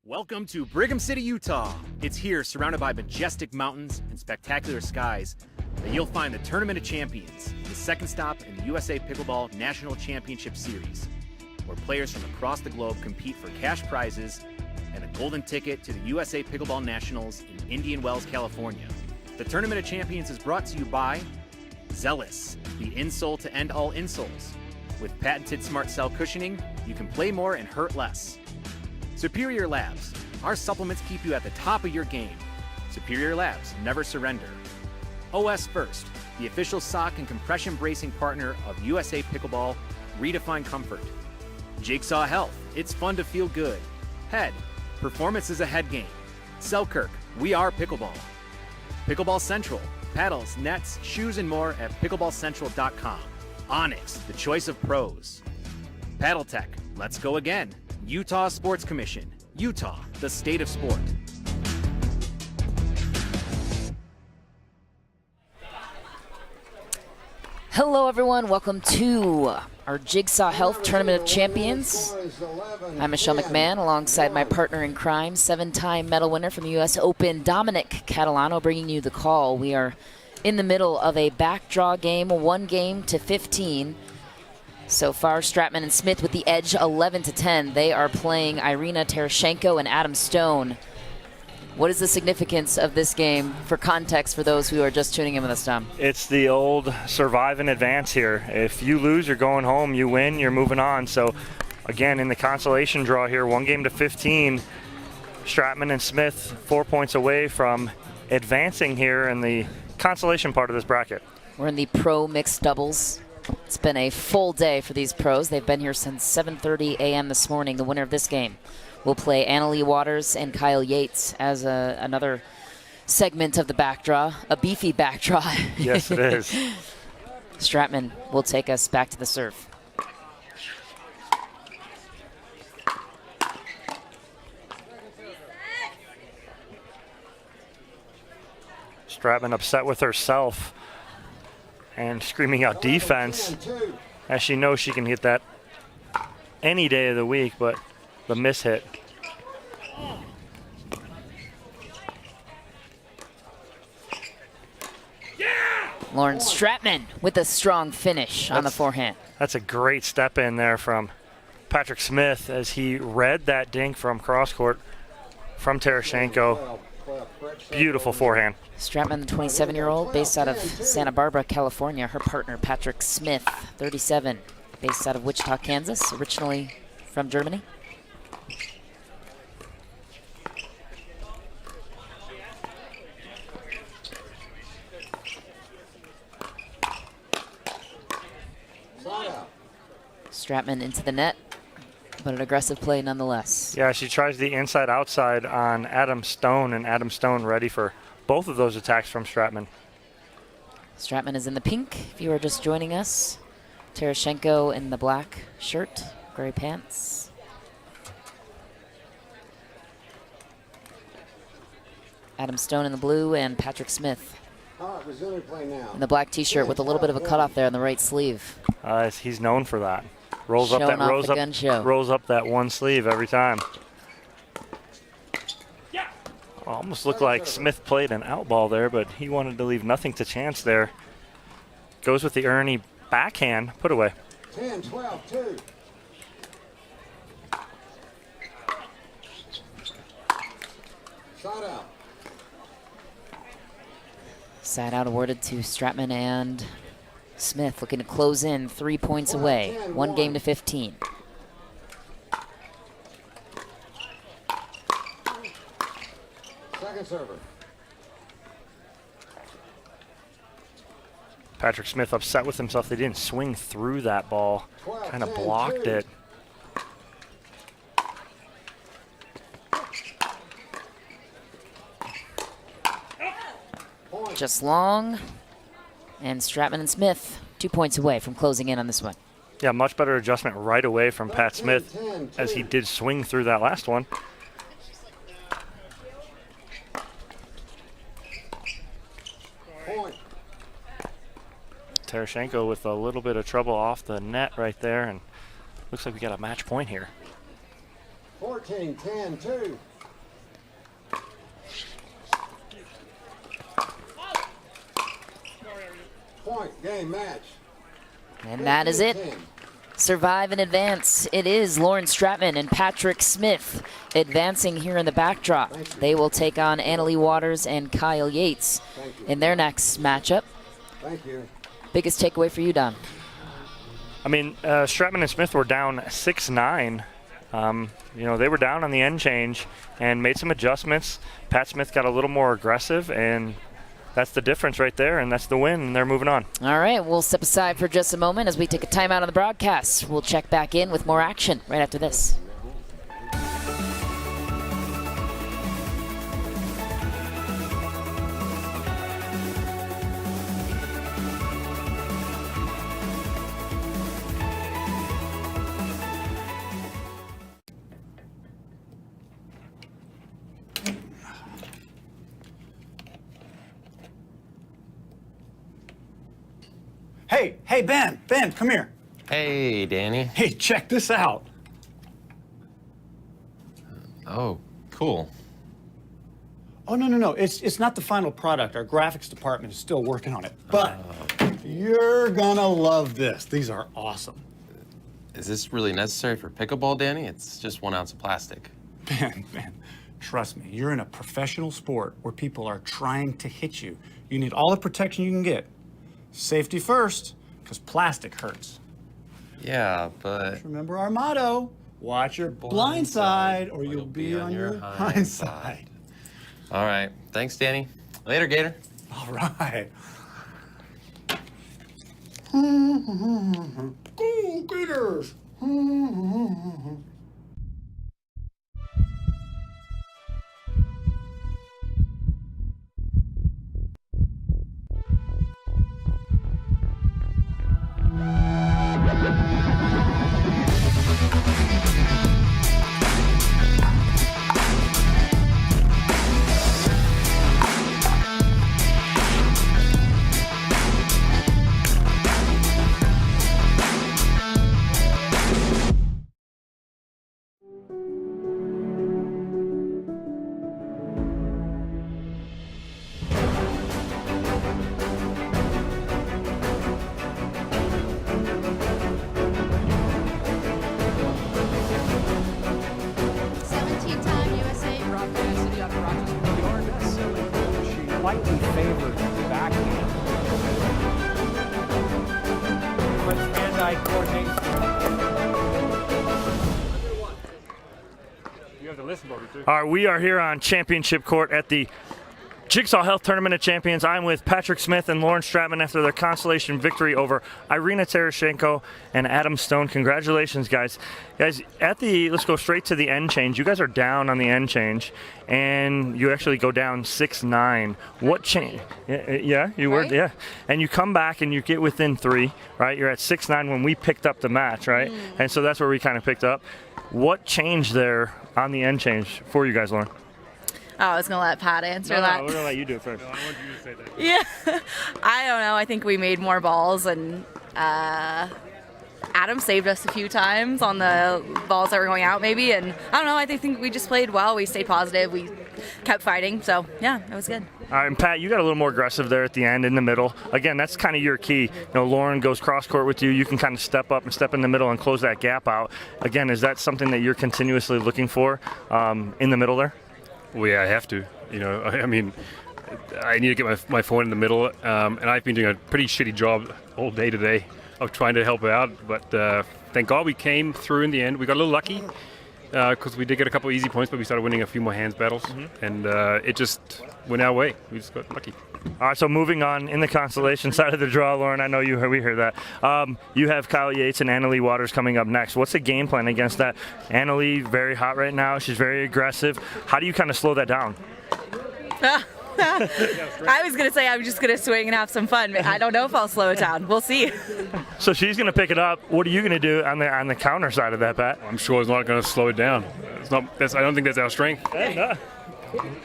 Welcome to Brigham City, Utah. It's here, surrounded by majestic mountains and spectacular skies, that you'll find the Tournament of Champions, the second stop in the USA Pickleball National Championship Series, where players from across the globe compete for cash prizes and a golden ticket to the USA Pickleball Nationals in Indian Wells, California. The Tournament of Champions is brought to you by Zealous, the insole to end all insoles. With patented smart cell cushioning, you can play more and hurt less. Superior Labs. Our supplements keep you at the top of your game. Superior Labs, never surrender. OS First, the official sock and compression bracing partner of USA Pickleball, redefine comfort. Jigsaw Health, it's fun to feel good. Head, performance is a head game. Selkirk, we are pickleball. Pickleball Central, paddles, nets, shoes, and more at pickleballcentral.com. Onyx, the choice of pros. Paddle Tech, let's go again. Utah Sports Commission. Utah, the state of sport. Hello everyone, welcome to our Jigsaw Health Tournament of Champions. I'm Michelle McMahon alongside my partner in crime, 7-time medal winner from the US Open, Dominic Catalano, bringing you the call. We are in the middle of a backdraw game, 1 game to 15. So far, Stratman and Smith with the edge, 11-10. They are playing Irina Tereshchenko and Adam Stone. What is the significance of this game for context for those who are just tuning in with us, Tom? It's the old survive and advance here. If you lose, you're going home. You win, you're moving on. So, again, in the consolation draw here, 1 game to 15, Stratman and Smith 4 points away from advancing here in the consolation part of this bracket. We're in the pro mixed doubles. It's been a full day for these pros. They've been here since 7:30 a.m. this morning. The winner of this game will play Annalie Waters and Kyle Yates as another segment of the backdraw, a beefy backdraw. Yes, it is. Stratman will take us back to the serve. Stratman upset with herself and screaming out defense, as she knows she can hit that any day of the week, but the miss hit. Lauren Stratman with a strong finish on the forehand. That's a great step in there from Patrick Smith as he read that dink from cross court from Tereshchenko. Beautiful forehand. Stratman, the 27-year-old, based out of Santa Barbara, California. Her partner, Patrick Smith, 37, based out of Wichita, Kansas, originally from Germany. Stratman into the net, but an aggressive play nonetheless. Yeah, she tries the inside-outside on Adam Stone, and Adam Stone ready for both of those attacks from Stratman. Stratman is in the pink, if you are just joining us. Tereshchenko in the black shirt, gray pants. Adam Stone in the blue, and Patrick Smith in the black t-shirt with a little bit of a cutoff there on the right sleeve. He's known for that. Rolls up that one sleeve every time. Almost looked like Smith played an out ball there, but he wanted to leave nothing to chance there. Goes with the Ernie backhand, put away. 10-12-2. Shot out. Side out awarded to Stratman and Smith, looking to close in 3 points away. 1 game to 15. Second server. Patrick Smith upset with himself. They didn't swing through that ball. Kind of blocked it. Just long. And Stratman and Smith 2 points away from closing in on this one. Yeah, much better adjustment right away from Pat Smith as he did swing through that last one. Tereshchenko with a little bit of trouble off the net right there, and looks like we got a match point here. 14-10-2. Point, game, match. And that is it. 15-10. Survive and advance. It is Lauren Stratman and Patrick Smith advancing here in the backdrop. They will take on Annalie Waters and Kyle Yates in their next matchup. Thank you. Biggest takeaway for you, Don? I mean, Stratman and Smith were down 6-9. They were down on the end change and made some adjustments. Pat Smith got a little more aggressive, and that's the difference right there, and that's the win, and they're moving on. All right, we'll step aside for just a moment as we take a timeout on the broadcast. We'll check back in with more action right after this. Hey, Ben, come here. Hey, Danny. Hey, check this out. Oh, cool. Oh, no. It's not the final product. Our graphics department is still working on it. But you're gonna love this. These are awesome. Is this really necessary for pickleball, Danny? It's just 1 ounce of plastic. Ben, trust me, you're in a professional sport where people are trying to hit you. You need all the protection you can get. Safety first, because plastic hurts. Yeah, but... Just remember our motto, watch your blind side or you'll be on your hind side. All right. Thanks, Danny. Later, Gator. All right. Go Gators! Slightly favored backhand. But hand-eye coordination. You have to listen, Bobby, too. All right, we are here on Championship Court at the Jigsaw Health Tournament of Champions. I'm with Patrick Smith and Lauren Stratman after their consolation victory over Irina Tereshchenko and Adam Stone. Congratulations, guys. Guys, let's go straight to the end change. You guys are down on the end change, and you actually go down 6-9. What change? Yeah, you were, yeah. And you come back and you get within 3, right? You're at 6-9 when we picked up the match, right? And so that's where we kind of picked up. What changed there on the end change for you guys, Lauren? Oh, I was going to let Pat answer that. No, we're going to let you do it first. I want you to say that. Yeah. I don't know. I think we made more balls, and Adam saved us a few times on the balls that were going out, maybe. And I don't know. I think we just played well. We stayed positive. We kept fighting. So, yeah, it was good. All right, and Pat, you got a little more aggressive there at the end, in the middle. Again, that's kind of your key. Lauren goes cross-court with you. You can kind of step up and step in the middle and close that gap out. Again, is that something that you're continuously looking for in the middle there? Well, yeah, I have to. I mean, I need to get my phone in the middle, and I've been doing a pretty shitty job all day today of trying to help out. But thank God we came through in the end. We got a little lucky because we did get a couple of easy points, but we started winning a few more hands battles, and it just went our way. We just got lucky. All right, so moving on in the consolation side of the draw, Lauren, I know we heard that. You have Kyle Yates and Annalie Waters coming up next. What's the game plan against that? Annalie, very hot right now. She's very aggressive. How do you kind of slow that down? I was going to say I'm just going to swing and have some fun, but I don't know if I'll slow it down. We'll see. So she's going to pick it up. What are you going to do on the counter side of that, Pat? I'm sure it's not going to slow it down. I don't think that's our strength.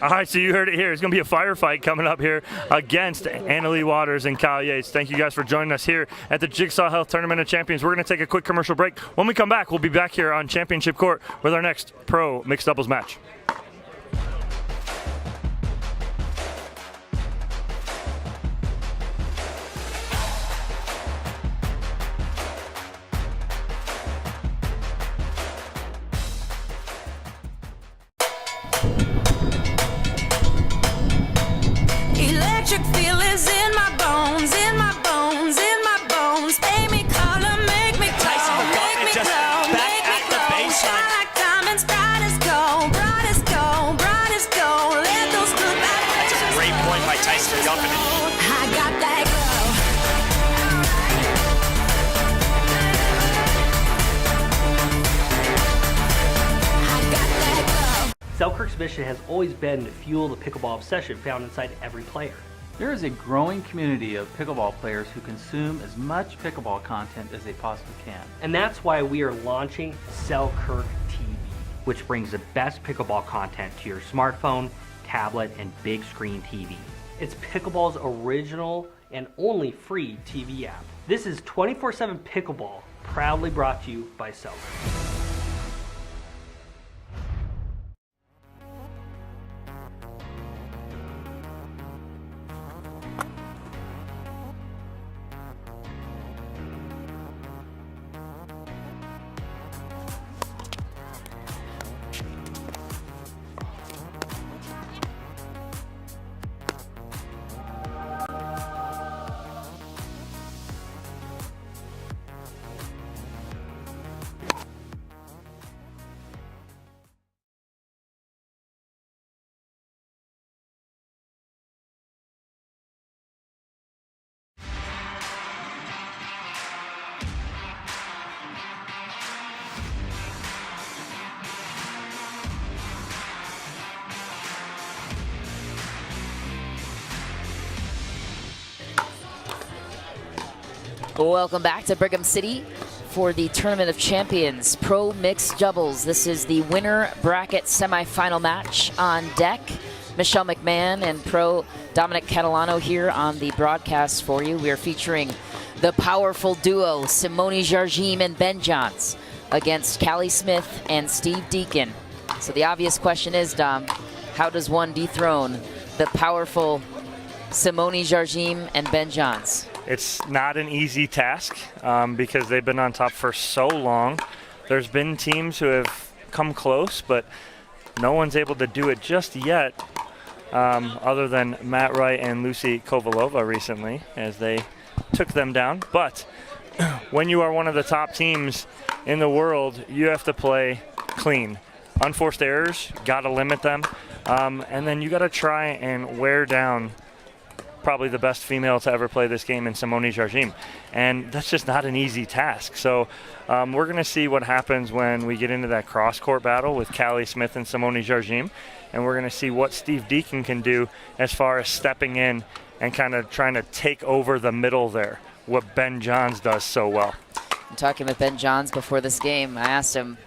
All right, so you heard it here. It's going to be a firefight coming up here against Annalie Waters and Kyle Yates. Thank you guys for joining us here at the Jigsaw Health Tournament of Champions. We're going to take a quick commercial break. When we come back, we'll be back here on Championship Court with our next pro mixed doubles match. electric feel is in my bones, in my bones, in my bones. Pay me color, make me glow, make me glow, make me glow. Shine like diamonds, bright as gold, bright as gold, bright as gold. Let those good vibrations. That's a great point by Tyson jumping in. I got that glow. Selkirk's mission has always been to fuel the pickleball obsession found inside every player. There is a growing community of pickleball players who consume as much pickleball content as they possibly can. And that's why we are launching Selkirk TV, which brings the best pickleball content to your smartphone, tablet, and big screen TV. It's pickleball's original and only free TV app. This is 24/7 pickleball, proudly brought to you by Selkirk. Welcome back to Brigham City for the Tournament of Champions Pro Mixed Doubles. This is the winner bracket semifinal match on deck. Michelle McMahon and pro Dominic Catalano here on the broadcast for you. We are featuring the powerful duo Simone Jargim and Ben Johns against Callie Smith and Steve Deacon. So the obvious question is, Dom, how does one dethrone the powerful Simone Jargim and Ben Johns? It's not an easy task because they've been on top for so long. There's been teams who have come close, but no one's able to do it just yet, other than Matt Wright and Lucy Kovalova recently, as they took them down. But when you are one of the top teams in the world, you have to play clean. Unforced errors, got to limit them, and then you got to try and wear down probably the best female to ever play this game in Simone Jargim. And that's just not an easy task. So we're going to see what happens when we get into that cross-court battle with Callie Smith and Simone Jargim. And we're going to see what Steve Deacon can do as far as stepping in and kind of trying to take over the middle there, what Ben Johns does so well. I'm talking with Ben Johns before this game. I asked him,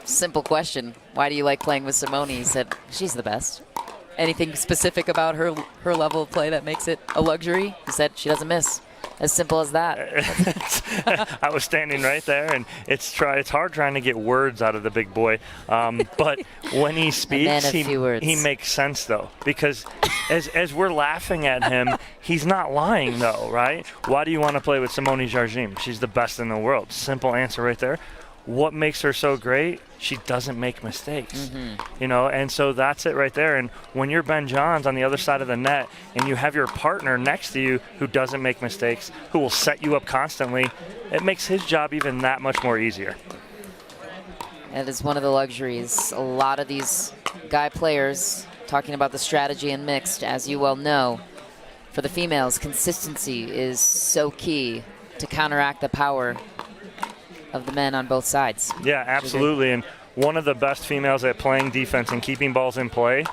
simple question, why do you like playing with Simone? He said, she's the best. Anything specific about her level of play that makes it a luxury? He said she doesn't miss. As simple as that. I was standing right there, and it's hard trying to get words out of the big boy. But when he speaks, he makes sense, though. Because as we're laughing at him, he's not lying, though, right? Why do you want to play with Simone Jargim? She's the best in the world. Simple answer right there. What makes her so great? She doesn't make mistakes, you know, and so that's it right there. And when you're Ben Johns on the other side of the net and you have your partner next to you who doesn't make mistakes, who will set you up constantly, it makes his job even that much more easier. That is one of the luxuries. A lot of these guy players, talking about the strategy and mixed, as you well know, for the females, consistency is so key to counteract the power of the men on both sides. Yeah, absolutely. And one of the best females at playing defense and keeping balls in play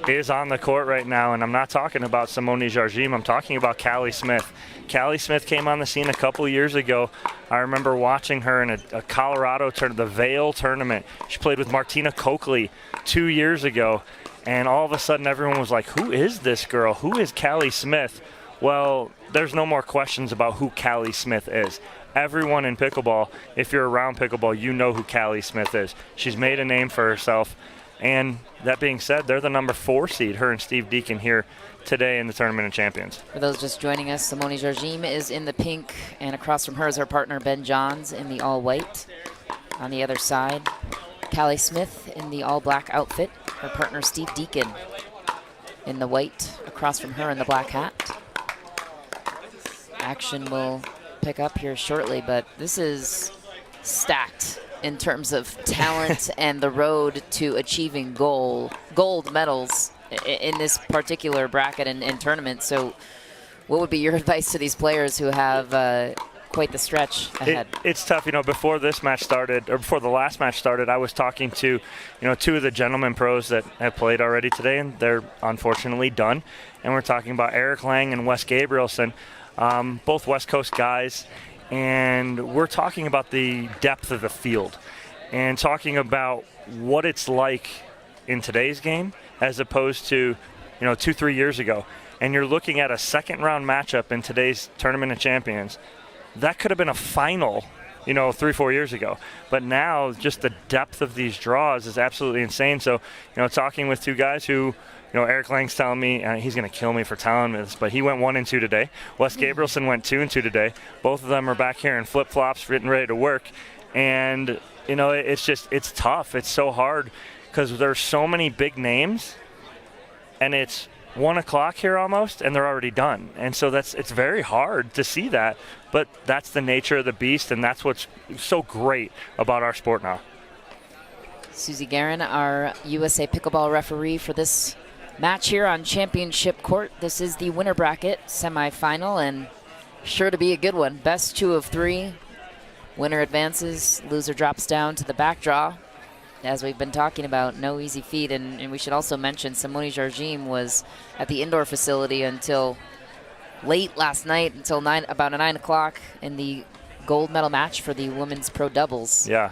is on the court right now. And I'm not talking about Simone Jargim. I'm talking about Callie Smith. Callie Smith came on the scene a couple years ago. I remember watching her in a Colorado tournament, the Vail tournament. She played with Martina Coakley 2 years ago. And all of a sudden everyone was like, who is this girl? Who is Callie Smith? Well, there's no more questions about who Callie Smith is. Everyone in pickleball, if you're around pickleball, you know who Callie Smith is. She's made a name for herself. And that being said, they're the number 4 seed, her and Steve Deacon here today in the Tournament of Champions. For those just joining us, Simone Jargim is in the pink, and across from her is her partner Ben Johns in the all-white. On the other side, Callie Smith in the all-black outfit, her partner Steve Deacon. in the white across from her in the black hat. Action will pick up here shortly, but this is stacked in terms of talent and the road to achieving gold medals in this particular bracket and tournament. So what would be your advice to these players who have quite the stretch ahead? It's tough, before this match started, or before the last match started, I was talking to, two of the gentlemen pros that have played already today, and they're unfortunately done. And we're talking about Eric Lang and Wes Gabrielson, both West Coast guys. And we're talking about the depth of the field and talking about what it's like in today's game as opposed to, 2-3 years ago. And you're looking at a second-round matchup in today's Tournament of Champions. That could have been a final, 3-4 years ago. But now, just the depth of these draws is absolutely insane. So, talking with two guys who, Eric Lang's telling me he's going to kill me for telling me this, but he went 1-2 today. Wes Gabrielson went 2-2 today. Both of them are back here in flip-flops, getting ready to work. And, it's tough. It's so hard because there's so many big names, and it's 1 o'clock here almost, and they're already done. And so it's very hard to see that, but that's the nature of the beast, and that's what's so great about our sport now. Susie Guerin, our USA Pickleball referee for this match here on Championship Court. This is the winner bracket semifinal, and sure to be a good one. Best 2 of 3. Winner advances, loser drops down to the back draw. As we've been talking about, no easy feat, and we should also mention Simone Jardim was at the indoor facility until late last night, until about 9 o'clock in the gold medal match for the women's pro doubles. Yeah.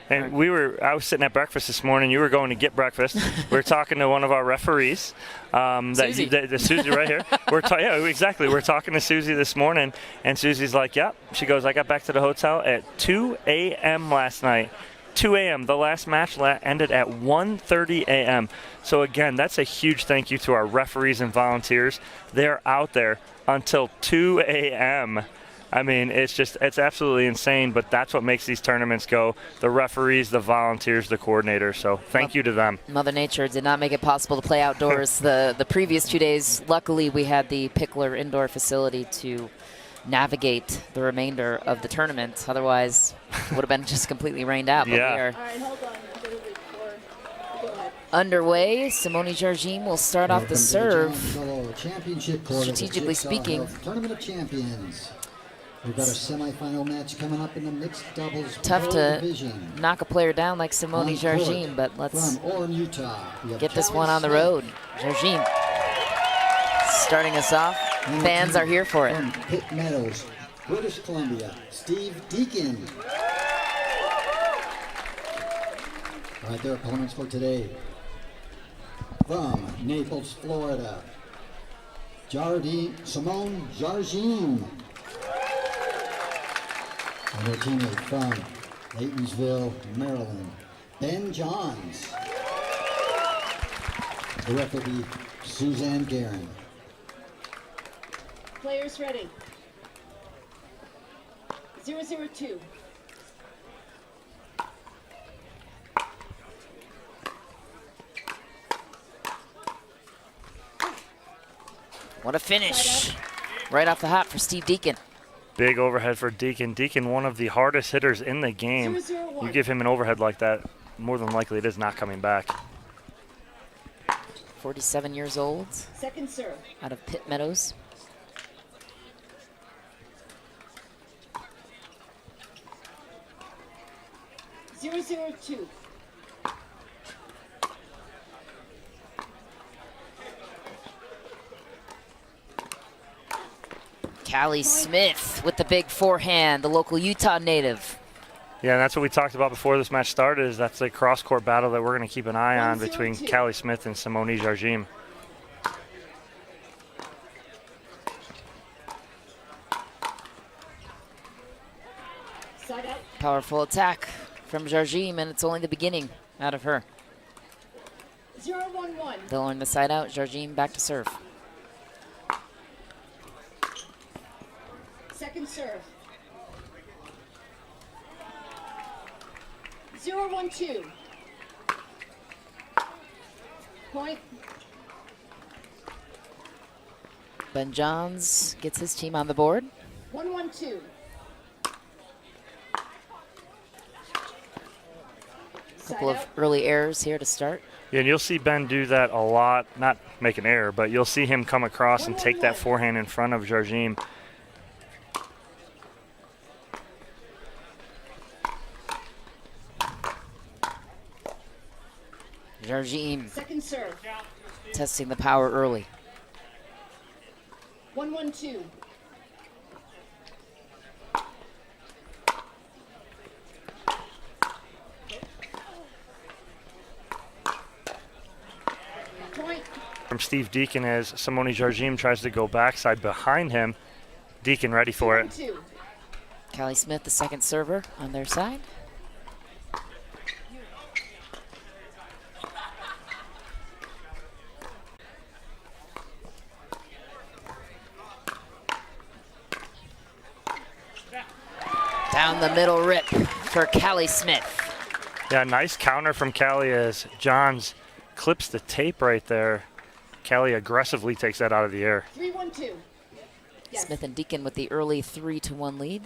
And I was sitting at breakfast this morning. You were going to get breakfast. We were talking to one of our referees. Susie. Susie right here. Yeah, exactly. We're talking to Susie this morning, and Susie's like, yeah. She goes, I got back to the hotel at 2 a.m. last night. 2 a.m. The last match ended at 1:30 a.m. So again, that's a huge thank you to our referees and volunteers. They're out there until 2 a.m. I mean, it's absolutely insane, but that's what makes these tournaments go. The referees, the volunteers, the coordinators. So thank you to them. Mother Nature did not make it possible to play outdoors the previous 2 days. Luckily, we had the Pickler indoor facility to navigate the remainder of the tournament. Otherwise, it would have been just completely rained out. But yeah. We are underway. Simone Jardim will start off the serve. Strategically speaking, Tournament of Champions. We've got a semifinal match coming up in the mixed doubles tough pro to division. knock a player down like Simone Jardim, but let's From Orem, Utah, get this one on the road. Jardim starting us off. Fans are here for it. From Pitt Meadows, British Columbia, Steve Deacon. All right, their opponents for today. From Naples, Florida, Simone Jardim. And their teammate from Laytonsville, Maryland, Ben Johns. The referee, Suzanne Guerin. Players ready. 002. What a finish. Right off the hop for Steve Deacon. Big overhead for Deacon. Deacon, one of the hardest hitters in the game. 001. You give him an overhead like that, more than likely it is not coming back. 47 years old. Second serve. Out of Pitt Meadows. Zero 002. Callie Smith with the big forehand, the local Utah native. Yeah, and that's what we talked about before this match started, is that's a cross-court battle that we're going to keep an eye on between Callie Smith and Simone Jardim. Side out. Powerful attack from Jardim, and it's only the beginning out of her. 011. They'll earn the side out. Jardim back to serve. Second serve. 012. Point. Ben Johns gets his team on the board. 1-1-2. Couple of early errors here to start. Yeah, and you'll see Ben do that a lot, not make an error, but you'll see him come across and take that forehand in front of Jardim. Jardim Second serve. testing the power early. 1-1-2. Point. From Steve Deacon as Simone Jardim tries to go backside behind him. Deacon ready for it. 2. Callie Smith, the second server on their side. Down the middle rip for Callie Smith. Yeah, nice counter from Callie as Johns clips the tape right there. Callie aggressively takes that out of the air. 3-1-2. Yes. Smith and Deacon with the early 3-1 lead.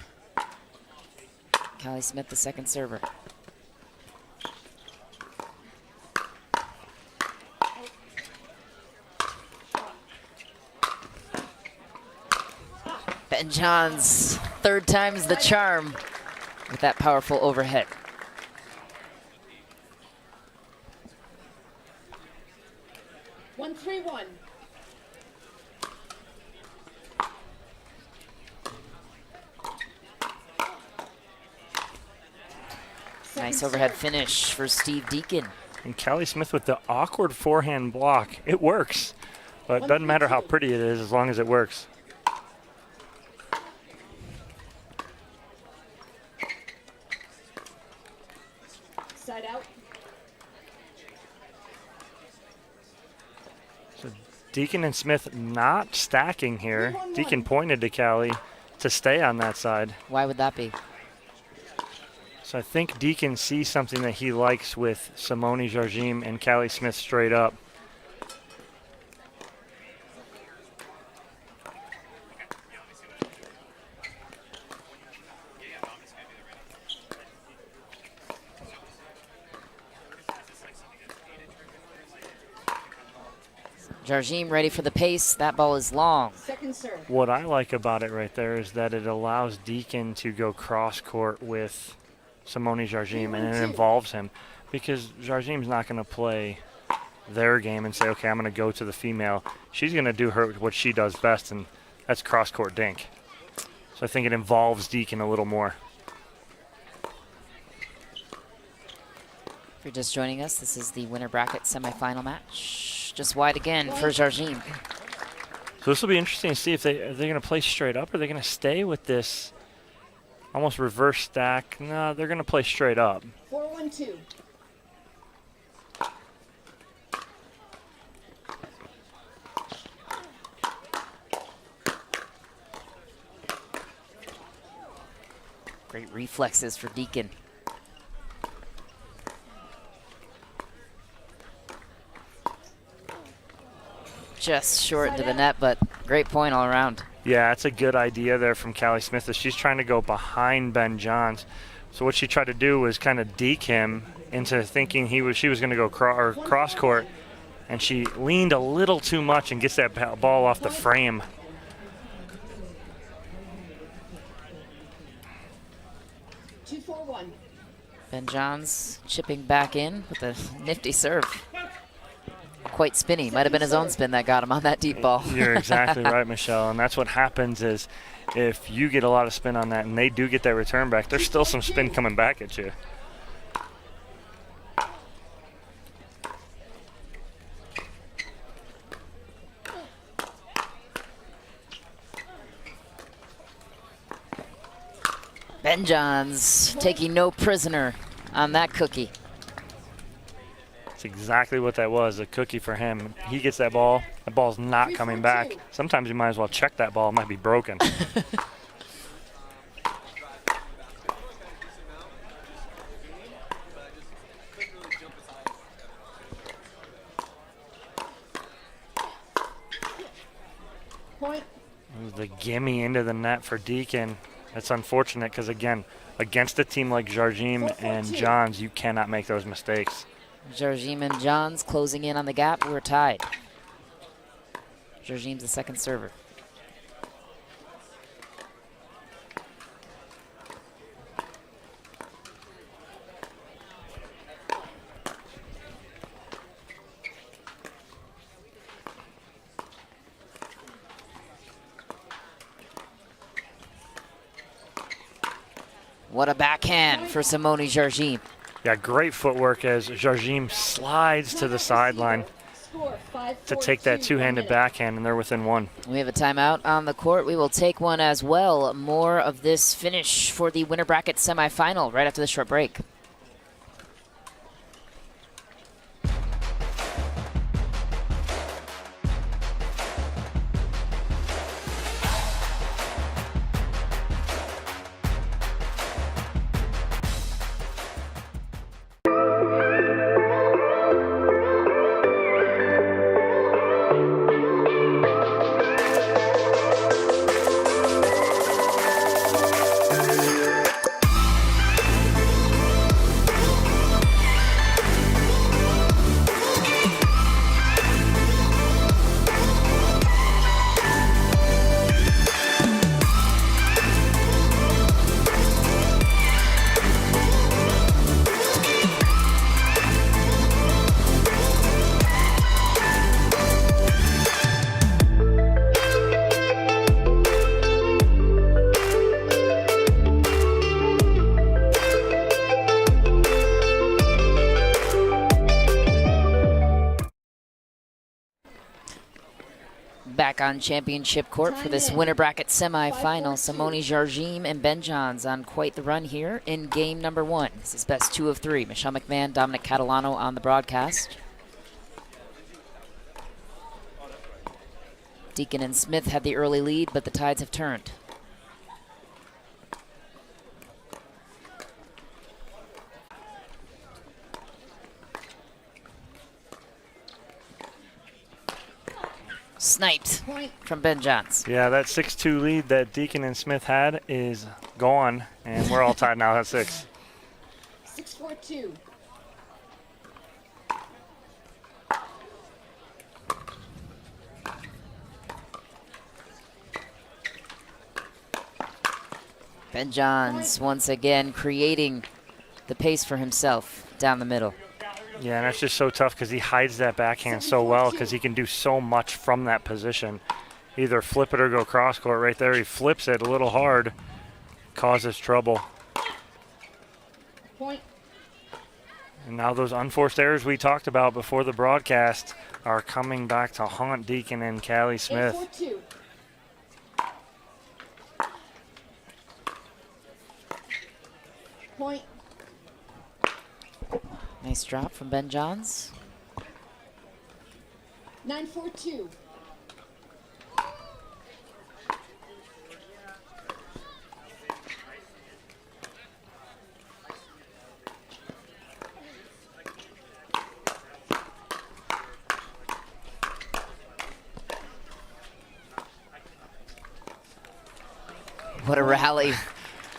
Callie Smith, the second server. Ben Johns, third time's the charm with that powerful overhead. One, 3-1. Nice overhead finish for Steve Deacon. And Callie Smith with the awkward forehand block. It works, but it doesn't matter how pretty it is as long as it works. Side out. So Deacon and Smith not stacking here. Deacon pointed to Callie to stay on that side. Why would that be? So I think Deacon sees something that he likes with Simone Jardim and Callie Smith straight up. Jardim ready for the pace. That ball is long. Second serve. What I like about it right there is that it allows Deacon to go cross court with Simone Jardim, and it involves him because Jardim's not going to play their game and say, okay, I'm going to go to the female. She's going to do what she does best, and that's cross court dink. So I think it involves Deacon a little more. If you're just joining us, this is the winner bracket semifinal match. Just wide again for Jardim. So this will be interesting to see if they're going to play straight up or they're going to stay with this almost reverse stack. No, they're going to play straight up. 4-1-2. Great reflexes for Deacon. Just short into the net, but great point all around. Yeah, that's a good idea there from Callie Smith. She's trying to go behind Ben Johns. So what she tried to do was kind of deke him into thinking she was going to go cross court, and she leaned a little too much and gets that ball off the frame. Ben Johns chipping back in with a nifty serve. Quite spinny. Might have been his own spin that got him on that deep ball. You're exactly right, Michelle. And that's what happens is if you get a lot of spin on that and they do get that return back, there's still some spin coming back at you. Ben Johns taking no prisoner on that cookie. That's exactly what that was, a cookie for him. He gets that ball. That ball's not coming back. Sometimes you might as well check that ball. It might be broken. Point. The gimme into the net for Deacon. That's unfortunate because, again, against a team like Jardim and Johns, you cannot make those mistakes. Jardim and Johns closing in on the gap. We're tied. Jardim's the second server. What a backhand for Simone Jardim. Yeah, great footwork as Jardim slides to the sideline to take that two-handed backhand, and they're within one. We have a timeout on the court. We will take one as well. More of this finish for the winner bracket semifinal right after this short break. Back on championship court for this winner bracket semifinal. Simone Jardim and Ben Johns on quite the run here in game number one. This is best 2 of 3. Michelle McMahon, Dominic Catalano on the broadcast. Deacon and Smith had the early lead, but the tides have turned. Sniped from Ben Johns. Yeah, that 6-2 lead that Deacon and Smith had is gone, and we're all tied now at 6. 6-4-2. Ben Johns once again creating the pace for himself down the middle. Yeah, and that's just so tough because he hides that backhand so well because he can do so much from that position. Either flip it or go cross court right there. He flips it a little hard, causes trouble. Point. And now those unforced errors we talked about before the broadcast are coming back to haunt Deacon and Callie Smith. 8-4-2. Point. Nice drop from Ben Johns. 9-4-2. What a rally.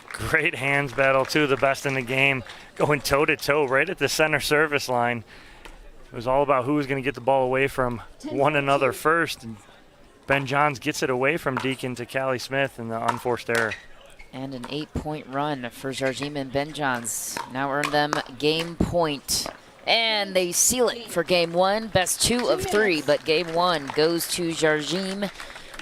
Great hands battle, two of the best in the game, going toe-to-toe right at the center service line. It was all about who was going to get the ball away from one another first. And Ben Johns gets it away from Deacon to Callie Smith in the unforced error. And an 8-point run for Jardim and Ben Johns. Now earn them game point. And they seal it for game one. Best 2 of 3, but game one goes to Jardim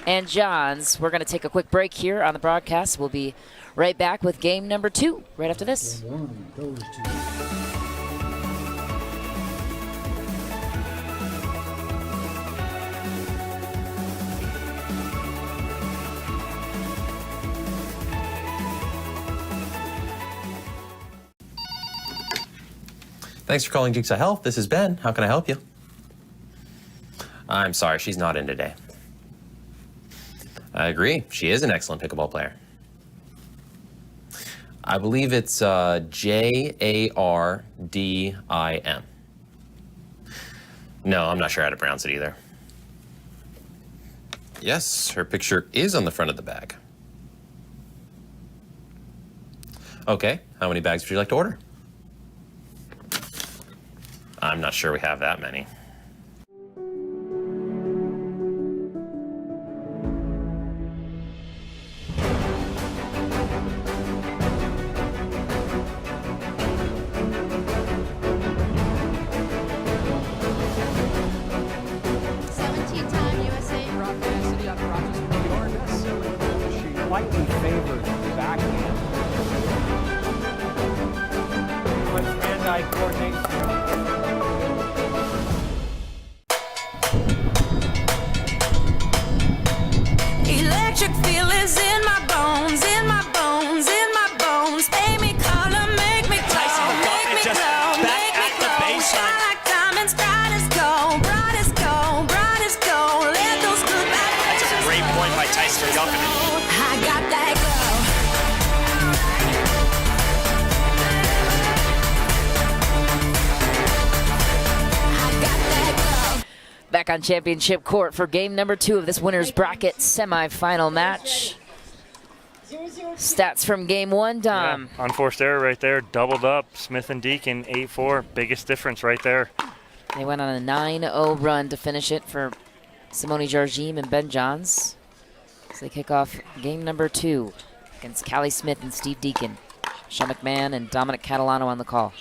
and Johns. We're going to take a quick break here on the broadcast. We'll be right back with game number 2 right after this. Game one goes to Thanks for calling Jigsaw Health. This is Ben. How can I help you? I'm sorry, she's not in today. I agree. She is an excellent pickleball player. I believe it's Jardim. No, I'm not sure how to pronounce it either. Yes, her picture is on the front of the bag. Okay, how many bags would you like to order? I'm not sure we have that many. Lightly favored backhand. But hand-eye coordination. Electric feelings in my bones, in my bones, in my bones. Make me color, make me glow, make me glow, make me glow. Shine like diamonds, bright as gold, bright as gold, bright as gold. Let those good vibrations. That's a great point by Tyson Duncan. I got that Back on championship court for game number 2 of this winner's bracket semifinal match. Stats from game 1, Dom. Yeah, unforced error right there, doubled up. Smith and Deacon 8-4, biggest difference right there. They went on a 9-0 run to finish it for Simone Jargim and Ben Johns. So they kick off game number 2 against Callie Smith and Steve Deacon. Sean McMahon and Dominic Catalano on the call.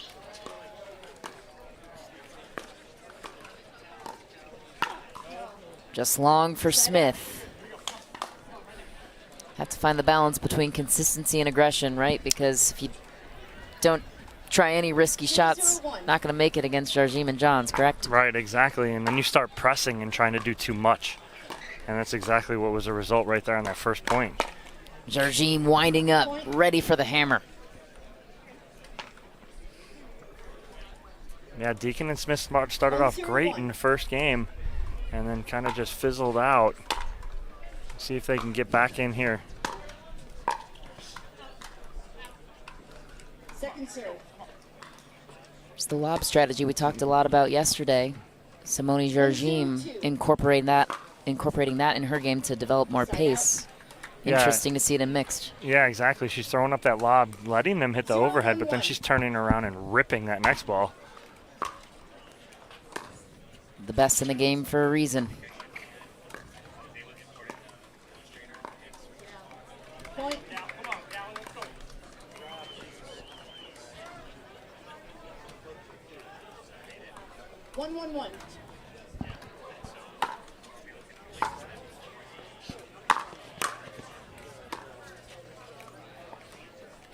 Just long for Smith. Have to find the balance between consistency and aggression, right? Because if you don't try any risky shots, not going to make it against Jargim and Johns, correct? Right, exactly. And then you start pressing and trying to do too much. And that's exactly what was the result right there on that first point. Jargim winding up, ready for the hammer. Yeah, Deacon and Smith started off great in the first game and then kind of just fizzled out. See if they can get back in here. Second serve. It's the lob strategy we talked a lot about yesterday. Simone Jargim incorporating that in her game to develop more pace. Interesting to see them mixed. Yeah, exactly. She's throwing up that lob, letting them hit the overhead, but then she's turning around and ripping that next ball. The best in the game for a reason. Point. One.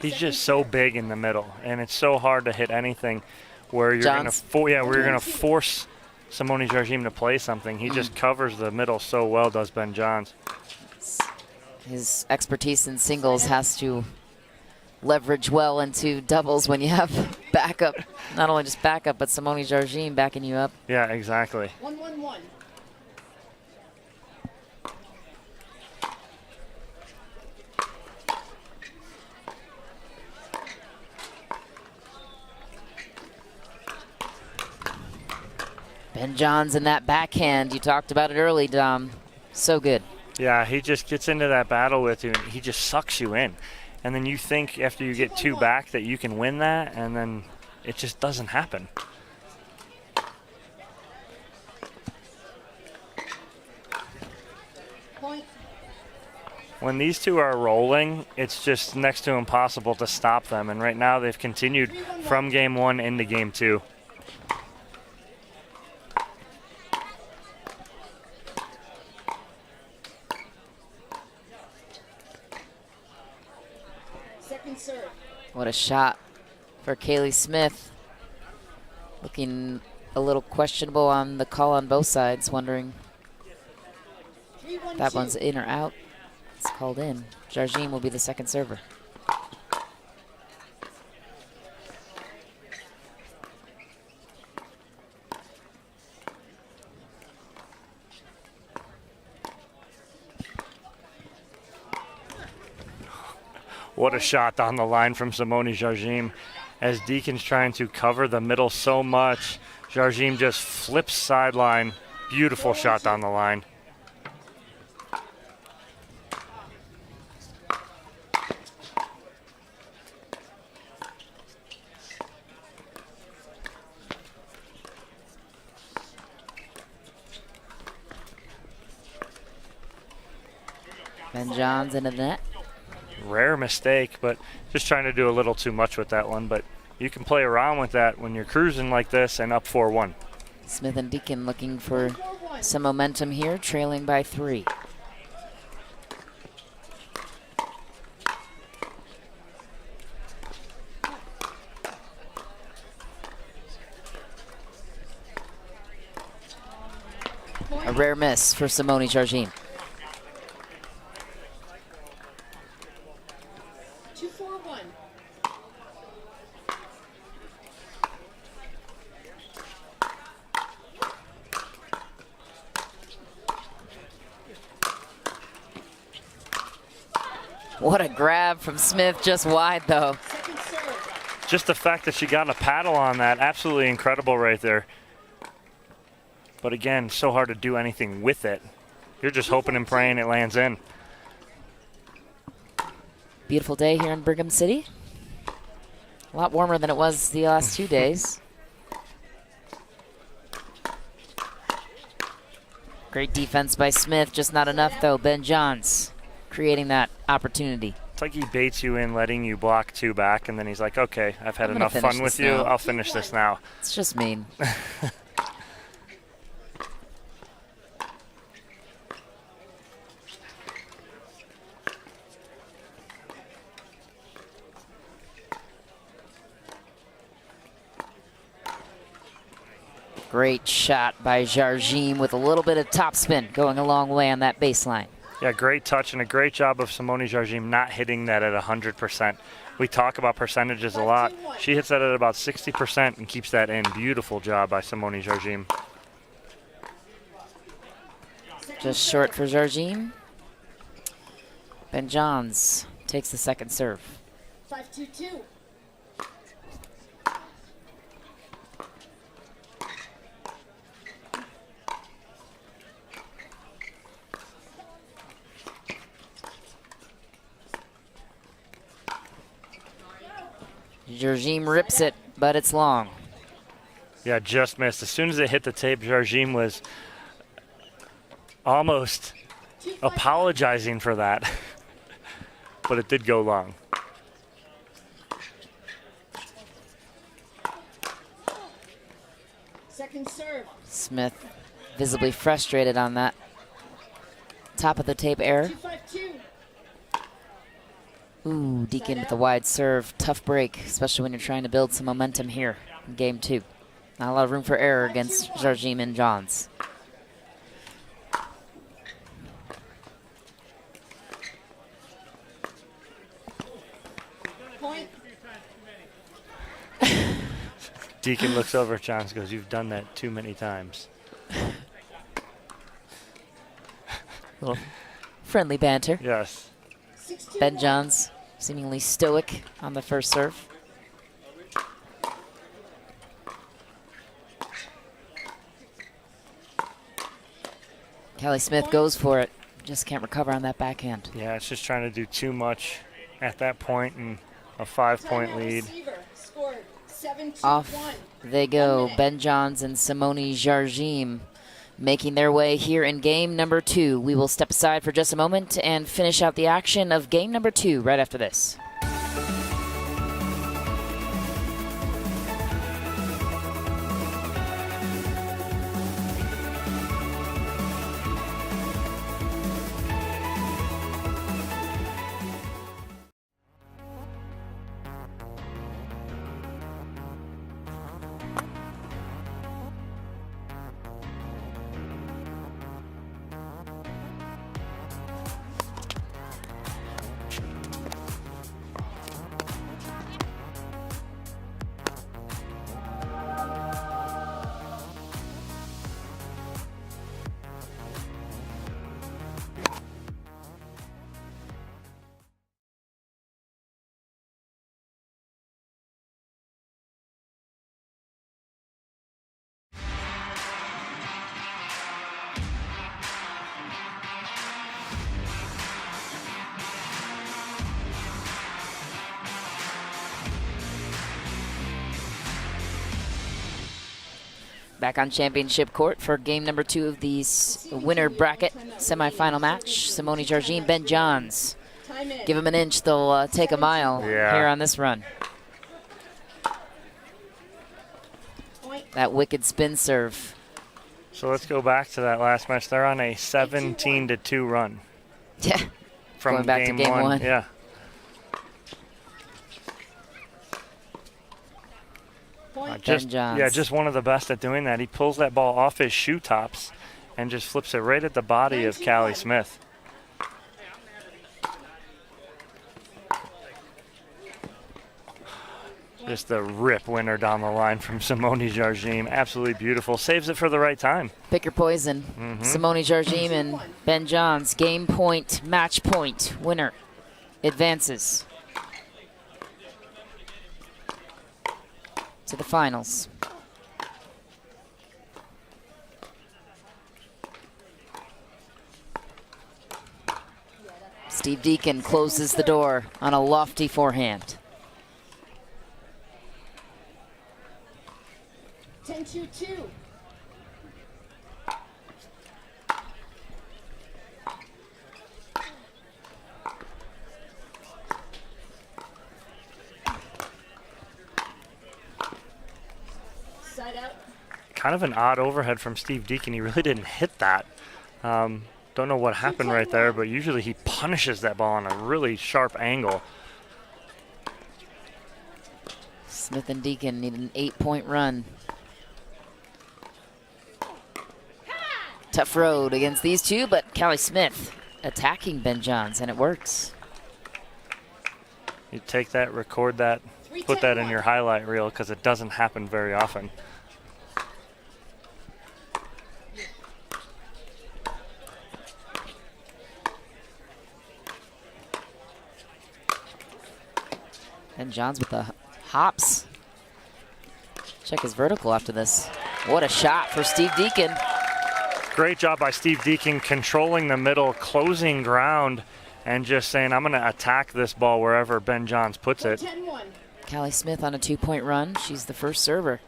He's just so big in the middle, and it's so hard to hit anything where you're going to force Simone Jargim to play something. He just covers the middle so well, does Ben Johns. His expertise in singles has to leverage well into doubles when you have backup. Not only just backup, but Simone Jargim backing you up. Yeah, exactly. 1-1-1. Ben Johns in that backhand. You talked about it early, Dom. So good. Yeah, he just gets into that battle with you, and he just sucks you in. And then you think after you get 2 back that you can win that, and then it just doesn't happen. Point. When these two are rolling, it's just next to impossible to stop them. And right now they've continued from game 1 into game 2. What a shot for Kaylee Smith. Looking a little questionable on the call on both sides, wondering if that one's in or out. It's called in. Jargim will be the second server. What a shot down the line from Simone Jargim. As Deacon's trying to cover the middle so much, Jargim just flips sideline. Beautiful shot down the line. Ben Johns into the net. Rare mistake, but just trying to do a little too much with that one. But you can play around with that when you're cruising like this and up 4-1. Smith and Deacon looking for some momentum here, trailing by 3. A rare miss for Simone Jardim. 2-4-1. What a grab from Smith, just wide though. Just the fact that she got a paddle on that, absolutely incredible right there. But again, so hard to do anything with it. You're just hoping and praying it lands in. Beautiful day here in Brigham City. A lot warmer than it was the last 2 days. Great defense by Smith, just not enough though. Ben Johns creating that opportunity. It's like he baits you in, letting you block 2 back, and then he's like, okay, I've had I'm gonna enough finish fun with this you. now. I'll finish this now. It's just mean. Great shot by Jardim with a little bit of topspin, going a long way on that baseline. Yeah, great touch and a great job of Simone Jardim not hitting that at 100%. We talk about percentages a lot. She hits that at about 60% and keeps that in. Beautiful job by Simone Jardim. Just short for Jardim. Ben Johns takes the second serve. 5-2-2. Jardim rips it, but it's long. Yeah, just missed. As soon as it hit the tape, Jardim was almost apologizing for that. But it did go long. Second serve. Smith visibly frustrated on that top of the tape error. 2-5-2. Ooh, Deacon with the wide serve. Tough break, especially when you're trying to build some momentum here in game 2. Not a lot of room for error against Jardim and Johns. Point. Deacon looks over at Johns and goes, you've done that too many times. Little friendly banter. Yes. Ben Johns seemingly stoic on the first serve. Kelly Smith goes for it. Just can't recover on that backhand. Yeah, it's just trying to do too much at that point and a 5-point lead. Scored 7-2-1. Off they go. Ben Johns and Simone Jardim making their way here in game number 2. We will step aside for just a moment and finish out the action of game number 2 right after this. Back on championship court for game number 2 of the winner bracket semifinal match. Simone Jargine, Ben Johns. Give them an inch, they'll take a mile here on this run. That wicked spin serve. So let's go back to that last match. They're on a 17-2 run. Yeah. From Going back to game one. Yeah. Just one of the best at doing that. He pulls that ball off his shoe tops and just flips it right at the body of Callie Smith. Just the rip winner down the line from Simone Jargine. Absolutely beautiful. Saves it for the right time. Pick your poison. Simone Jargine and Ben Johns. Game point, match point. Winner advances to the finals. Steve Deacon closes the door on a lofty forehand. 10-2-2. Side out. Kind of an odd overhead from Steve Deacon. He really didn't hit that. Don't know what happened right there, but usually he punishes that ball on a really sharp angle. Smith and Deacon need an 8-point run. Tough road against these two, but Callie Smith attacking Ben Johns, and it works. You take that, record that, put that in your highlight reel because it doesn't happen very often. Ben Johns with the hops. Check his vertical after this. What a shot for Steve Deacon. Great job by Steve Deacon controlling the middle, closing ground, and just saying, I'm going to attack this ball wherever Ben Johns puts it. Callie Smith on a 2-point run. She's the first server.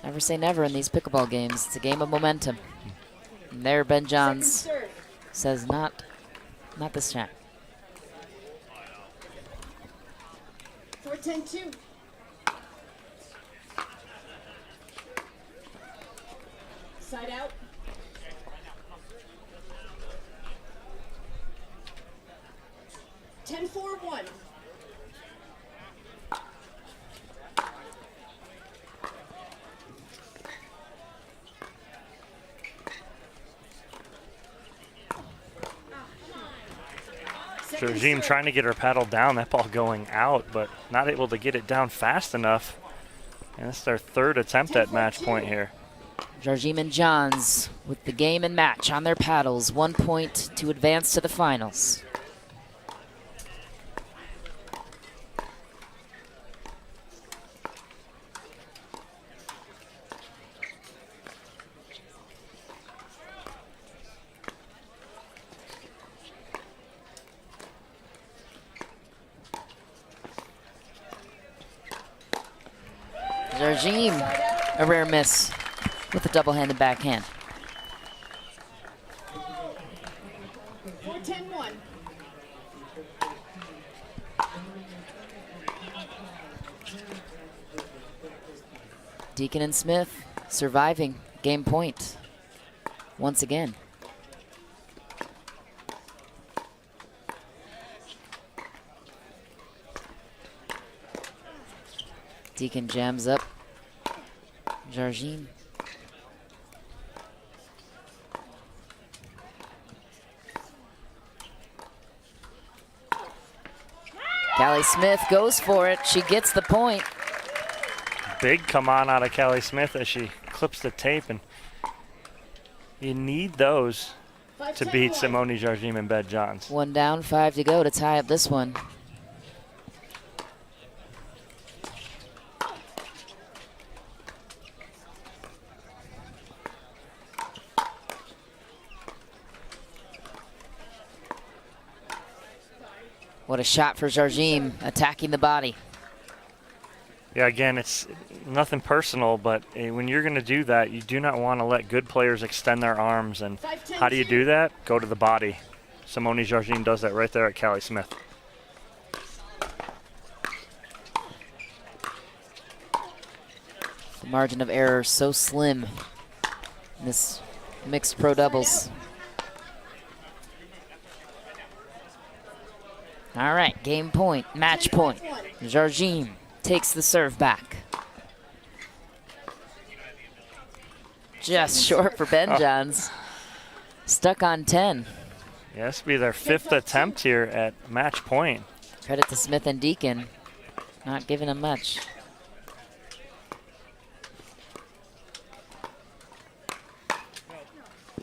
Never say never in these pickleball games. It's a game of momentum. And there Ben Johns says not this time. 4-10-2. Side out. Ten 4-1. Jargine trying to get her paddle down, that ball going out, but not able to get it down fast enough. And it's their third attempt at match point here. Jargine and Johns with the game and match on their paddles. 1 point to advance to the finals. Jargine, a rare miss with a double-handed backhand. 4-10-1. Deacon and Smith surviving game point once again. Deacon jams up Jargine. Callie Smith goes for it. She gets the point. Big come on out of Callie Smith as she clips the tape, and you need those to beat Simone Jargine and Ben Johns. 1 down, 5 to go to tie up this one. What a shot for Jargine, attacking the body. Yeah, again, it's nothing personal, but when you're going to do that, you do not want to let good players extend their arms. And how do you do that? Go to the body. Simone Jardim does that right there at Callie Smith. The margin of error so slim in this mixed pro doubles. All right, game point, match point. Jardim takes the serve back. Just short for Ben Johns. Stuck on 10. Yeah, this will be their 5th attempt here at match point. Credit to Smith and Deacon, not giving them much.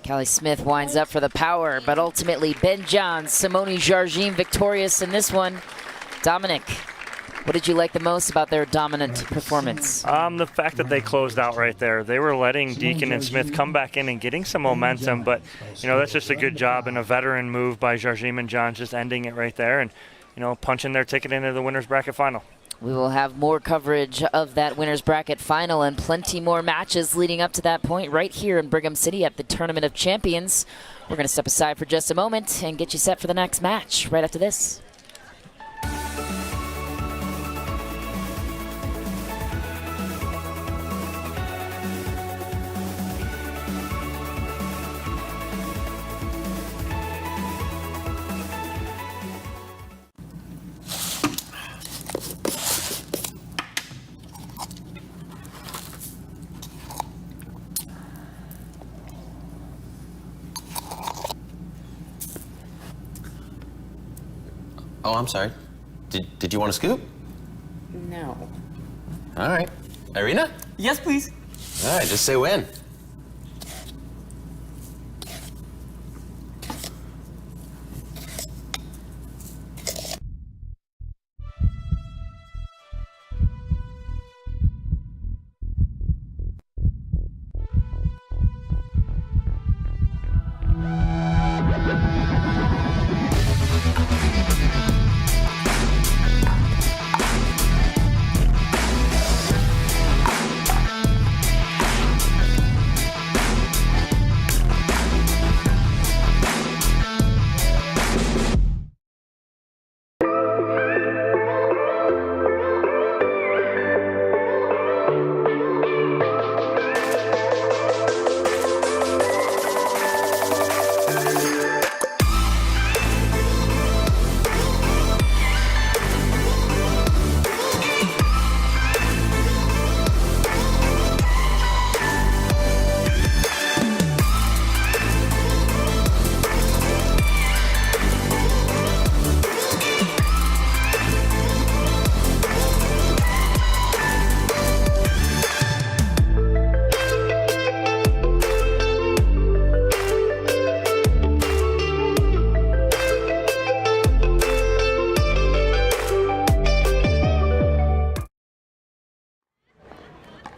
Callie Smith winds up for the power, but ultimately Ben Johns, Simone Jardim victorious in this one. Dominic, what did you like the most about their dominant performance? The fact that they closed out right there. They were letting Deacon and Smith come back in and getting some momentum, but, you know, that's just a good job and a veteran move by Jardim and Johns, just ending it right there and, you know, punching their ticket into the winner's bracket final. We will have more coverage of that winner's bracket final and plenty more matches leading up to that point right here in Brigham City at the Tournament of Champions. We're going to step aside for just a moment and get you set for the next match right after this. Oh, I'm sorry. Did you want to scoop? No. All right. Irina? Yes, please. All right, just say when.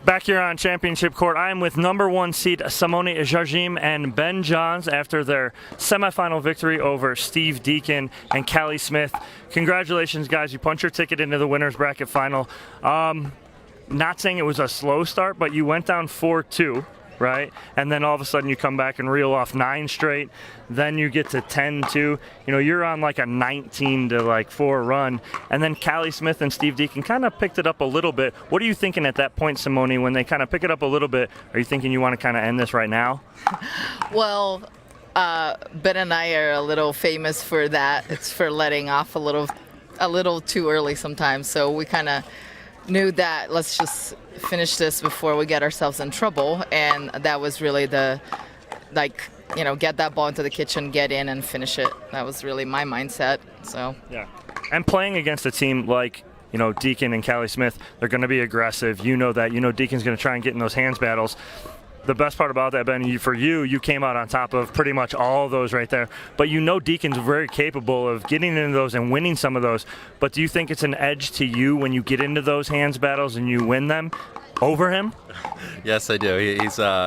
Back here on championship court, I am with number 1 seed Simone Jardim and Ben Johns after their semifinal victory over Steve Deacon and Callie Smith. Congratulations, guys. You punched your ticket into the winner's bracket final. Not saying it was a slow start, but you went down 4-2. Right? And then all of a sudden you come back and reel off 9 straight. Then you get to 10-2. You know, you're on like a 19-4 run. And then Callie Smith and Steve Deacon kind of picked it up a little bit. What are you thinking at that point, Simone, when they kind of pick it up a little bit? Are you thinking you want to kind of end this right now? Well, Ben and I are a little famous for that. It's for letting off a little too early sometimes. So we kind of knew that let's just finish this before we get ourselves in trouble, and that was really the, get that ball into the kitchen, get in and finish it. That was really my mindset. So yeah, and playing against a team like, you know, Deacon and Callie Smith, they're going to be aggressive. You know that. You know Deacon's going to try and get in those hands battles. The best part about that, Ben, for you came out on top of pretty much all of those right there. But you know Deacon's very capable of getting into those and winning some of those. But do you think it's an edge to you when you get into those hands battles and you win them over him? Yes, I do.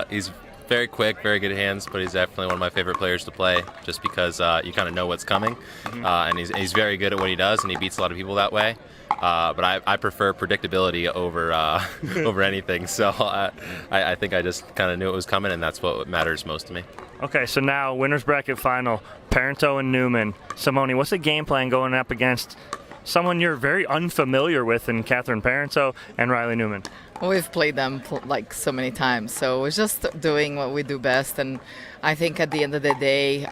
He's very quick, very good hands, but he's definitely one of my favorite players to play just because you kind of know what's coming. And he's very good at what he does, and he beats a lot of people that way. but I prefer predictability over over anything. So I think I just kind of knew it was coming, and that's what matters most to me. Okay, so now winners bracket final, Parento and Newman. Simone, what's the game plan going up against someone you're very unfamiliar with in Catherine Parento and Riley Newman? We've played them like so many times, so we're just doing what we do best. And I think at the end of the day,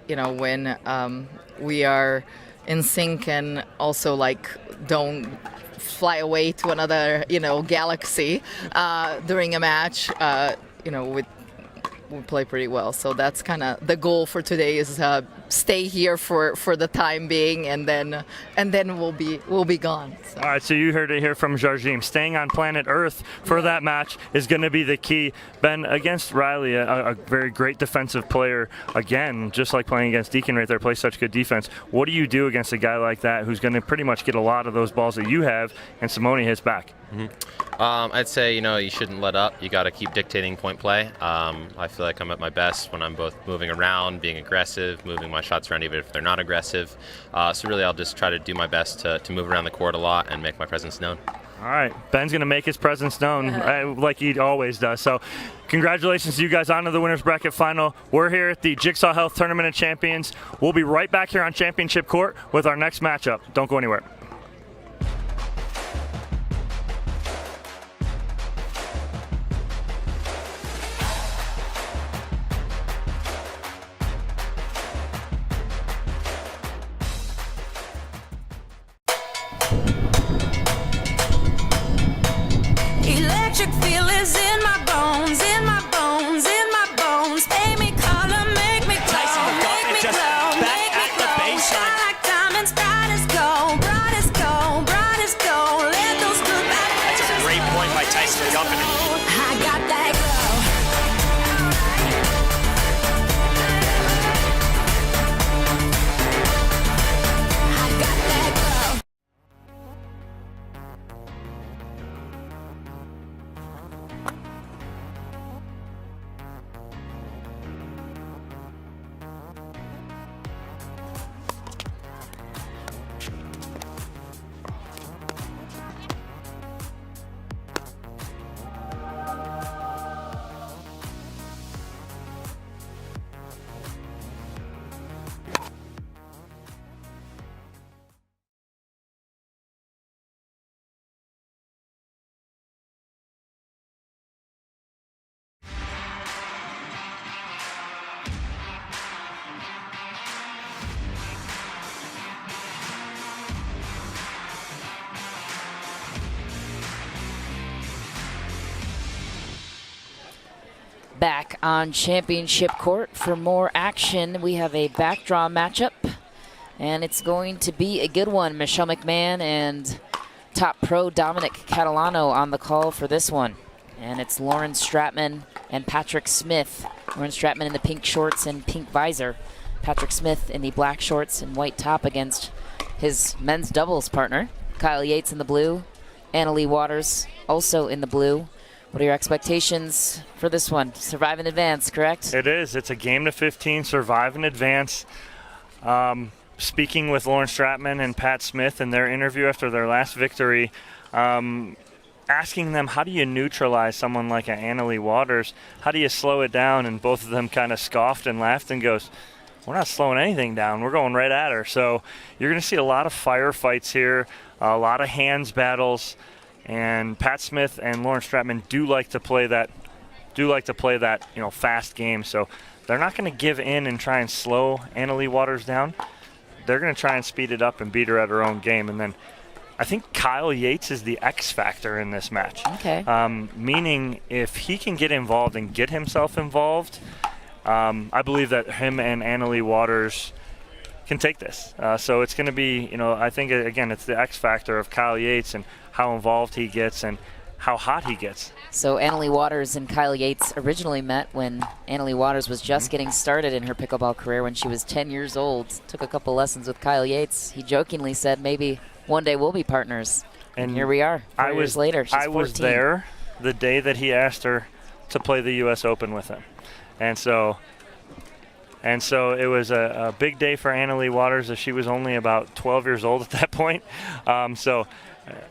when we are in sync and also like don't fly away to another, galaxy during a match, we play pretty well. So that's kind of the goal for today is stay here for the time being, and then we'll be gone. So. All right, so you heard it here from Jardim. Staying on planet Earth for that match is going to be the key. Ben, against Riley, a very great defensive player, again, just like playing against Deacon right there, plays such good defense. What do you do against a guy like that who's going to pretty much get a lot of those balls that you have, and Simone hits back? I'd say, you shouldn't let up. You got to keep dictating point play. I feel like I'm at my best when I'm both moving around, being aggressive, moving my shots around even if they're not aggressive. So really I'll just try to do my best to move around the court a lot and make my presence known. All right, Ben's going to make his presence known like he always does. So congratulations to you guys on to the winners bracket final. We're here at the Jigsaw Health Tournament of Champions. We'll be right back here on Championship Court with our next matchup. Don't go anywhere. Electric feel is in my bones, in my bones, in my bones. Pay me color, make me glow, make me glow, make me glow. Shine like diamonds, bright as gold, bright as gold, bright as gold. Let those good vibrations. That's a great point by Tyson Guffin. I got that glow. I got that glow. Back on Championship Court for more action. We have a backdraw matchup, and it's going to be a good one. Michelle McMahon and top pro Dominic Catalano on the call for this one. And it's Lauren Stratman and Patrick Smith. Lauren Stratman in the pink shorts and pink visor. Patrick Smith in the black shorts and white top against his men's doubles partner. Kyle Yates in the blue. Annalie Waters also in the blue. What are your expectations for this one? Survive in advance, correct? It is. It's a game to 15, survive in advance. Speaking with Lauren Stratman and Pat Smith in their interview after their last victory, asking them, how do you neutralize someone like an Annalie Waters? How do you slow it down? And both of them kind of scoffed and laughed and goes, we're not slowing anything down. We're going right at her. So you're going to see a lot of firefights here, a lot of hands battles. And Pat Smith and Lauren Stratman do like to play that, fast game. So they're not going to give in and try and slow Annalie Waters down. They're going to try and speed it up and beat her at her own game. And then I think Kyle Yates is the X factor in this match. Okay. Meaning if he can get involved and get himself involved, I believe that him and Annalie Waters can take this. So it's going to be, I think, again, it's the X factor of Kyle Yates and how involved he gets and how hot he gets. So Annalie Waters and Kyle Yates originally met when Annalie Waters was just getting started in her pickleball career when she was 10 years old. Took a couple lessons with Kyle Yates. He jokingly said maybe one day we'll be partners. And here we are, 4 years later. She's 14. I was there the day that he asked her to play the U.S. Open with him. And so And so it was a big day for Annalie Waters, as she was only about 12 years old at that point. So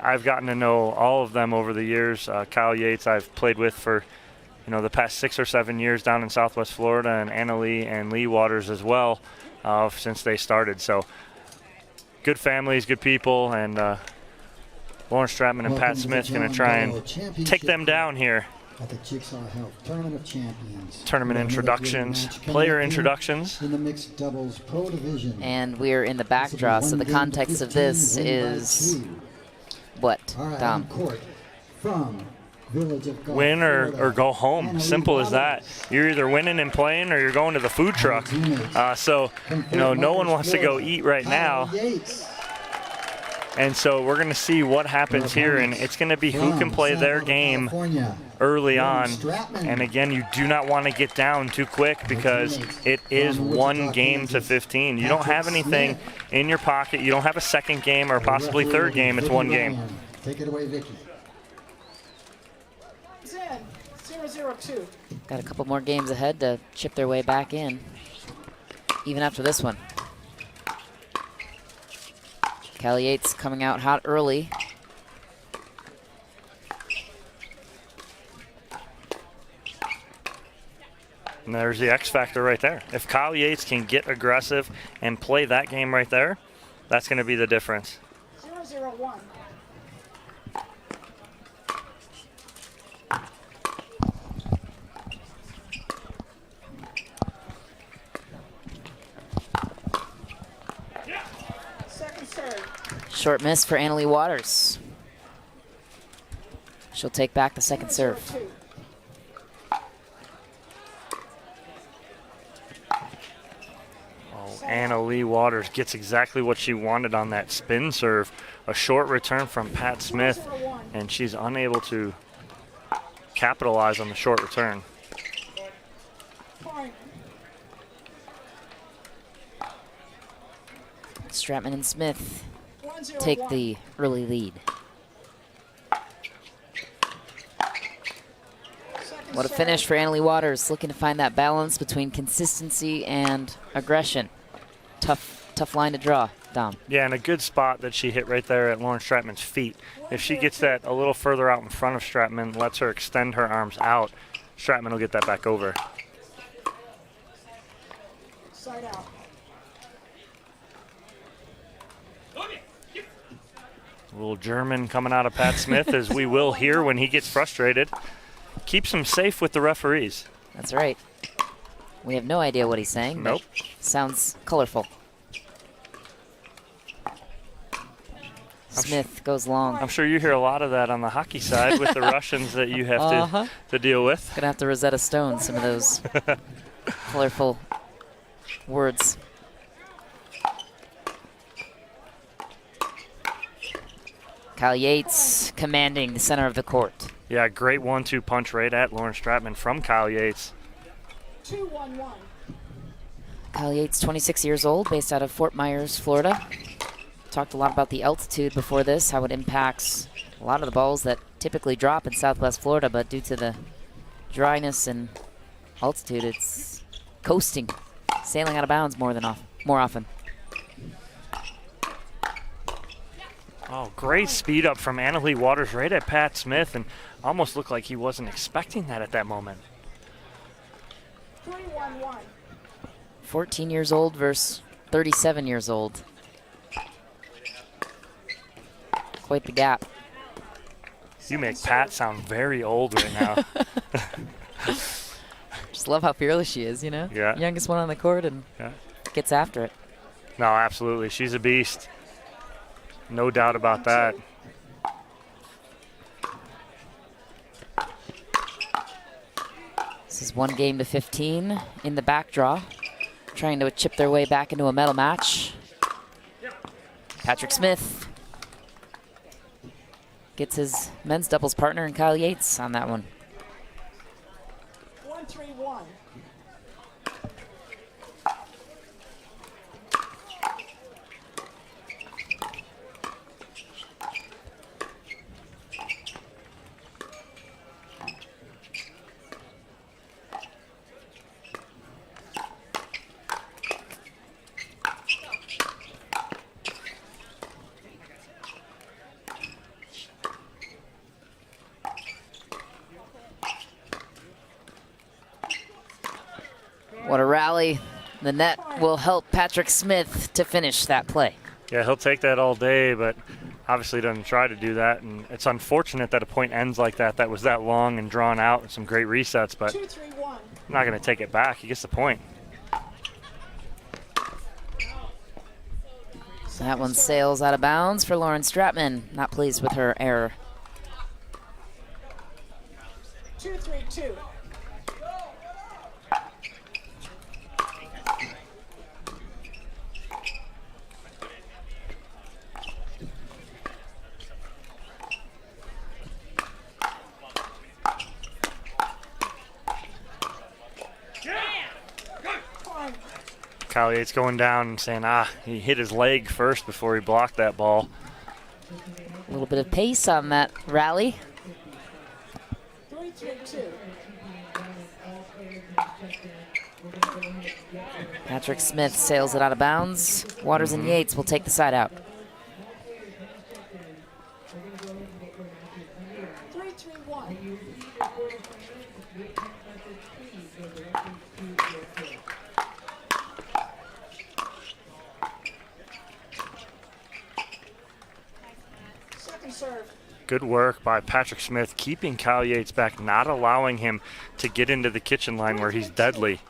I've gotten to know all of them over the years. Kyle Yates I've played with for the past 6 or 7 years down in Southwest Florida, and Annalie and Lee Waters as well since they started. So good families, good people, and Lauren Stratman and Pat Smith going to try and take them down here. At the Jigsaw Health Tournament of Champions. Tournament introductions, player introductions. In the mixed doubles pro division. And we're in the back draw, so the context of this is what, Dom? From Village of Gulf, win or go home. Simple as that. You're either winning and playing, or you're going to the food truck. So no one wants to go eat right now. And so we're going to see what happens here, and it's going to be who can play their game early on. And again, you do not want to get down too quick, because it is 1 game to 15. You don't have anything in your pocket. You don't have a second game or possibly third game. It's 1 game. Take it away, Vicky. 0-0-2. Got a couple more games ahead to chip their way back in, even after this one. Callie Yates coming out hot early. And there's the X factor right there. If Kyle Yates can get aggressive and play that game right there, that's going to be the difference. 0-0-1. Second serve. Short miss for Annalie Waters. She'll take back the second serve. 0-2. Annalie Waters gets exactly what she wanted on that spin serve. A short return from Pat Smith, and she's unable to capitalize on the short return. Stratman and Smith take the early lead. What a finish for Annalie Waters, looking to find that balance between consistency and aggression. Tough line to draw, Dom. Yeah, and a good spot that she hit right there at Lauren Stratman's feet. If she gets that a little further out in front of Stratman, lets her extend her arms out, Stratman will get that back over. Side out. A little German coming out of Pat Smith, as we will hear when he gets frustrated. Keeps him safe with the referees. That's right. We have no idea what he's saying. Nope. Sounds colorful. Smith goes long. I'm sure you hear a lot of that on the hockey side with the Russians that you have to deal with. Gonna have to Rosetta Stone some of those colorful words. Kyle Yates commanding the center of the court. Yeah, great 1-2 punch right at Lauren Stratman from Kyle Yates. 2-1-1. Kyle Yates, 26 years old, based out of Fort Myers, Florida. Talked a lot about the altitude before this, how it impacts a lot of the balls that typically drop in Southwest Florida, but due to the dryness and altitude, it's coasting, sailing out of bounds more often. Oh, great speed up from Annalie Waters right at Pat Smith, and almost looked like he wasn't expecting that at that moment. 3-1-1. 14 years old versus 37 years old. Quite the gap. You make Pat sound very old right now. Just love how fearless she is, you know? Yeah. Youngest one on the court and gets after it. No, absolutely. She's a beast. No doubt about that. This is 1 game to 15 in the back draw, trying to chip their way back into a medal match. Patrick Smith gets his men's doubles partner and Kyle Yates on that one. 1-3-1. What a rally. The net will help Patrick Smith to finish that play. Yeah, he'll take that all day, but obviously doesn't try to do that. And it's unfortunate that a point ends like that. That was that long and drawn out and some great resets, but I'm not going to take it back. He gets the point. That one sails out of bounds for Lauren Stratman. Not pleased with her error. 2-3-2. Kyle Yates going down and saying, he hit his leg first before he blocked that ball. A little bit of pace on that rally. 3-3-2. Patrick Smith sails it out of bounds. Waters and Yates will take the side out. 3-3-1. Second serve. Good work by Patrick Smith, keeping Kyle Yates back, not allowing him to get into the kitchen line where he's deadly.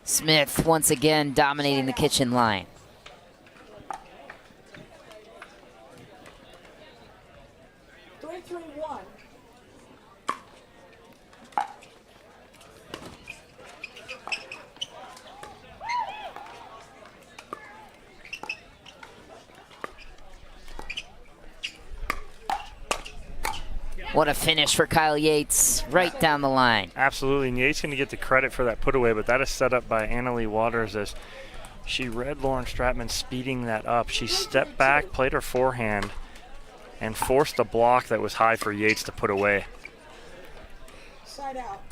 Smith once again dominating the kitchen line. What a finish for Kyle Yates, right down the line. Absolutely, and Yates going to get the credit for that put away, but that is set up by Annalie Waters as she read Lauren Stratman speeding that up. She stepped back, played her forehand, and forced a block that was high for Yates to put away. Side out.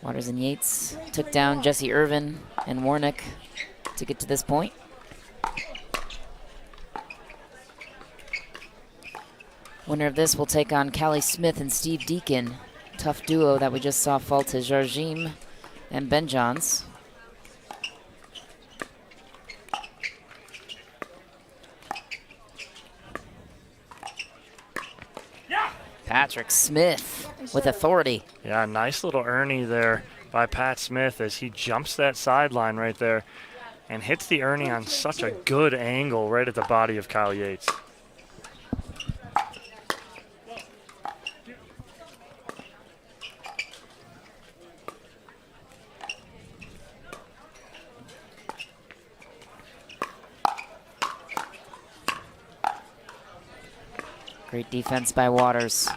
Waters and Yates took down Jesse Irvin and Warnick to get to this point. Winner of this will take on Callie Smith and Steve Deacon. Tough duo that we just saw fall to Jarjim and Ben Johns. Patrick Smith with authority. Yeah, nice little Ernie there by Pat Smith as he jumps that sideline right there and hits the Ernie on such a good angle right at the body of Kyle Yates. Great defense by Waters.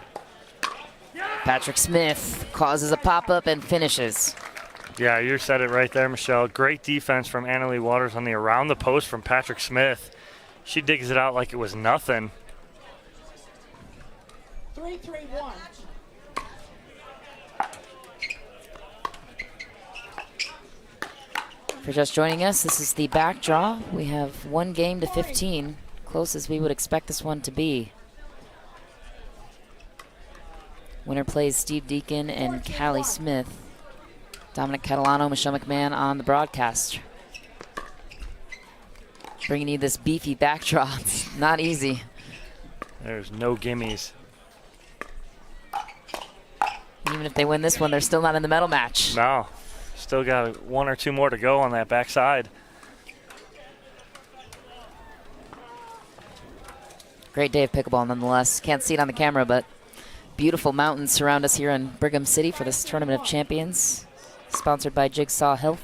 Patrick Smith causes a pop-up and finishes. Yeah, you said it right there, Michelle. Great defense from Annalie Waters on the around the post from Patrick Smith. She digs it out like it was nothing. 3-3-1. If you're just joining us, this is the back draw. We have 1 game to 15, close as we would expect this one to be. Winner plays Steve Deacon and Callie Smith. Dominic Catalano, Michelle McMahon on the broadcast. Bringing you this beefy backdraw. It's not easy. There's no gimmies. Even if they win this one, they're still not in the medal match. No. Still got 1 or 2 more to go on that backside. Great day of pickleball nonetheless. Can't see it on the camera, but beautiful mountains surround us here in Brigham City for this Tournament of Champions, sponsored by Jigsaw Health.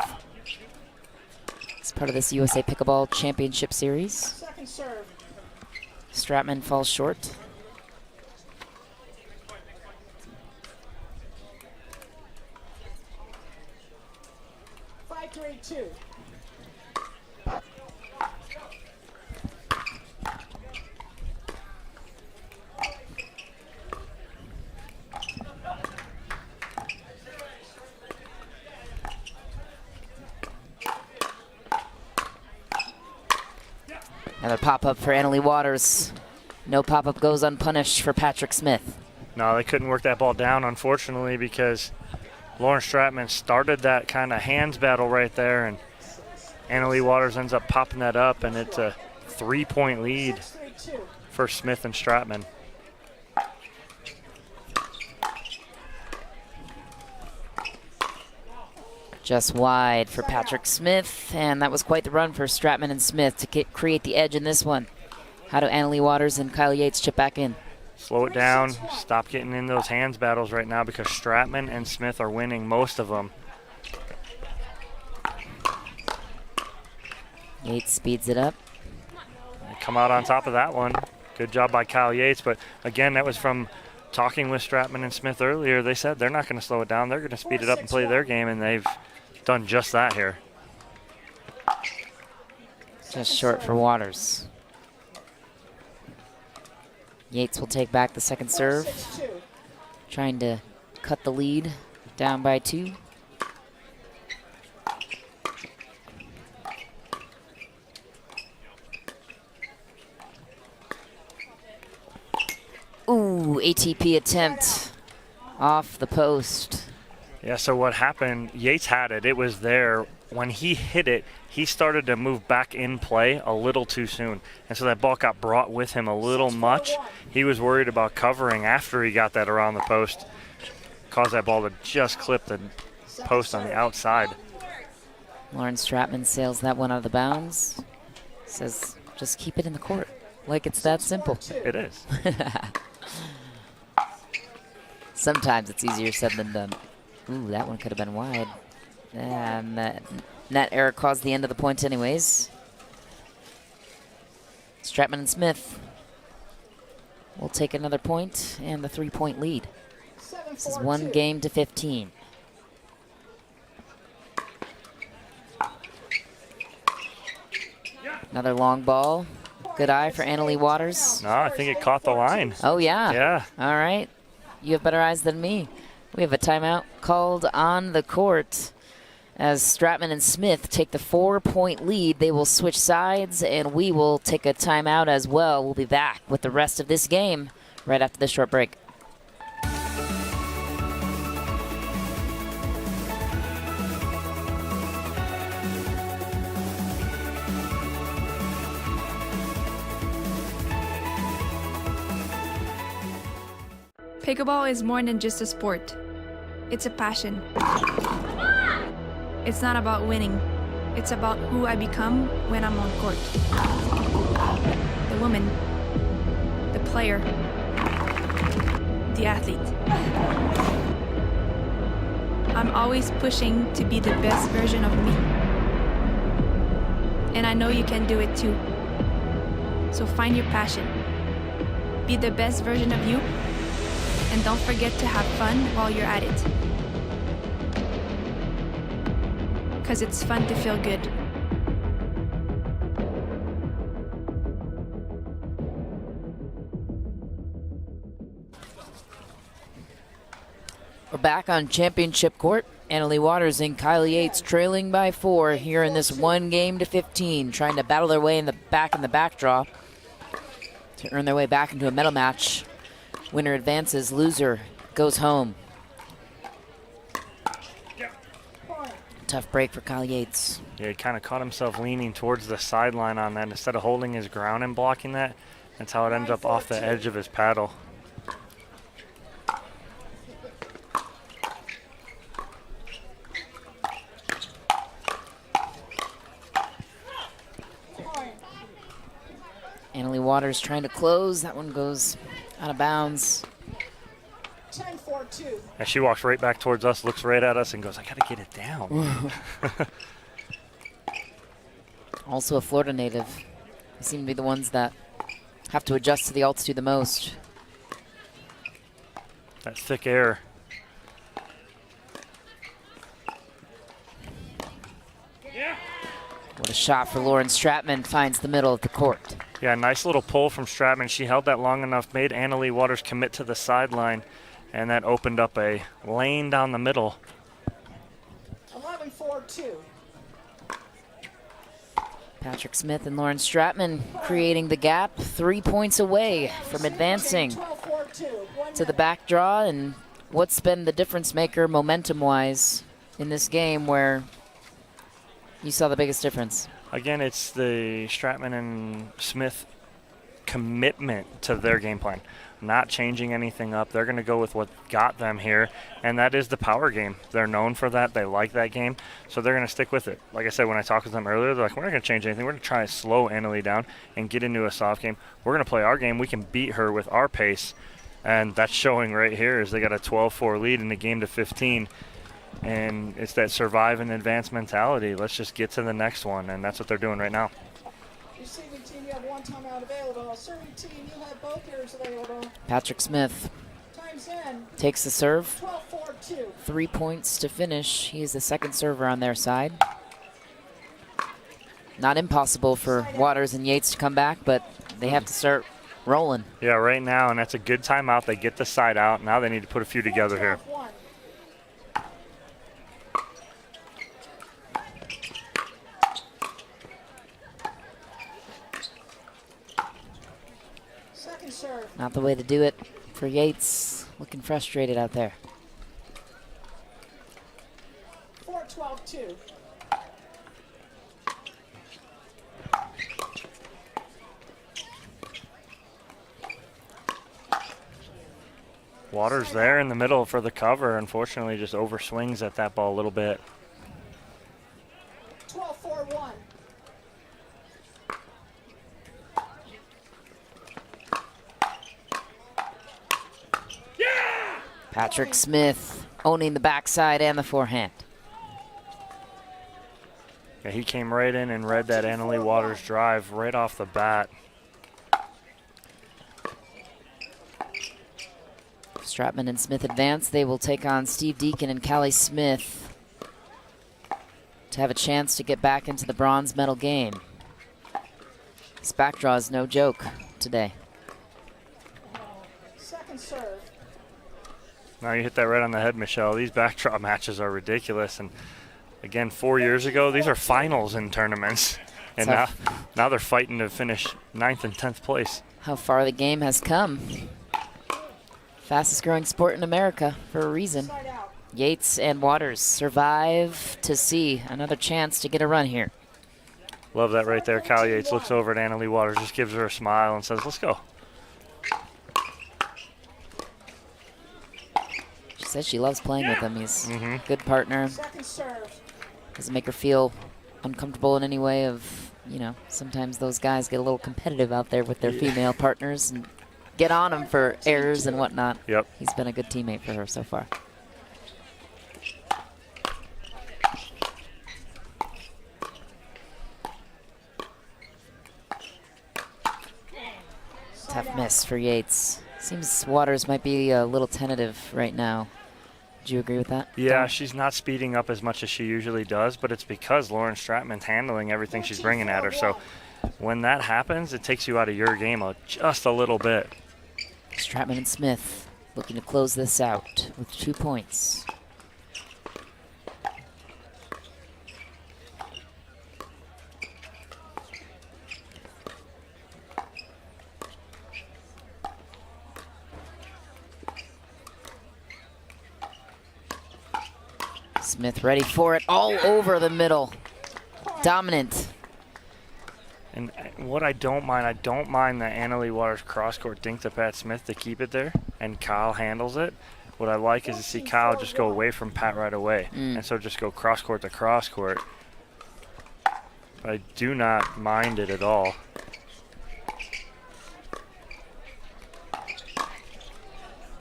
It's part of this USA Pickleball Championship Series. Second serve. Stratman falls short. Two. Another pop-up for Annalie Waters. No pop-up goes unpunished for Patrick Smith. No, they couldn't work that ball down, unfortunately, because Lauren Stratman started that kind of hands battle right there, and Annalie Waters ends up popping that up, and it's a 3-point lead for Smith and Stratman. Just wide for Patrick Smith, and that was quite the run for Stratman and Smith to create the edge in this one. How do Annalie Waters and Kyle Yates chip back in? Slow it down, stop getting in those hands battles right now because Stratman and Smith are winning most of them. Yates speeds it up. They come out on top of that one. Good job by Kyle Yates, but again, that was from talking with Stratman and Smith earlier. They said they're not going to slow it down. They're going to speed it up and play their game, and they've done just that here. Just short for Waters. Yates will take back the second serve, trying to cut the lead down by 2. Ooh, ATP attempt off the post. Yeah, so what happened, Yates had it. It was there. When he hit it, he started to move back in play a little too soon. And so that ball got brought with him a little much. He was worried about covering after he got that around the post. Caused that ball to just clip the post on the outside. Lauren Stratman sails that one out of the bounds. Says, just keep it in the court. Like it's that simple. It is. Sometimes it's easier said than done. Ooh, that one could have been wide. And that error caused the end of the point anyways. Stratman and Smith will take another point and the 3-point lead. This is 1 game to 15. Another long ball. Good eye for Annalie Waters. No, I think it caught the line. Oh, yeah. Yeah. All right. You have better eyes than me. We have a timeout called on the court. As Stratman and Smith take the 4-point lead, they will switch sides, and we will take a timeout as well. We'll be back with the rest of this game right after this short break. Pickleball is more than just a sport. It's a passion. It's not about winning. It's about who I become when I'm on court. The woman, the player, the athlete. I'm always pushing to be the best version of me. And I know you can do it too. So find your passion. Be the best version of you. And don't forget to have fun while you're at it. Because it's fun to feel good. We're back on championship court. Annalie Waters and Kyle Yates trailing by 4 here in this 1 game to 15, trying to battle their way in the back draw to earn their way back into a medal match. Winner advances, loser goes home. Tough break for Kyle Yates. Yeah, he kind of caught himself leaning towards the sideline on that instead of holding his ground and blocking that. That's how it ends up off the edge of his paddle. Annalie Waters trying to close. That one goes out of bounds. 10-4-2. And she walks right back towards us, looks right at us, and goes, I got to get it down. Also a Florida native. They seem to be the ones that have to adjust to the altitude the most. That thick air. What a shot for Lauren Stratman, finds the middle of the court. Yeah, nice little pull from Stratman. She held that long enough, made Annalie Waters commit to the sideline, and that opened up a lane down the middle. 11-4-2. Patrick Smith and Lauren Stratman creating the gap, 3 points away from advancing to the back draw. And what's been the difference maker momentum-wise in this game where you saw the biggest difference? Again, it's the Stratman and Smith commitment to their game plan. Not changing anything up. They're going to go with what got them here, and that is the power game. They're known for that. They like that game, so they're going to stick with it. Like I said, when I talked with them earlier, they're like, we're not going to change anything. We're going to try to slow Annalee down and get into a soft game. We're going to play our game. We can beat her with our pace, and that's showing right here as they got a 12-4 lead in the game to 15, and it's that survive and advance mentality. Let's just get to the next one, and that's what they're doing right now. Receiving team, you have one timeout available. Serving team, you have both yours available. Patrick Smith Time's in. takes the serve. 12-4-2. 3 points to finish. He's the second server on their side. Not impossible for Waters and Yates to come back, but they have to start rolling. Yeah, right now, and that's a good timeout. They get the side out. Now they need to put a few together here. Second serve. Not the way to do it for Yates. Looking frustrated out there. 4-12-2. Waters there in the middle for the cover. Unfortunately, just overswings at that ball a little bit. 12-4-1. Patrick Smith owning the backside and the forehand. Yeah, he came right in and read that Annalee Waters drive right off the bat. Stratman and Smith advance. They will take on Steve Deacon and Callie Smith to have a chance to get back into the bronze medal game. This back draw is no joke today. Second serve. Now you hit that right on the head, Michelle. These back draw matches are ridiculous. And again, 4 years ago, these are finals in tournaments. And now they're fighting to finish 9th and 10th place. How far the game has come. Fastest growing sport in America for a reason. Yates and Waters survive to see another chance to get a run here. Love that right there. Kyle Yates looks over at Annalee Waters, just gives her a smile and says, let's go. She says she loves playing with him. He's a good partner. Second serve. Doesn't make her feel uncomfortable in any way of, you know, sometimes those guys get a little competitive out there with their female partners and get on him for errors and whatnot. Yep. He's been a good teammate for her so far. Tough miss for Yates. Seems Waters might be a little tentative right now. Do you agree with that? Yeah, she's not speeding up as much as she usually does, but it's because Lauren Stratman's handling everything she's bringing at her. So when that happens, it takes you out of your game just a little bit. Stratman and Smith looking to close this out with 2 points. Smith ready for it, all over the middle. Dominant. And what I don't mind the Annalee Waters cross-court dink to Pat Smith to keep it there, and Kyle handles it. What I like is to see Kyle just go away from Pat right away, and so just go cross-court to cross-court. I do not mind it at all.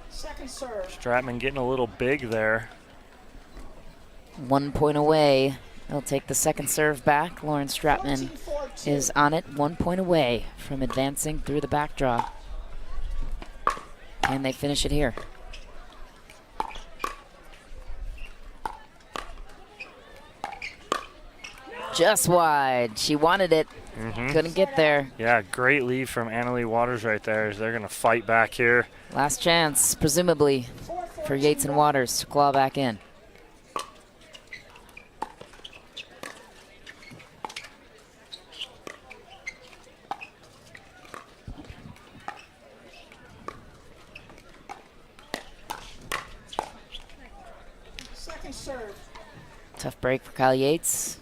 Second serve. Stratman getting a little big there. 1 point away. They'll take the second serve back. Lauren Stratman is on it, 1 point away from advancing through the back draw. And they finish it here. Just wide. She wanted it. Couldn't get there. Yeah, great lead from Annalee Waters right there as they're going to fight back here. Last chance, presumably, for Yates and Waters to claw back in. second serve. Tough break for Kyle Yates.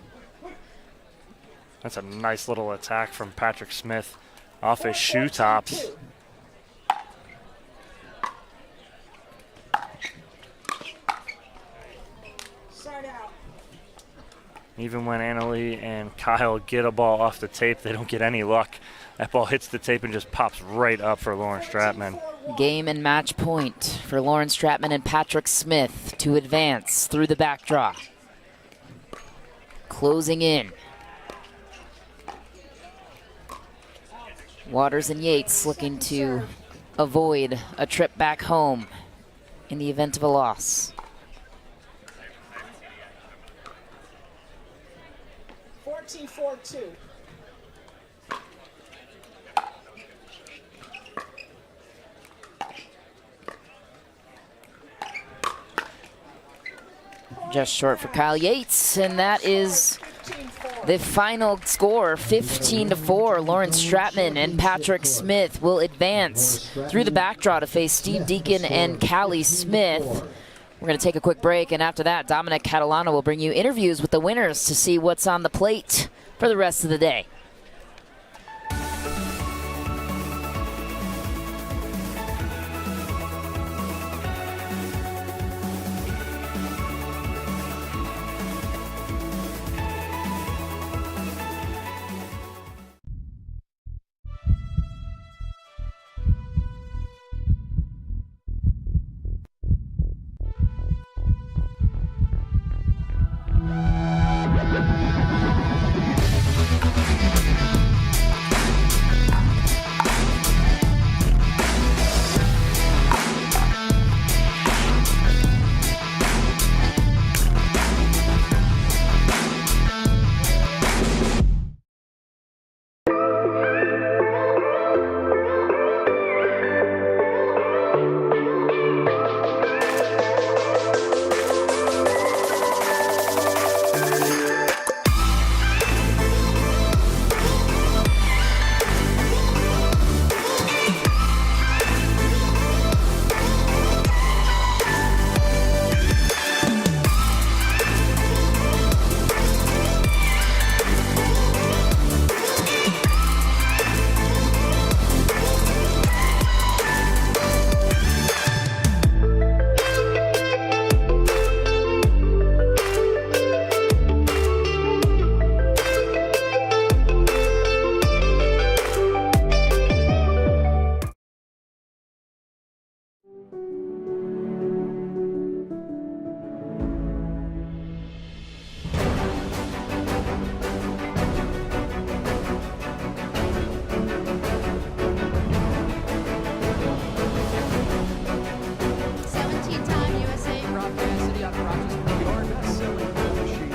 That's a nice little attack from Patrick Smith off his shoe tops. Side out. Even when Annalie and Kyle get a ball off the tape, they don't get any luck. That ball hits the tape and just pops right up for Lauren Stratman. Game and match point for Lauren Stratman and Patrick Smith to advance through the back draw. Closing in. Waters and Yates looking to avoid a trip back home in the event of a loss. 14-4-2. Just short for Kyle Yates, and that is the final score, 15-4. Lauren Stratman and Patrick Smith will advance through the back draw to face Steve Deacon and Callie Smith. We're going to take a quick break, and after that, Dominic Catalano will bring you interviews with the winners to see what's on the plate for the rest of the day.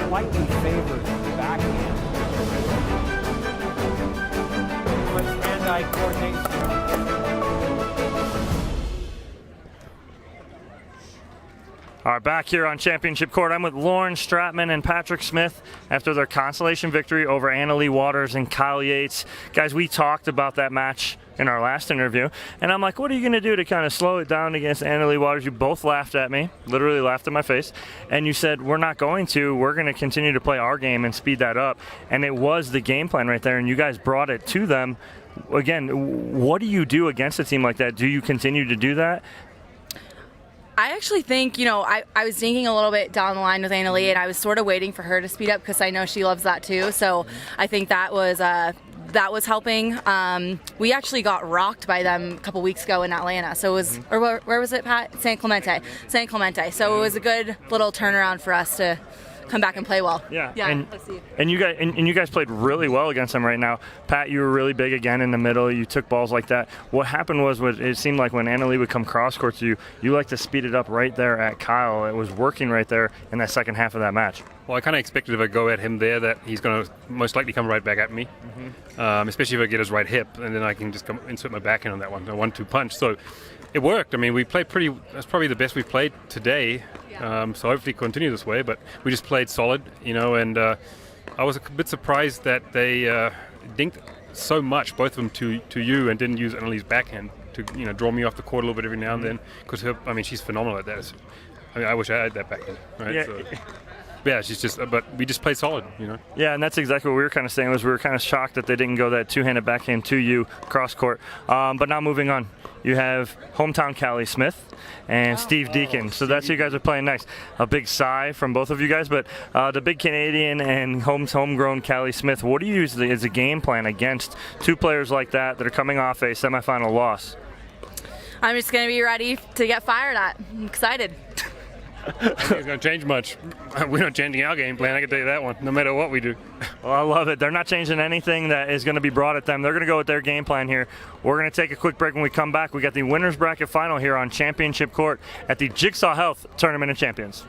Slightly favored backhand. But hand-eye coordination. All right, back here on Championship Court, I'm with Lauren Stratman and Patrick Smith after their consolation victory over Annalie Waters and Kyle Yates. Guys, we talked about that match in our last interview, and I'm like, what are you going to do to kind of slow it down against Annalie Waters? You both laughed at me, literally laughed in my face, and you said, we're not going to. We're going to continue to play our game and speed that up, and it was the game plan right there, and you guys brought it to them. Again, what do you do against a team like that? Do you continue to do that? I actually think, I was thinking a little bit down the line with Annalie, and I was sort of waiting for her to speed up because I know she loves that too. So I think that was helping. We actually got rocked by them a couple weeks ago in Atlanta. So it was, or where was it, Pat? San Clemente. So it was a good little turnaround for us to come back and play well. Yeah. Let's see. And you guys played really well against them right now. Pat, you were really big again in the middle. You took balls like that. What happened was it seemed like when Annalie would come cross court to you, you like to speed it up right there at Kyle. It was working right there in that second half of that match. Well, I kind of expected if I go at him there that he's going to most likely come right back at me, especially if I get his right hip, and then I can just insert my backhand on that one, a 1-2 punch. So it worked. I mean, we played that's probably the best we've played today. So hopefully continue this way, but we just played solid, and I was a bit surprised that they dinked so much, both of them, to you, and didn't use Annalie's backhand to draw me off the court a little bit every now and then, because she's phenomenal at that. I mean, I wish I had that back then, right? Yeah. So, yeah, she's just, but we just played solid, you know. Yeah, and that's exactly what we were kind of saying. Was we were kind of shocked that they didn't go that two-handed backhand to you cross court. But now moving on, you have hometown Callie Smith and Steve Deacon. So that's who you guys are playing next. A big sigh from both of you guys, but the big Canadian and homegrown Callie Smith. What do you use as a game plan against two players like that are coming off a semifinal loss? I'm just going to be ready to get fired at. I'm excited. I don't think it's going to change much. We're not changing our game plan, I can tell you that one, no matter what we do. Well, I love it. They're not changing anything that is going to be brought at them. They're going to go with their game plan here. We're going to take a quick break. When we come back, we got the winner's bracket final here on Championship Court at the Jigsaw Health Tournament of Champions.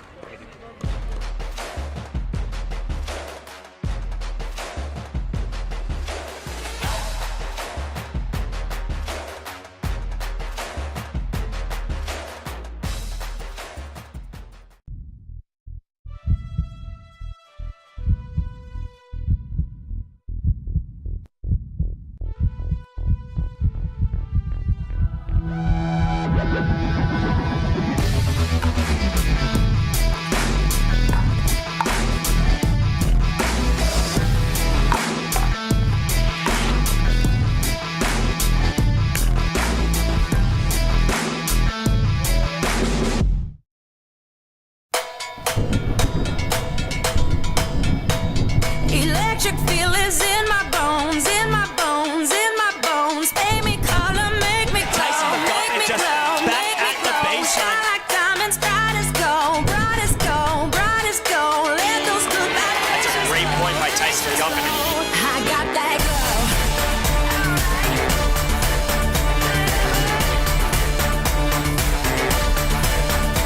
Electric feel is in my bones, in my bones, in my bones. Make me color, make me glow, make me glow, make me glow. Shine like diamonds, bright as gold, bright as gold, bright as gold. Let those good vibrations. That's a great point by Tyson Jumping. I got that glow.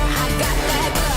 I got that glow.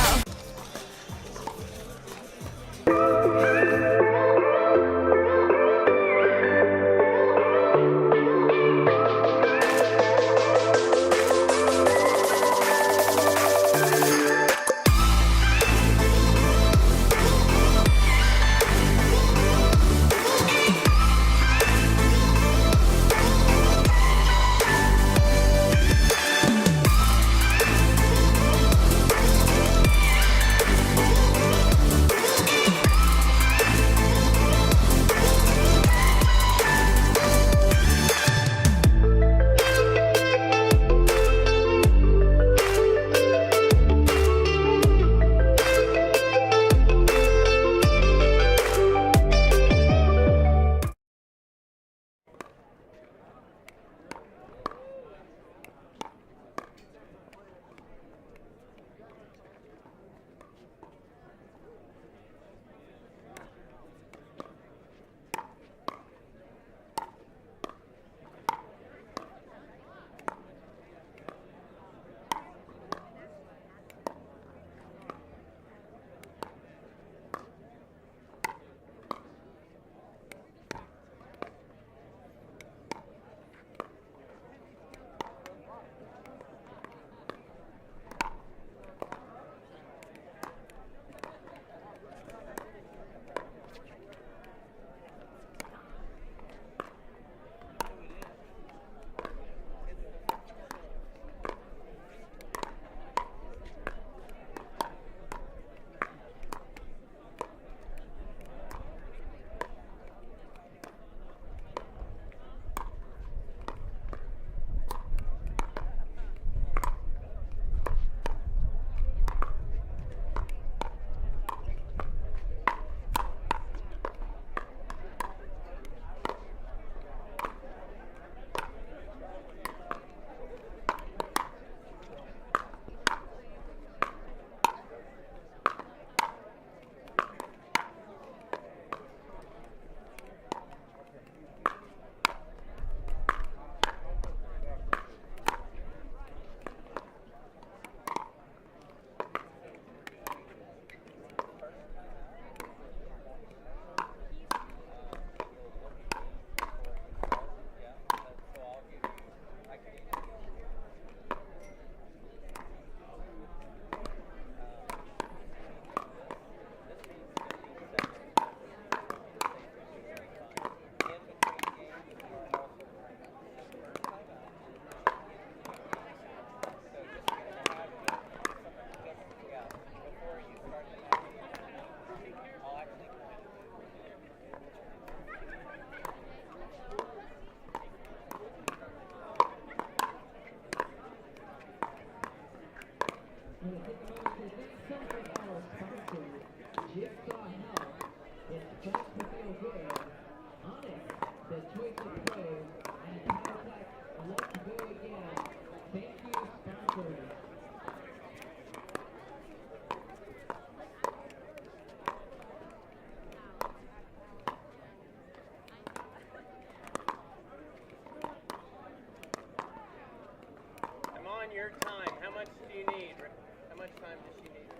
time does she need?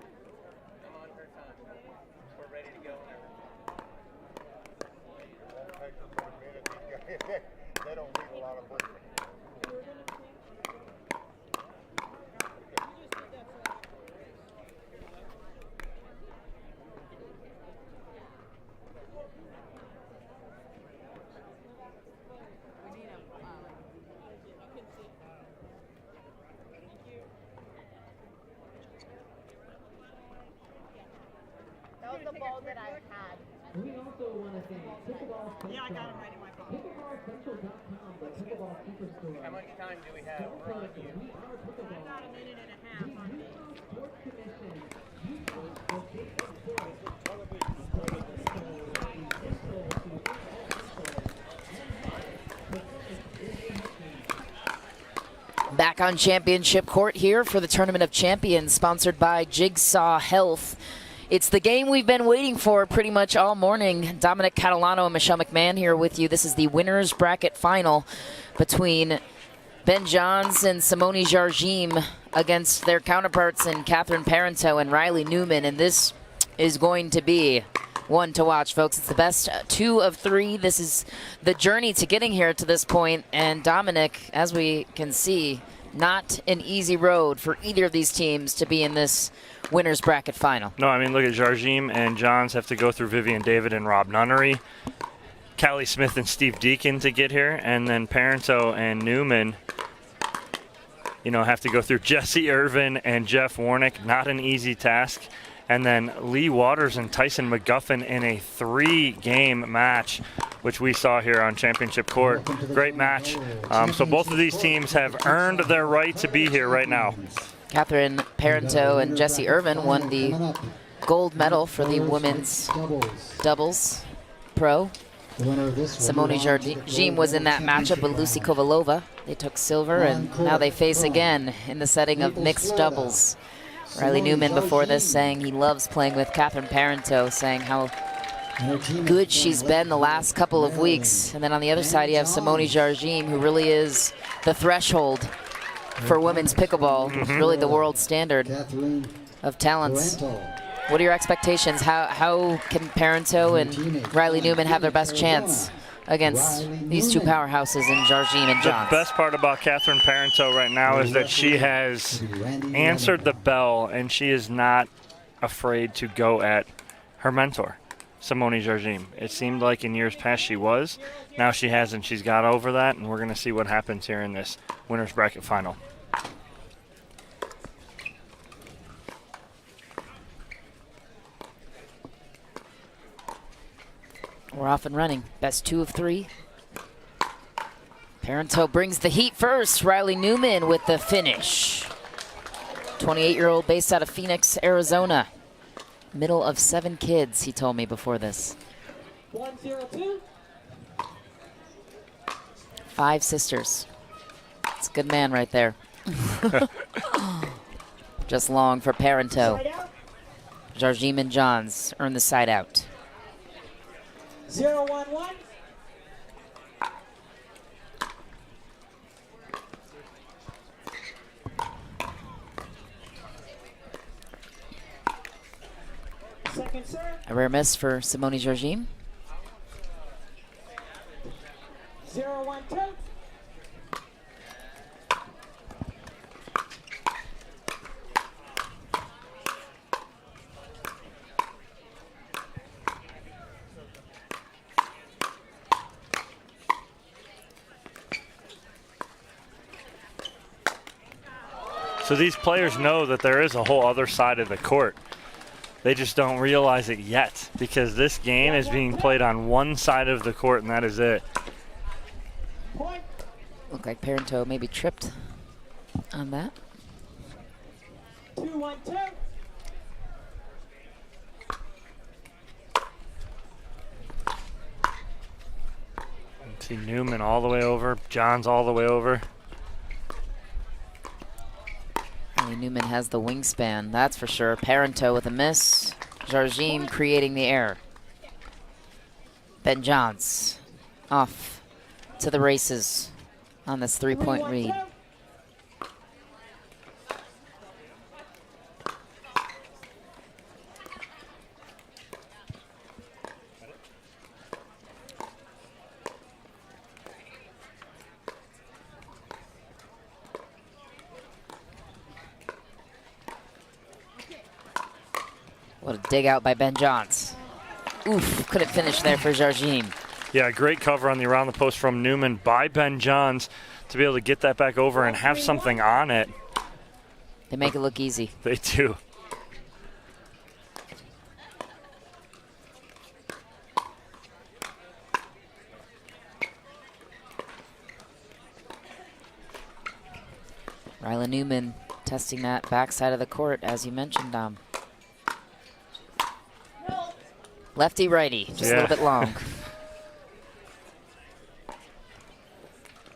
I'm on her time. We're ready to go whenever. They don't need a lot of work. That was the ball that I had. We also want to thank Pickleball Central. Yeah, I got him right in my phone. PickleballCentral.com, the pickleball superstore. How much time do we have? We're on you. We are pickleball. About a minute and a half on me. Sports Commission. Utah, the big sports. Back on championship court here for the Tournament of Champions, sponsored by Jigsaw Health. It's the game we've been waiting for pretty much all morning. Dominic Catalano and Michelle McMahon here with you. This is the winner's bracket final between Ben Johns and Simone Jargim against their counterparts in Catherine Parenteau and Riley Newman. And this is going to be one to watch, folks. It's the best 2 of 3. This is the journey to getting here to this point. And Dominic, as we can see, not an easy road for either of these teams to be in this winner's bracket final. No, I mean, look at Jargim and Johns have to go through Vivian David and Rob Nunnery, Callie Smith and Steve Deacon to get here, and then Parenteau and Newman, you know, have to go through Jesse Irvin and Jeff Warnick. Not an easy task. And then Lee Waters and Tyson McGuffin in a 3-game match, which we saw here on Championship Court. Great match. So both of these teams have earned their right to be here right now. Catherine Parenteau and Jesse Irvin won the gold medal for the women's doubles pro. Simone Jargim was in that matchup with Lucy Kovalova. They took silver, and now they face again in the setting of mixed doubles. Riley Newman before this saying he loves playing with Catherine Parenteau, saying how good she's been the last couple of weeks. And then on the other side, you have Simone Jargim, who really is the threshold for women's pickleball, really the world standard of talents. What are your expectations? How can Parenteau and Riley Newman have their best chance against these two powerhouses in Jargim and Johns? The best part about Catherine Parenteau right now is that she has answered the bell, and she is not afraid to go at her mentor, Simone Jargim. It seemed like in years past she was. Now she hasn't. She's got over that, and we're going to see what happens here in this winner's bracket final. We're off and running. Best 2 of 3. Parenteau brings the heat first. Riley Newman with the finish. 28-year-old based out of Phoenix, Arizona. Middle of 7 kids, he told me before this. 102. 5 sisters. It's a good man right there. Just long for Parenteau. Jargim and Johns earn the side out. 0-1-1. Second serve. A rare miss for Simone Jargim. 0-1-2. So these players know that there is a whole other side of the court. They just don't realize it yet because this game is being played on one side of the court, and that is it. Look like Parenteau maybe tripped on that. 2-1-2. See Newman all the way over, Johns all the way over. Newman has the wingspan, that's for sure. Parenteau with a miss. Jargim creating the error. Ben Johns off to the races on this 3-point lead. What a dig out by Ben Johns. Oof, couldn't finish there for Jardim. Yeah, great cover on the around the post from Newman by Ben Johns to be able to get that back over and have something on it. They make it look easy. They do. Rylan Newman testing that backside of the court, as you mentioned, Dom. Lefty righty, just a little bit long.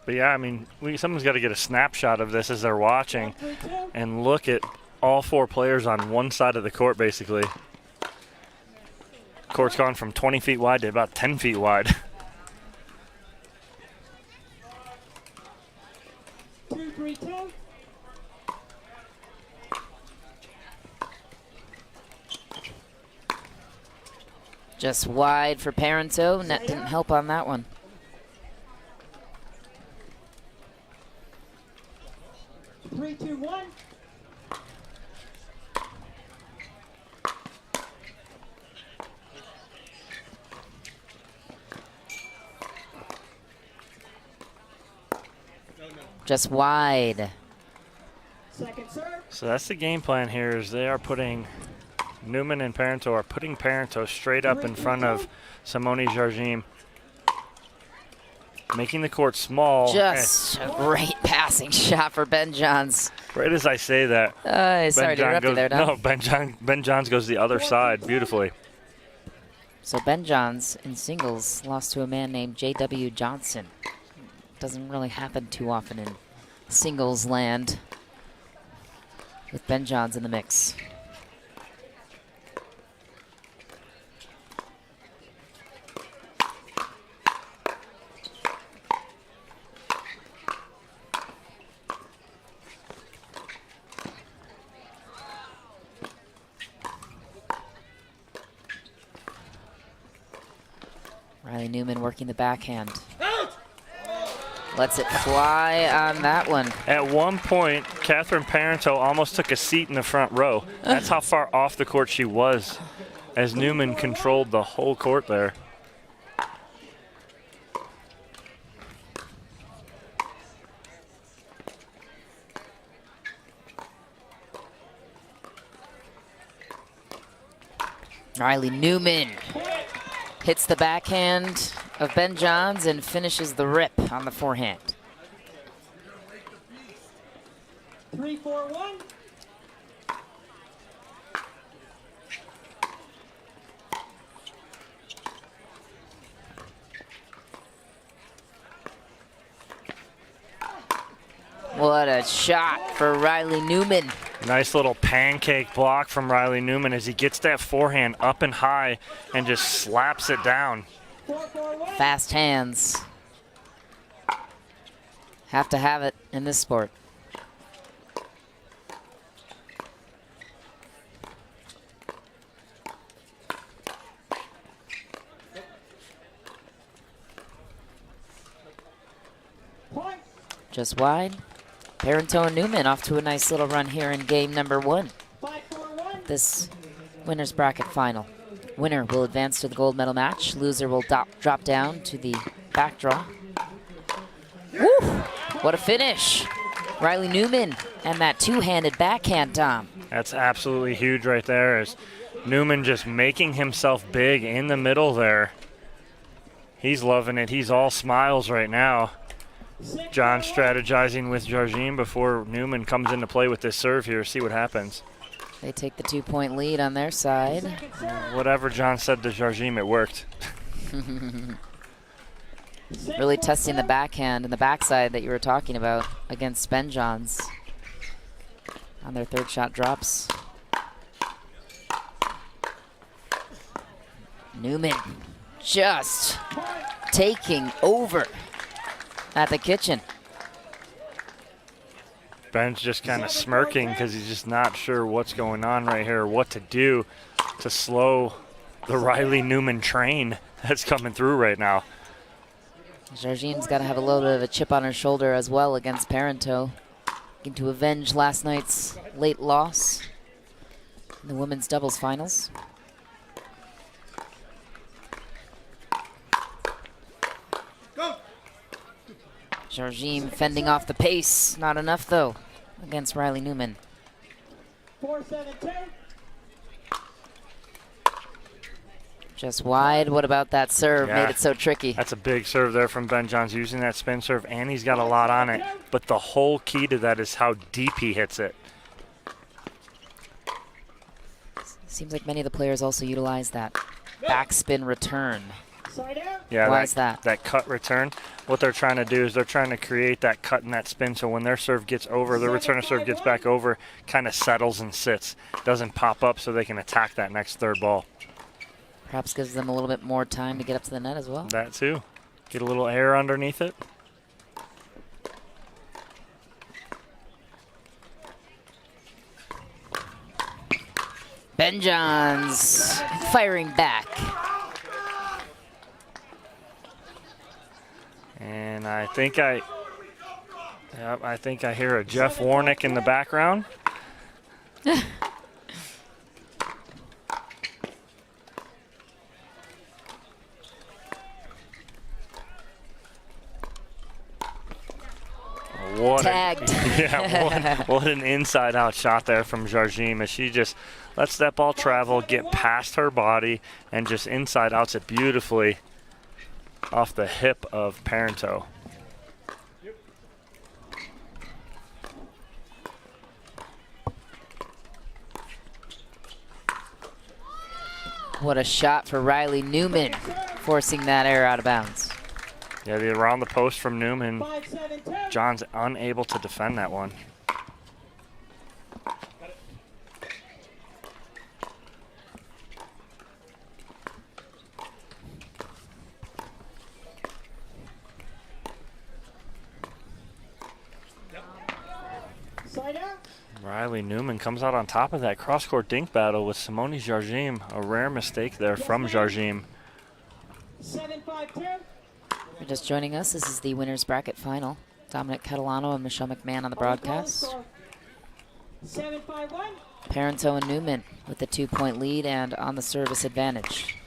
But yeah, I mean, someone's got to get a snapshot of this as they're watching and look at all 4 players on one side of the court, basically. Court's gone from 20 feet wide to about 10 feet wide. Just wide for Parento. Net didn't help on that one. Three, two, one. Just wide. Second serve. So that's the game plan here, is they are putting Newman and Parento are putting Parento straight up in front of Simone Jardim, making the court small. Just a great passing shot for Ben Johns. Right as I say that, sorry to interrupt you there, Dom. No, Ben Johns goes the other side beautifully. So Ben Johns in singles lost to a man named J.W. Johnson. Doesn't really happen too often in singles land with Ben Johns in the mix. Riley Newman working the backhand. Lets it fly on that one. At one point, Catherine Parento almost took a seat in the front row. That's how far off the court she was, as Newman controlled the whole court there. Riley Newman hits the backhand of Ben Johns and finishes the rip on the forehand. 3-4-1. What a shot for Riley Newman. Nice little pancake block from Riley Newman as he gets that forehand up and high and just slaps it down. Fast hands. Have to have it in this sport. Just wide. Parento and Newman off to a nice little run here in game number 1. This winner's bracket final. Winner will advance to the gold medal match. Loser will drop down to the back draw. Woo! What a finish. Riley Newman and that two-handed backhand, Tom. That's absolutely huge right there, as Newman just making himself big in the middle there. He's loving it. He's all smiles right now. John strategizing with Jardim before Newman comes into play with this serve here. See what happens. They take the 2-point lead on their side. Whatever John said to Jardim, it worked. Really testing the backhand and the backside that you were talking about against Ben Johns on their third shot drops. Newman just taking over at the kitchen. Ben's just kind of smirking because he's just not sure what's going on right here, or what to do to slow the Riley Newman train that's coming through right now. Jardim's got to have a little bit of a chip on her shoulder as well against Parento, looking to avenge last night's late loss. in the women's doubles finals. Jardim fending off the pace. Not enough, though, against Riley Newman. 4-7-2. Just wide. What about that serve? Yeah. Made it so tricky. That's a big serve there from Ben Johns, using that spin serve, and he's got a lot on it. But the whole key to that is how deep he hits it. Seems like many of the players also utilize that backspin return. Yeah, Why is that? That cut return. What they're trying to do is they're trying to create that cut and that spin, so when their serve gets over, their return serve gets back over, kind of settles and sits. Doesn't pop up so they can attack that next third ball. Perhaps gives them a little bit more time to get up to the net as well. That too. Get a little air underneath it. Ben Johns firing back. And I think I hear a Jeff Warnick in the background. Tagged. What an inside-out shot there from Jardim, as she just lets that ball travel, get past her body, and just inside-outs it beautifully off the hip of Parento. What a shot for Riley Newman, forcing that air out of bounds. Yeah, the around the post from Newman. John's unable to defend that one. Riley Newman comes out on top of that cross-court dink battle with Simone Jardim. A rare mistake there from Jardim. 7-5-2. If you're just joining us, this is the winner's bracket final. Dominic Catalano and Michelle McMahon on the broadcast. 7-5-1. Parento and Newman with the 2-point lead and on the service advantage.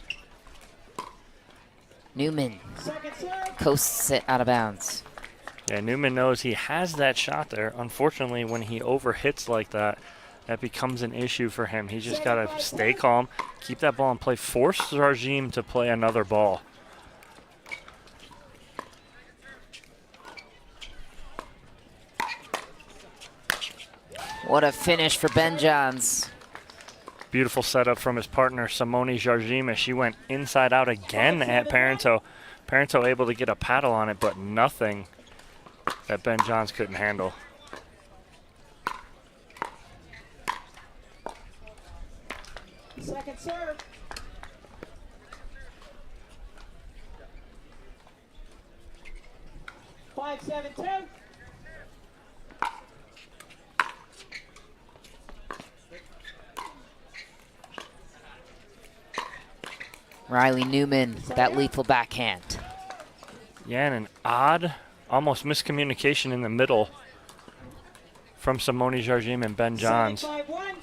Newman coasts it out of bounds. Yeah, Newman knows he has that shot there. Unfortunately, when he overhits like that, that becomes an issue for him. He's just got to stay calm, keep that ball in play, force Jardim to play another ball. What a finish for Ben Johns. Beautiful setup from his partner, Simone Jardim, as she went inside out again at Parento. Parento able to get a paddle on it, but nothing that Ben Johns couldn't handle. Second serve. Five, 7-2. Riley Newman, that lethal backhand. Yeah, and an odd, almost miscommunication in the middle from Simone Jardim and Ben Johns. 7-5-1.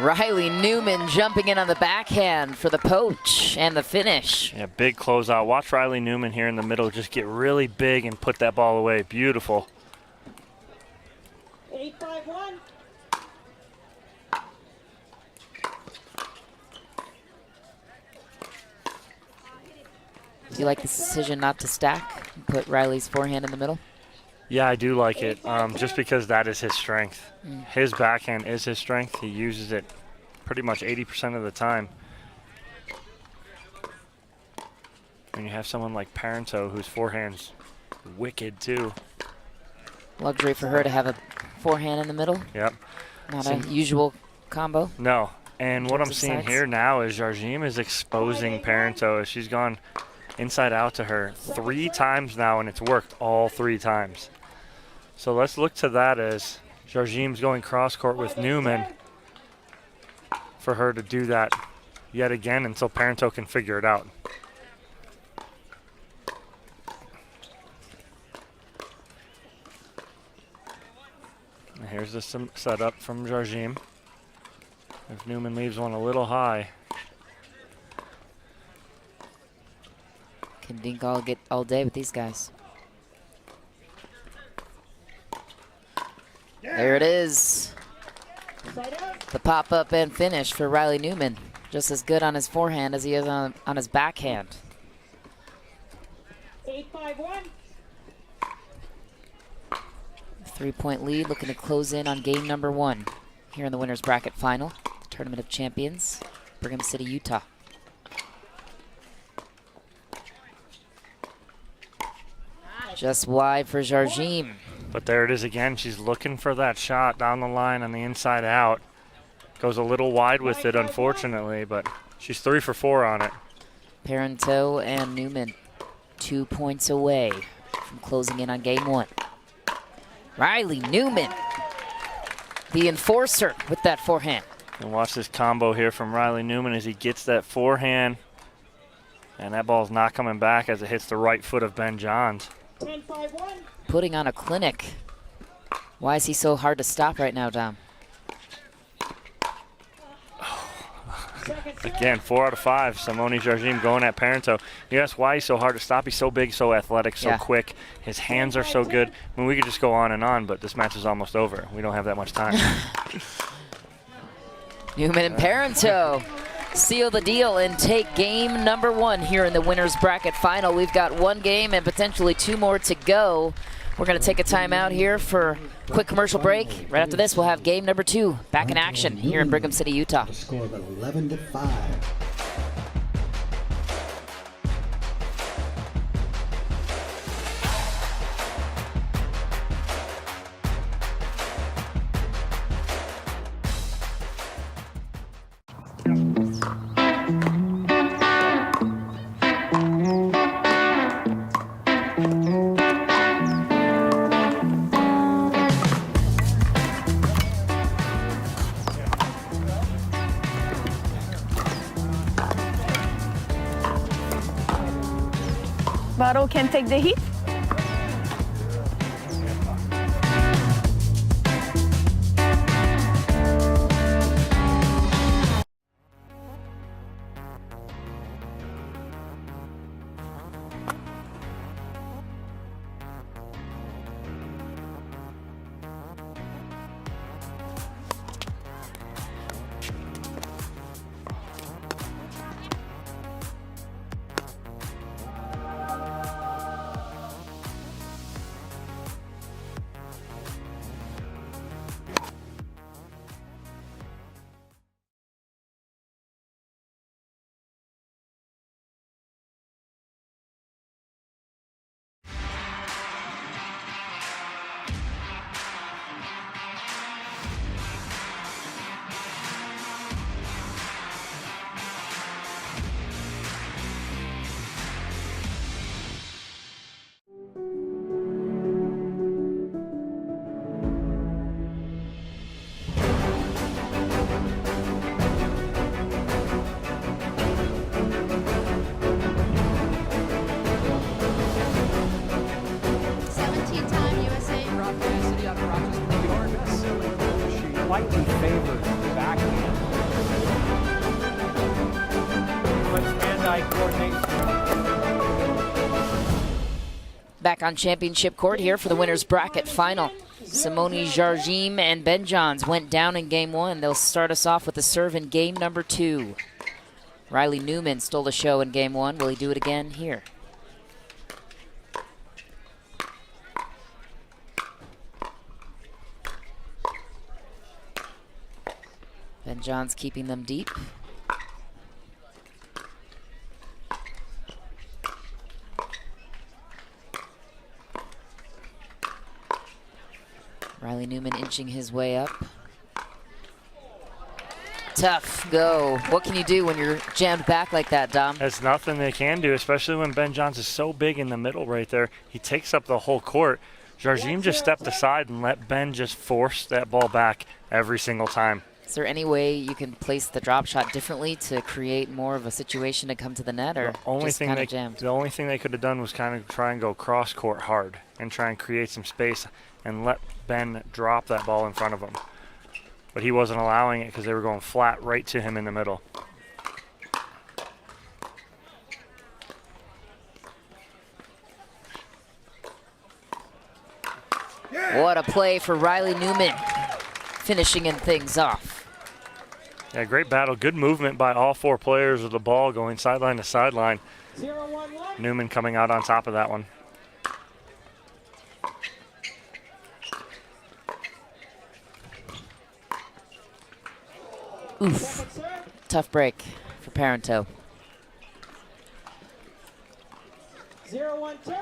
Riley Newman jumping in on the backhand for the poach and the finish. Yeah, big closeout. Watch Riley Newman here in the middle just get really big and put that ball away. Beautiful. 8-5-1. Do you like the decision not to stack and put Riley's forehand in the middle? Yeah, I do like it, just because that is his strength. Mm. His backhand is his strength. He uses it pretty much 80% of the time. And you have someone like Parento, whose forehand's wicked too. Luxury for her to have a forehand in the middle. Yep. Not a usual combo. No. And what I'm seeing sides. here now is Jardim is exposing Parento. She's gone inside out to her 3 times now, and it's worked all 3 times. So let's look to that as Jardim's going cross court with Newman for her to do that yet again until Parento can figure it out. here's the setup from Jarjim. If Newman leaves one a little high. Can dink all day with these guys. There it is. The pop-up and finish for Riley Newman. Just as good on his forehand as he is on his backhand. 8-5-1. 3-point lead, looking to close in on game number 1 here in the winner's bracket final. Tournament of Champions, Brigham City, Utah. Just wide for Jarjim. But there it is again. She's looking for that shot down the line on the inside out. Goes a little wide with it, unfortunately, but she's 3 for 4 on it. Parenteau and Newman 2 points away from closing in on game 1. Riley Newman, the enforcer with that forehand. And watch this combo here from Riley Newman as he gets that forehand. And that ball's not coming back as it hits the right foot of Ben Johns. 10-5-1. Putting on a clinic. Why is he so hard to stop right now, Dom? Again, 4 out of 5. Simone Jarjim going at Parenteau. You ask why he's so hard to stop. He's so big, so athletic, so quick. His hands are so good. I mean, we could just go on and on, but this match is almost over. We don't have that much time. Newman and Parenteau seal the deal and take game number 1 here in the winner's bracket final. We've got 1 game and potentially 2 more to go. We're going to take a timeout here for a quick commercial break. Right after this, we'll have game number 2 back in action here in Brigham City, Utah. A score of 11-5. Bottle can take the heat. Slightly favored backhand. Hand-eye coordination. Back on championship court here for the winner's bracket final. Simone Jarjim and Ben Johns went down in game 1. They'll start us off with a serve in game number 2. Riley Newman stole the show in game 1. Will he do it again here? Ben Johns keeping them deep. Riley Newman inching his way up. Tough go. What can you do when you're jammed back like that, Dom? There's nothing they can do, especially when Ben Johns is so big in the middle right there. He takes up the whole court. Jarjim just stepped aside and let Ben just force that ball back every single time. Is there any way you can place the drop shot differently to create more of a situation to come to the net, or just kind of jammed? The only thing they could have done was kind of try and go cross court hard and try and create some space and let Ben drop that ball in front of him. But he wasn't allowing it because they were going flat right to him in the middle. What a play for Riley Newman, finishing in things off. Yeah, great battle. Good movement by all 4 players with the ball going sideline to sideline. 0-1-1. Newman coming out on top of that one. Oof. Tough break for Parento. 0-1-2.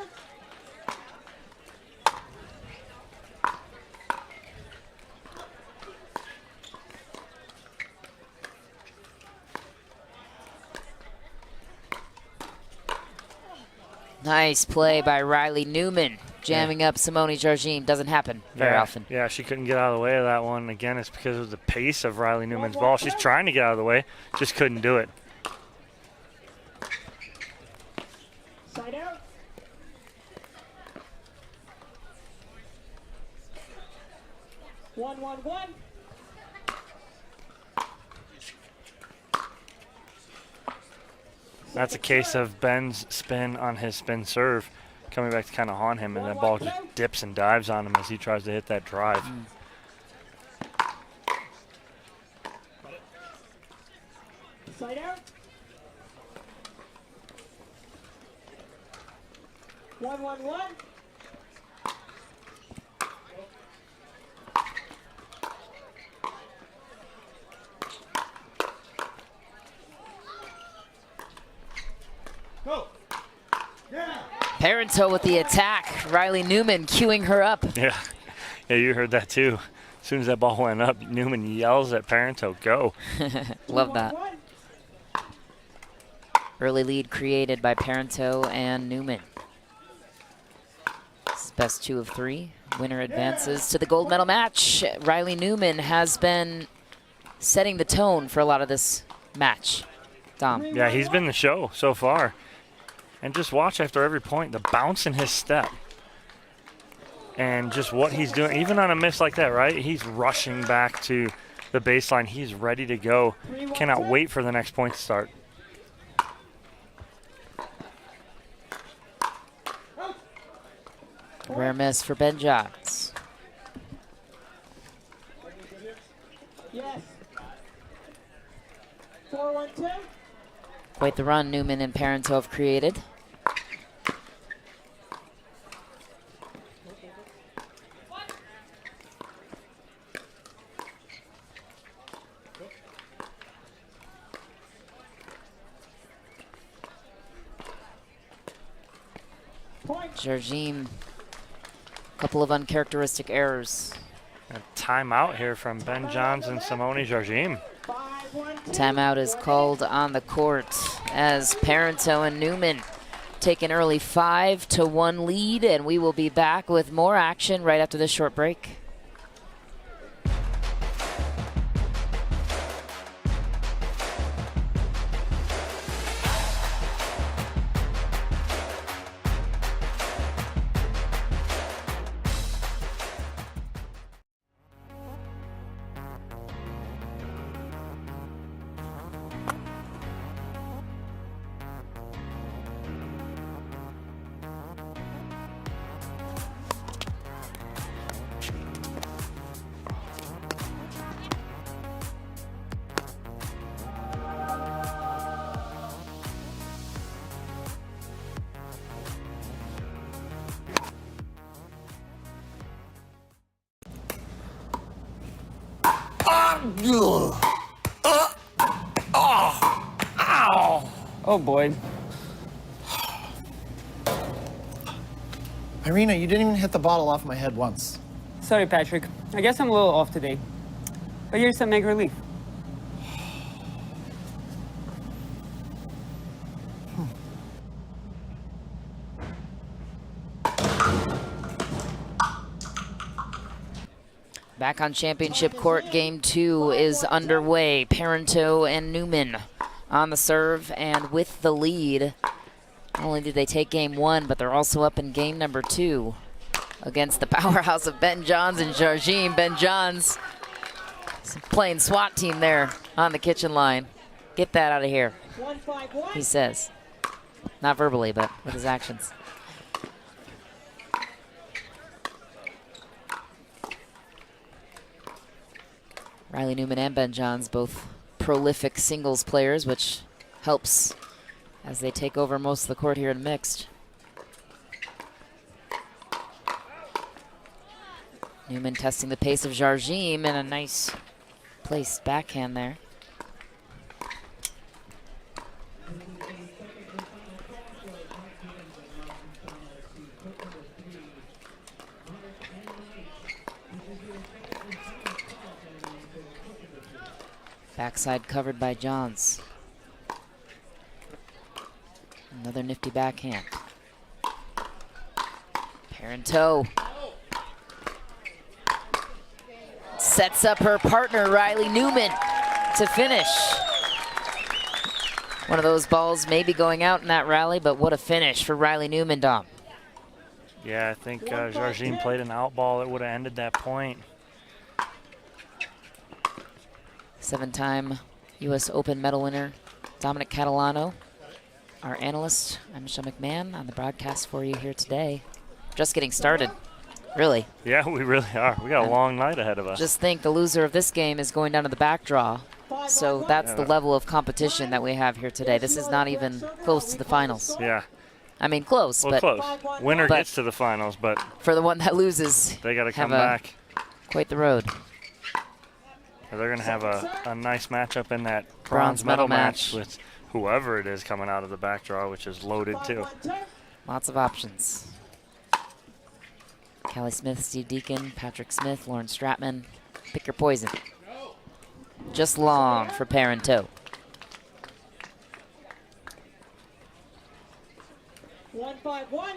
Nice play by Riley Newman, jamming up Simone Jardim. Doesn't happen very often. Yeah, she couldn't get out of the way of that one. Again, it's because of the pace of Riley Newman's ball. She's trying to get out of the way, just couldn't do it. Side out. One. That's a case of Ben's spin on his spin serve coming back to kind of haunt him, and that ball just dips and dives on him as he tries to hit that drive. Side out. 1-1-1. Parento with the attack. Riley Newman queuing her up. Yeah, you heard that too. As soon as that ball went up, Newman yells at Parento, "Go!" Love that. Early lead created by Parento and Newman. It's best 2 of 3. Winner advances to the gold medal match. Riley Newman has been setting the tone for a lot of this match. Dom. Yeah, he's been the show so far. And just watch after every point, the bounce in his step. And just what he's doing, even on a miss like that, right? He's rushing back to the baseline. He's ready to go. Cannot wait for the next point to start. Rare miss for Ben Johns. Yes. 4-1-2. Quite the run Newman and Parento have created. Jardim, a couple of uncharacteristic errors. A timeout here from Ben Johns and Simone Jardim. Timeout is called on the court as Parento and Newman take an early 5-1 lead, and we will be back with more action right after this short break. Oh boy. Irina, you didn't even hit the bottle off my head once. Sorry, Patrick. I guess I'm a little off today. But here's some egg relief. Back on championship court, game 2 is underway. Parento and Newman on the serve and with the lead. Not only did they take game 1, but they're also up in game number 2 against the powerhouse of Ben Johns and Jarjim. Ben Johns playing SWAT team there on the kitchen line. Get that out of here, he says. Not verbally, but with his actions. Riley Newman and Ben Johns, both prolific singles players, which helps as they take over most of the court here in mixed. Newman testing the pace of Jarjim, and a nice placed backhand there. Backside covered by Johns. Another nifty backhand. Parento sets up her partner, Riley Newman, to finish. One of those balls maybe going out in that rally, but what a finish for Riley Newman, Dom. Yeah, I think Jarjim played an out ball that would have ended that point. 7-time U.S. Open medal winner Dominic Catalano. Our analyst, I'm Michelle McMahon, on the broadcast for you here today. Just getting started, really. Yeah, we really are. We got a long night ahead of us. Just think the loser of this game is going down to the back draw. So that's the level of competition that we have here today. This is not even close to the finals. Yeah. I mean, close, well, but close. Winner gets to the finals, but for the one that loses, they got to come back. Quite the road. They're going to have a nice matchup in that bronze medal match with whoever it is coming out of the back draw, which is loaded too. Lots of options. Callie Smith, Steve Deacon, Patrick Smith, Lauren Stratman. Pick your poison. Just long for Parento. 1-5-1.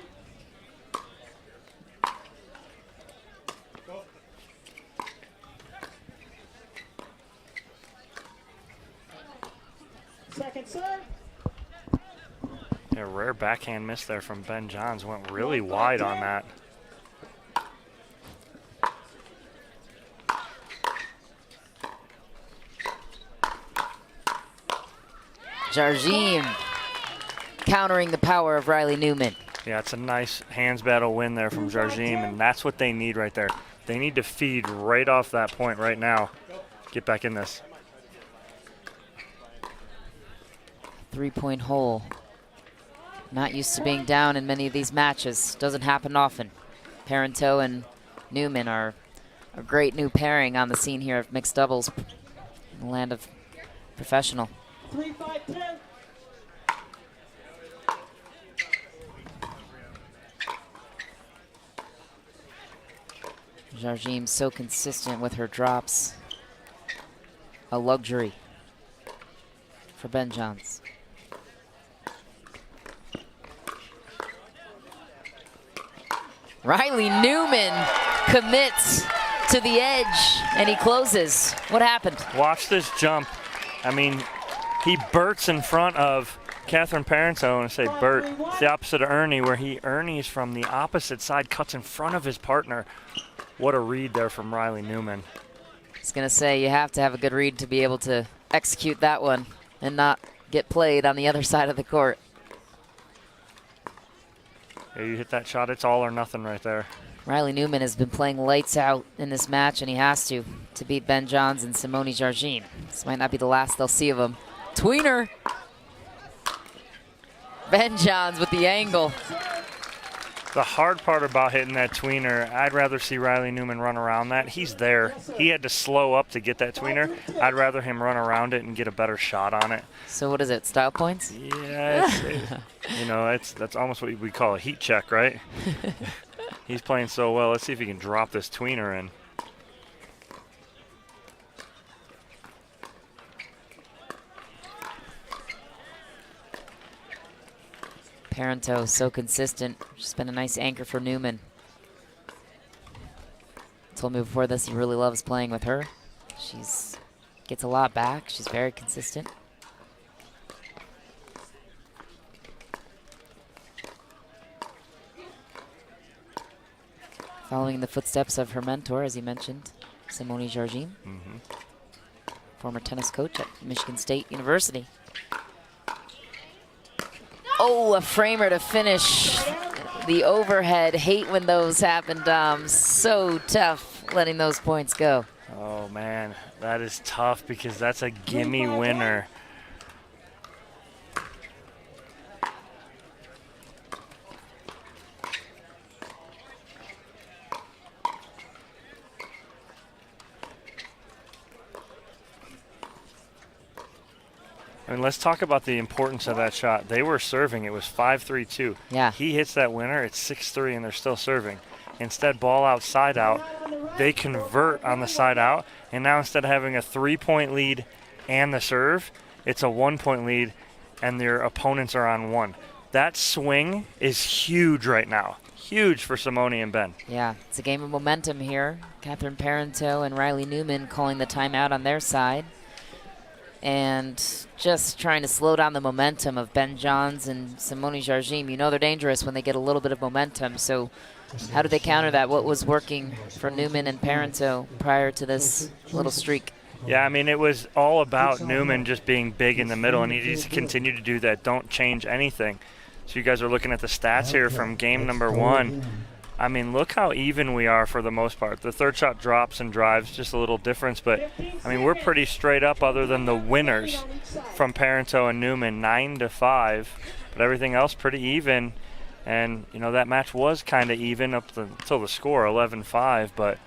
Second serve. A rare backhand miss there from Ben Johns. Went really wide on that. Jarjim countering the power of Riley Newman. Yeah, it's a nice hands battle win there from Jarjim, and that's what they need right there. They need to feed right off that point right now. Get back in this. 3-point hole. Not used to being down in many of these matches. Doesn't happen often. Parento and Newman are a great new pairing on the scene here of mixed doubles in the land of professional. 3-5-10. Jarjim so consistent with her drops. A luxury for Ben Johns. Riley Newman commits to the edge, and he closes. What happened? Watch this jump. I mean, he burts in front of Catherine Parento, and I say Bert. It's the opposite of Ernie, where Ernie's from the opposite side, cuts in front of his partner. What a read there from Riley Newman. I was going to say, you have to have a good read to be able to execute that one and not get played on the other side of the court. Yeah, you hit that shot, it's all or nothing right there. Riley Newman has been playing lights out in this match, and he has to beat Ben Johns and Simone Jarjim. This might not be the last they'll see of him. Tweener. Ben Johns with the angle. The hard part about hitting that tweener, I'd rather see Riley Newman run around that. He's there. He had to slow up to get that tweener. I'd rather him run around it and get a better shot on it. So what is it, style points? Yeah, you know, that's almost what we call a heat check, right? He's playing so well. Let's see if he can drop this tweener in. Parento so consistent. Just been a nice anchor for Newman. told me before this he really loves playing with her. She's gets a lot back. She's very consistent. Following the footsteps of her mentor, as he mentioned, Simone Jardim, former tennis coach at Michigan State University. Oh, a framer to finish the overhead. Hate when those happen, Dom. So tough letting those points go. Oh, man, that is tough because that's a gimme winner. I mean, let's talk about the importance of that shot. They were serving. It was 5-3-2. Yeah. He hits that winner. It's 6-3, and they're still serving. Instead, ball out, side out. They convert on the side out, and now instead of having a 3-point lead and the serve, it's a 1-point lead, and their opponents are on 1. That swing is huge right now. Huge for Simone and Ben. Yeah, it's a game of momentum here. Catherine Parenteau and Riley Newman calling the timeout on their side. And just trying to slow down the momentum of Ben Johns and Simone Jardim. You know they're dangerous when they get a little bit of momentum. So how do they counter that? What was working for Newman and Parenteau prior to this little streak? Yeah, I mean, it was all about Newman just being big in the middle, and he needs to continue to do that. Don't change anything. So you guys are looking at the stats here from game number 1. I mean, look how even we are for the most part. The third shot drops and drives, just a little difference. But, I mean, we're pretty straight up other than the winners from Parenteau and Newman, 9-5. But everything else pretty even. And, you know, that match was kind of even up until the score, 11-5. But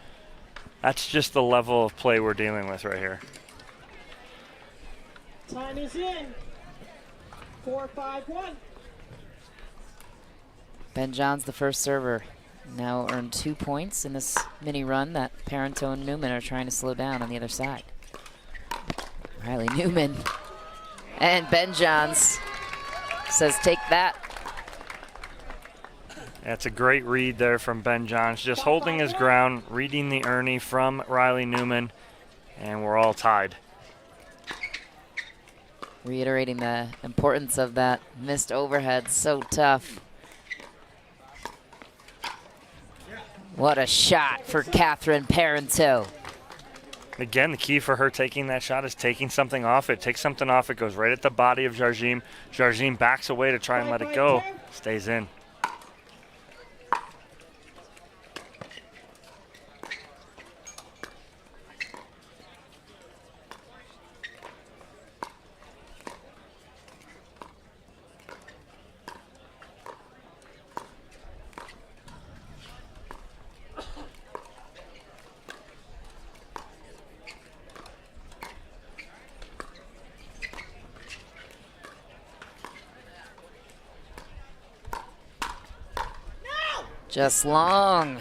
that's just the level of play we're dealing with right here. Time is in. 4-5-1. Ben Johns, the first server, now earned 2 points in this mini run that Parenteau and Newman are trying to slow down on the other side. Riley Newman and Ben Johns says, take that. That's a great read there from Ben Johns, just holding his ground, reading the Ernie from Riley Newman, and we're all tied. Reiterating the importance of that missed overhead, so tough. What a shot for Catherine Parenteau. Again, the key for her taking that shot is taking something off it. Takes something off it, goes right at the body of Jardim. Jardim backs away to try and let it go. Stays in. Just long.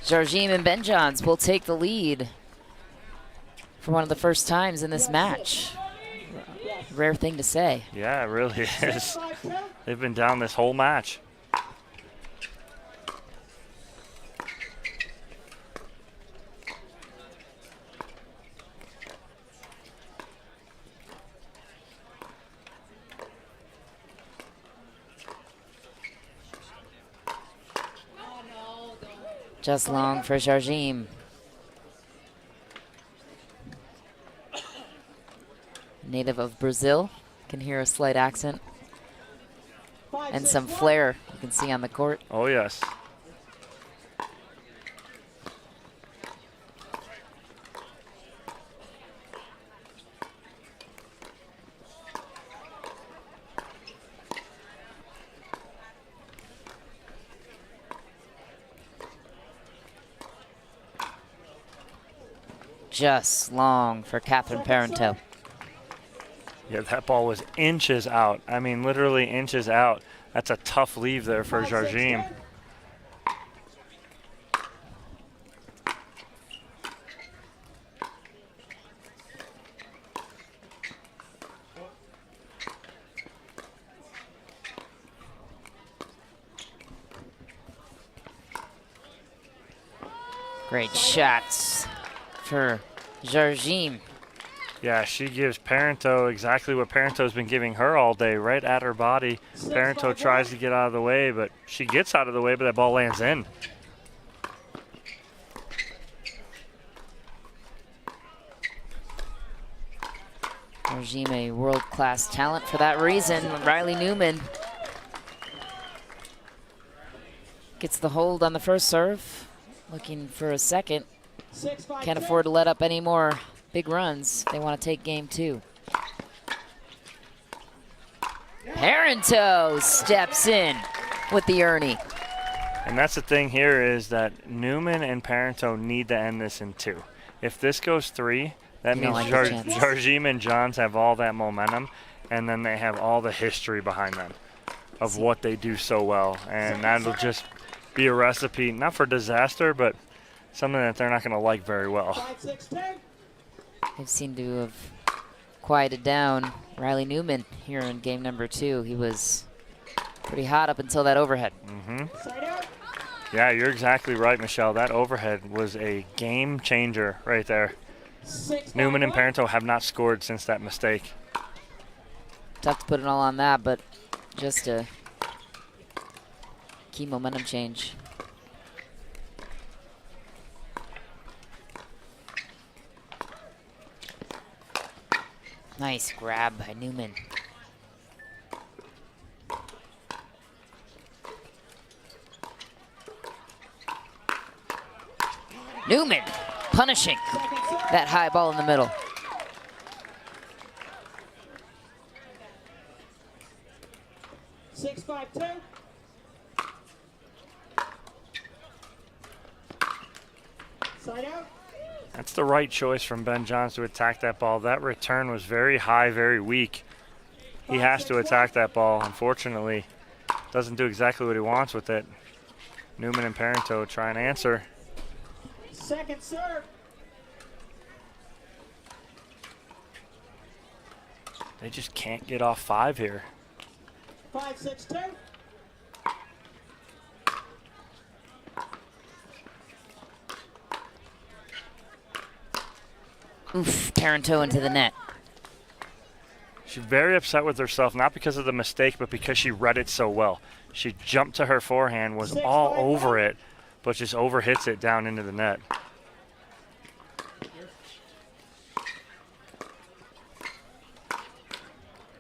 Jardim and Ben Johns will take the lead for one of the first times in this match. Rare thing to say. Yeah, it really is. They've been down this whole match. Just long for Jardim. Native of Brazil. Can hear a slight accent. And some flair you can see on the court. Oh, yes. Just long for Catherine Parenteau. Yeah, that ball was inches out. I mean, literally inches out. That's a tough leave there for Jardim. Great shots for Jarjim. Yeah, she gives Parento exactly what Parento's been giving her all day, right at her body. Parento tries to get out of the way, but she gets out of the way, but that ball lands in. Jarjim, a world-class talent for that reason. Riley Newman gets the hold on the first serve, looking for a second. Can't afford to let up any more big runs. They want to take game 2. Parento steps in with the Ernie. And that's the thing here is that Newman and Parento need to end this in 2. If this goes 3, that means Jarjim and Johns have all that momentum, and then they have all the history behind them of what they do so well. And that'll just be a recipe, not for disaster, but something that they're not going to like very well. They've seemed to have quieted down Riley Newman here in game number 2. He was pretty hot up until that overhead. Yeah, you're exactly right, Michelle. That overhead was a game changer right there. Newman and Parento have not scored since that mistake. Tough to put it all on that, but just a key momentum change. Nice grab by Newman. Newman punishing that high ball in the middle. Six, 5-2. Side out. That's the right choice from Ben Johns to attack that ball. That return was very high, very weak. He has to attack that ball. Unfortunately, doesn't do exactly what he wants with it. Newman and Parento try and answer. Second serve. They just can't get off 5 here. 5-6-2. Oof, Parento into the net. She's very upset with herself, not because of the mistake, but because she read it so well. She jumped to her forehand, was all over it, but just overhits it down into the net.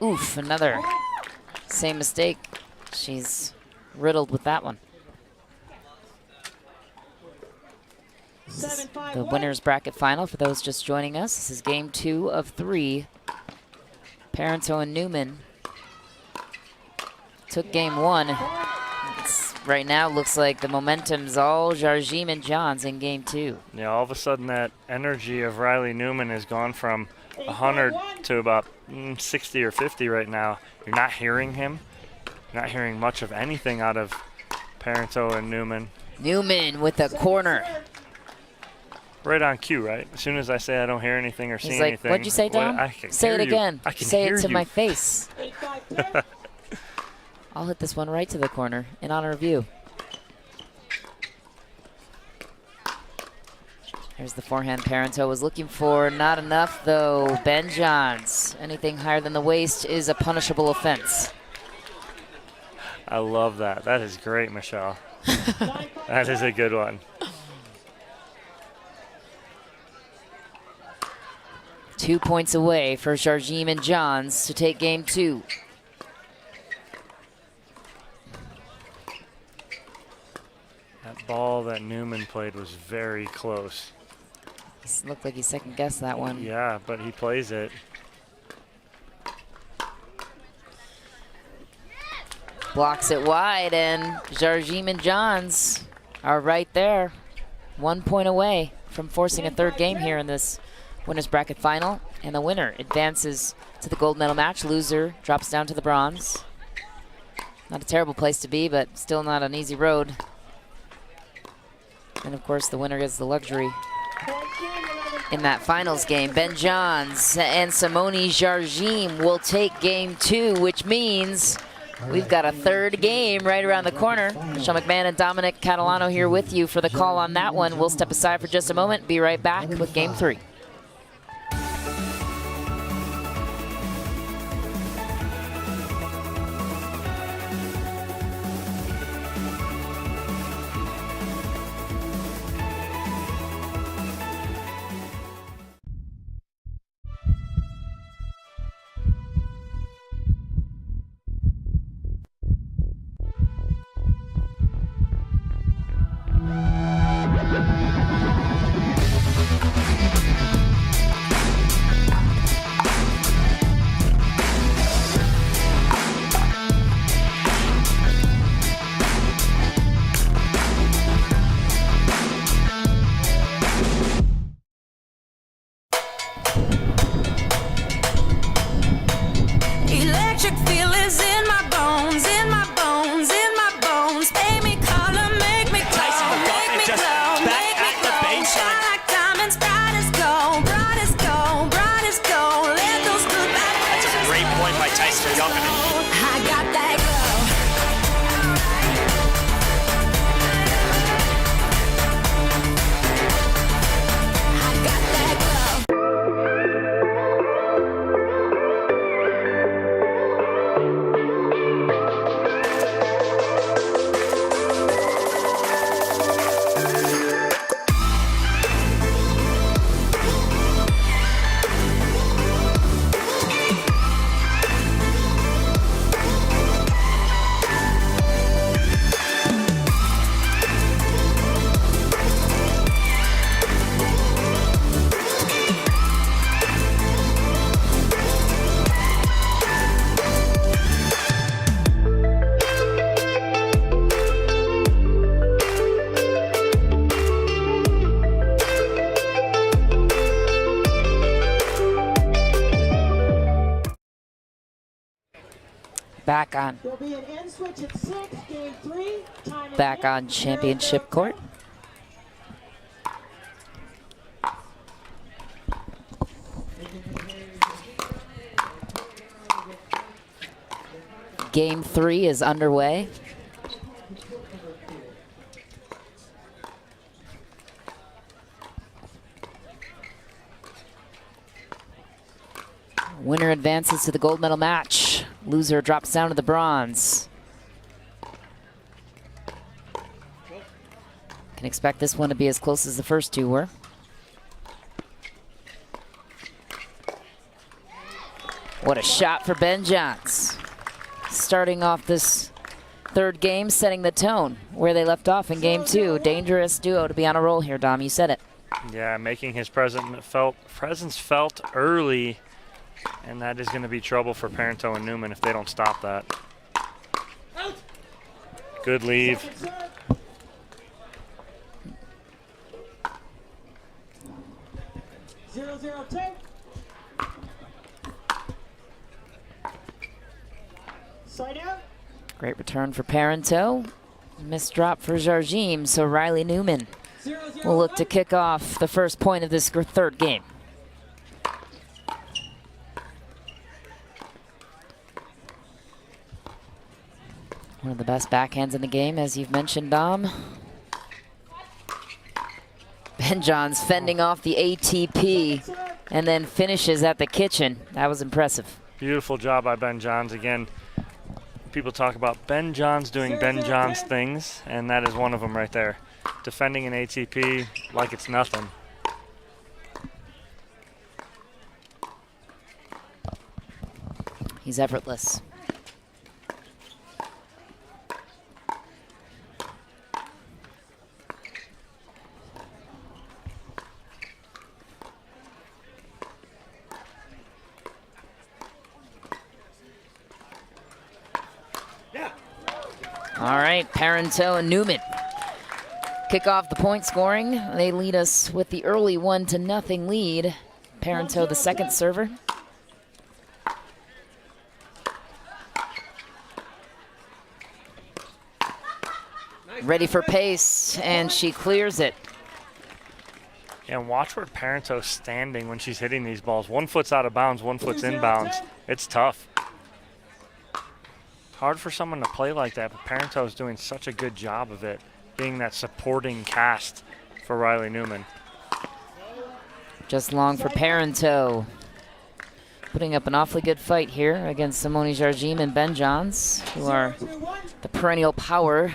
Oof, another same mistake. She's riddled with that one. This is the winner's bracket final for those just joining us. This is game 2 of 3. Parento and Newman took game 1. Right now looks like the momentum's all Jarjim and Johns in game 2. Yeah, all of a sudden that energy of Riley Newman has gone from 100 to about 60 or 50 right now. You're not hearing him. You're not hearing much of anything out of Parento and Newman. Newman with the corner. Right on cue, right? As soon as I say I don't hear anything or see He's like, anything. what'd you say, Dom? Say it again. I can say hear it to you. my face. I'll hit this one right to the corner in honor of you. Here's the forehand Parento was looking for. Not enough, though. Ben Johns. Anything higher than the waist is a punishable offense. I love that. That is great, Michelle. That is a good one. 2 points away for Jarjim and Johns to take game 2. That ball that Newman played was very close. It looked like he second-guessed that one. Yeah, but he plays it. Blocks it wide, and Jarjim and Johns are right there. 1 point away from forcing a third game here in this winner's bracket final. And the winner advances to the gold medal match. Loser drops down to the bronze. Not a terrible place to be, but still not an easy road. And of course, the winner gets the luxury in that finals game. Ben Johns and Simone Jarjim will take game 2, which means We've got a third game right around the corner. Michelle McMahon and Dominic Catalano here with you for the call on that one. We'll step aside for just a moment. Be right back with game 3. Electric feel is in my bones, in my bones, in my bones. Pay me color, make me glow, make me glow, make me glow. Shine like diamonds, bright as gold, bright as gold, bright as gold. Let those good vibes. That's a great point by Tyson Youngman. I got that glow. I got that glow. Back on. There'll be an end switch at 6, game 3. Time of Back game, on championship court. Game 3 is underway. Winner advances to the gold medal match. Loser drops down to the bronze. Can expect this one to be as close as the first two were. What a shot for Ben Johns. Starting off this third game, setting the tone where they left off in game 2. Dangerous duo to be on a roll here, Dom. You said it. Yeah, making his presence felt early, and that is going to be trouble for Parento and Newman if they don't stop that. Good leave. Zero, zero, take. Side out. Great return for Parento. Missed drop for Jardim, so Riley Newman will look to kick off the first point of this third game. One of the best backhands in the game, as you've mentioned, Dom. Ben Johns fending off the ATP and then finishes at the kitchen. That was impressive. Beautiful job by Ben Johns. Again, people talk about Ben Johns doing Ben Johns things, and that is one of them right there. Defending an ATP like it's nothing. He's effortless. All right, Parento and Newman kick off the point scoring. They lead us with the early 1-0 lead. Parento, the second server. Ready for pace, and she clears it. And watch where Parento's standing when she's hitting these balls. One foot's out of bounds, one foot's inbounds. It's tough. Hard for someone to play like that, but Parenteau is doing such a good job of it, being that supporting cast for Riley Newman. Just long for Parenteau. Putting up an awfully good fight here against Simone Jardim and Ben Johns, who are the perennial power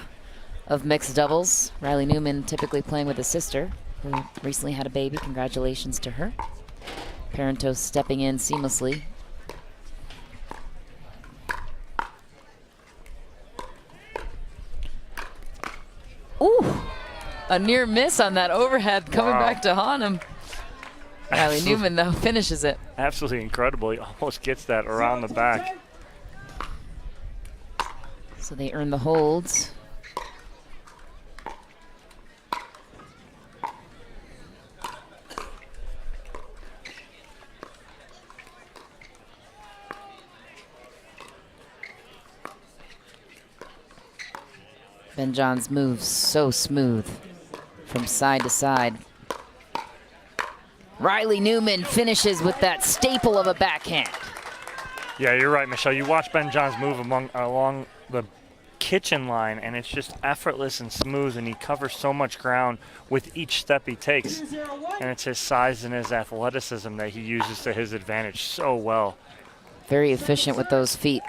of mixed doubles. Riley Newman typically playing with his sister, who recently had a baby. Congratulations to her. Parenteau stepping in seamlessly. Ooh, a near miss on that overhead coming back to haunt him. Riley Newman, though, finishes it. Absolutely incredible. He almost gets that around the back. So they earn the holds. Ben Johns moves so smooth from side to side. Riley Newman finishes with that staple of a backhand. Yeah, you're right, Michelle. You watch Ben Johns move along the kitchen line, and it's just effortless and smooth, and he covers so much ground with each step he takes. And it's his size and his athleticism that he uses to his advantage so well. Very efficient with those feet.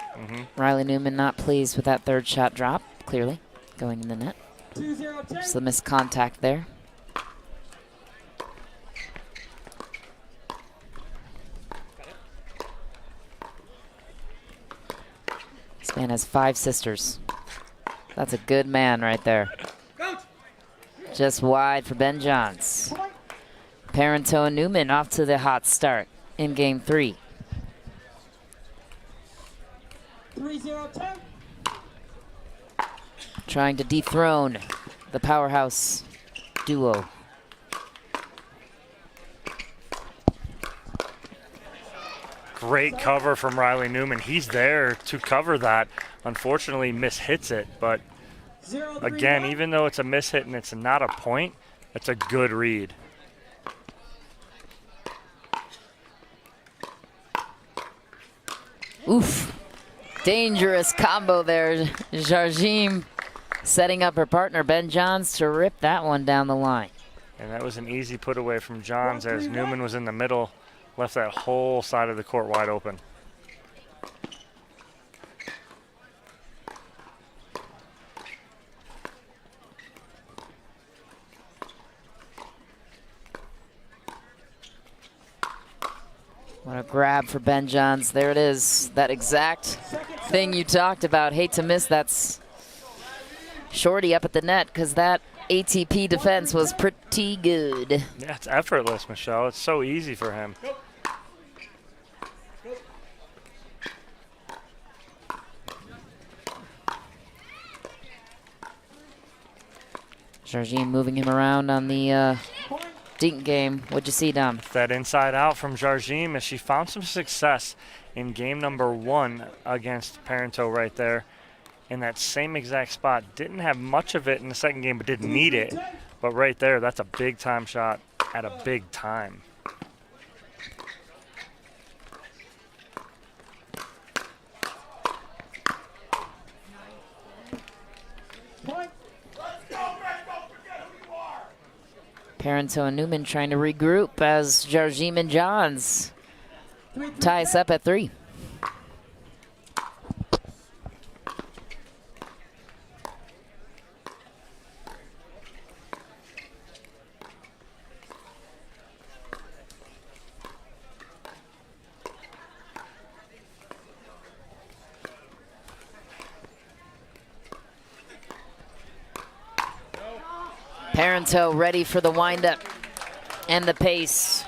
Riley Newman not pleased with that third shot drop, clearly, going in the net. Just the missed contact there. This man has 5 sisters. That's a good man right there. Just wide for Ben Johns. Parenteau and Newman off to the hot start in game 3. 3-0-10. Trying to dethrone the powerhouse duo. Great cover from Riley Newman. He's there to cover that. Unfortunately, mishits it. But again, even though it's a mishit and it's not a point, it's a good read. Oof. Dangerous combo there. Jardim setting up her partner, Ben Johns, to rip that one down the line. And that was an easy put away from Johns as Newman was in the middle, left that whole side of the court wide open. What a grab for Ben Johns. There it is. That exact thing you talked about. Hate to miss that shorty up at the net because that ATP defense was pretty good. Yeah, it's effortless, Michelle. It's so easy for him. Jardim moving him around on the dink game. What'd you see, Dom? That inside out from Jardim as she found some success in game number 1 against Parenteau right there. In that same exact spot. Didn't have much of it in the second game, but didn't need it. But right there, that's a big time shot at a big time. Parenteau and Newman trying to regroup as Jardim and Johns tie us up at 3. Parenteau ready for the windup and the pace.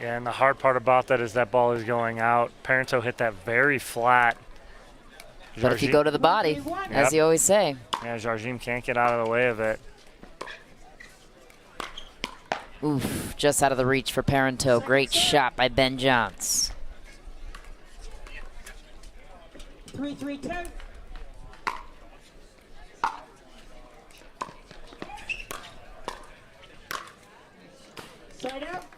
Yeah, and the hard part about that is that ball is going out. Parenteau hit that very flat. But if you go to the body, as you always say. Yeah, Jardim can't get out of the way of it. Oof, just out of the reach for Parenteau. Great shot by Ben Johns. 3-3-10.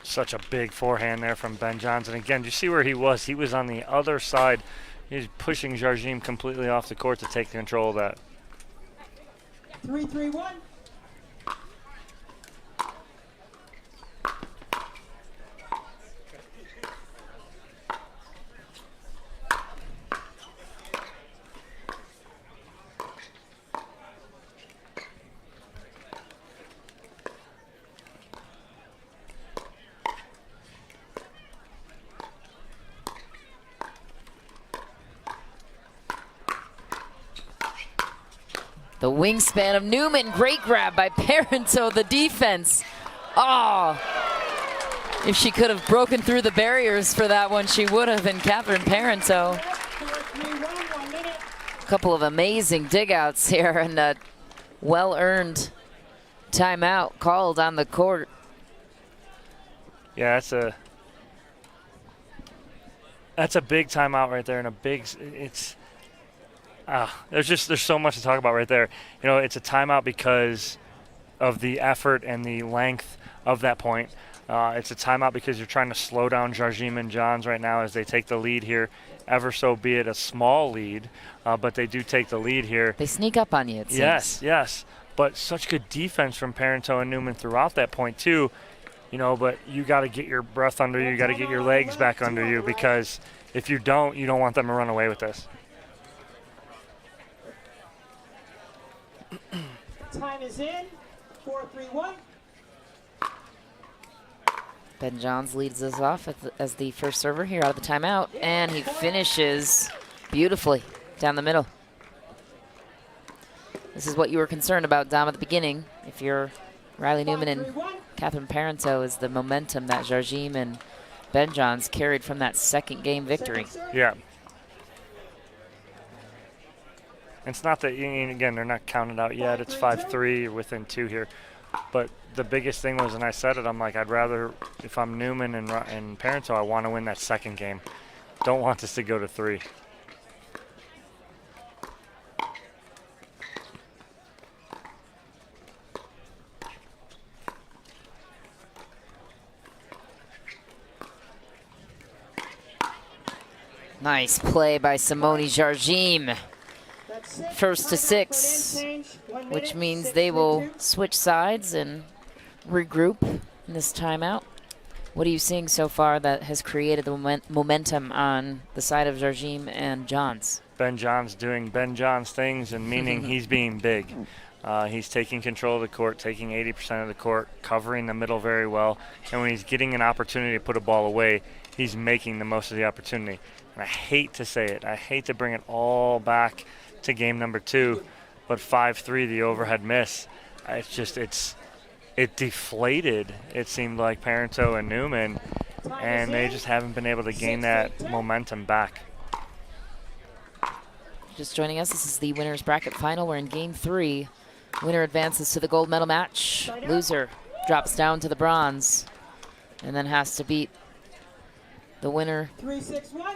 Such a big forehand there from Ben Johns. And again, do you see where he was? He was on the other side He's pushing Jardim completely off the court to take control of that. 3-3-1. The wingspan of Newman, great grab by Parento, the defense. Oh, if she could have broken through the barriers for that one, she would have, and Catherine Parento. A couple of amazing dig-outs here, and a well-earned timeout called on the court. Yeah, that's a big timeout right there, and a big, there's so much to talk about right there. You know, it's a timeout because of the effort and the length of that point. It's a timeout because you're trying to slow down Jardim and Johns right now as they take the lead here, ever so be it a small lead, but they do take the lead here. They sneak up on you, it seems. Yes. But such good defense from Parento and Newman throughout that point too. You know, but you got to get your breath under you. You got to get your legs back under you, because if you don't want them to run away with this. Time is in. 4-3-1. Ben Johns leads us off as the first server here out of the timeout, and he finishes beautifully down the middle. This is what you were concerned about, Dom, at the beginning. If you're Riley Newman and Catherine Parento, is the momentum that Jardim and Ben Johns carried from that second game victory. Yeah. It's not that, again, they're not counted out yet. It's 5-3, you're within 2 here. But the biggest thing was, and I said it, I'm like, I'd rather, if I'm Newman and Parento, I want to win that second game. Don't want this to go to 3. Nice play by Simone Jardim. First to 6, which means they will switch sides and regroup in this timeout. What are you seeing so far that has created the momentum on the side of Jardim and Johns? Ben Johns doing Ben Johns things, and meaning he's being big. He's taking control of the court, taking 80% of the court, covering the middle very well. And when he's getting an opportunity to put a ball away, he's making the most of the opportunity. And I hate to say it. I hate to bring it all back to game number 2, but 5-3, the overhead miss. It deflated, it seemed like, Parento and Newman, and they just haven't been able to gain that momentum back. Just joining us, this is the winner's bracket final. We're in game 3. Winner advances to the gold medal match. Loser drops down to the bronze, and then has to beat the winner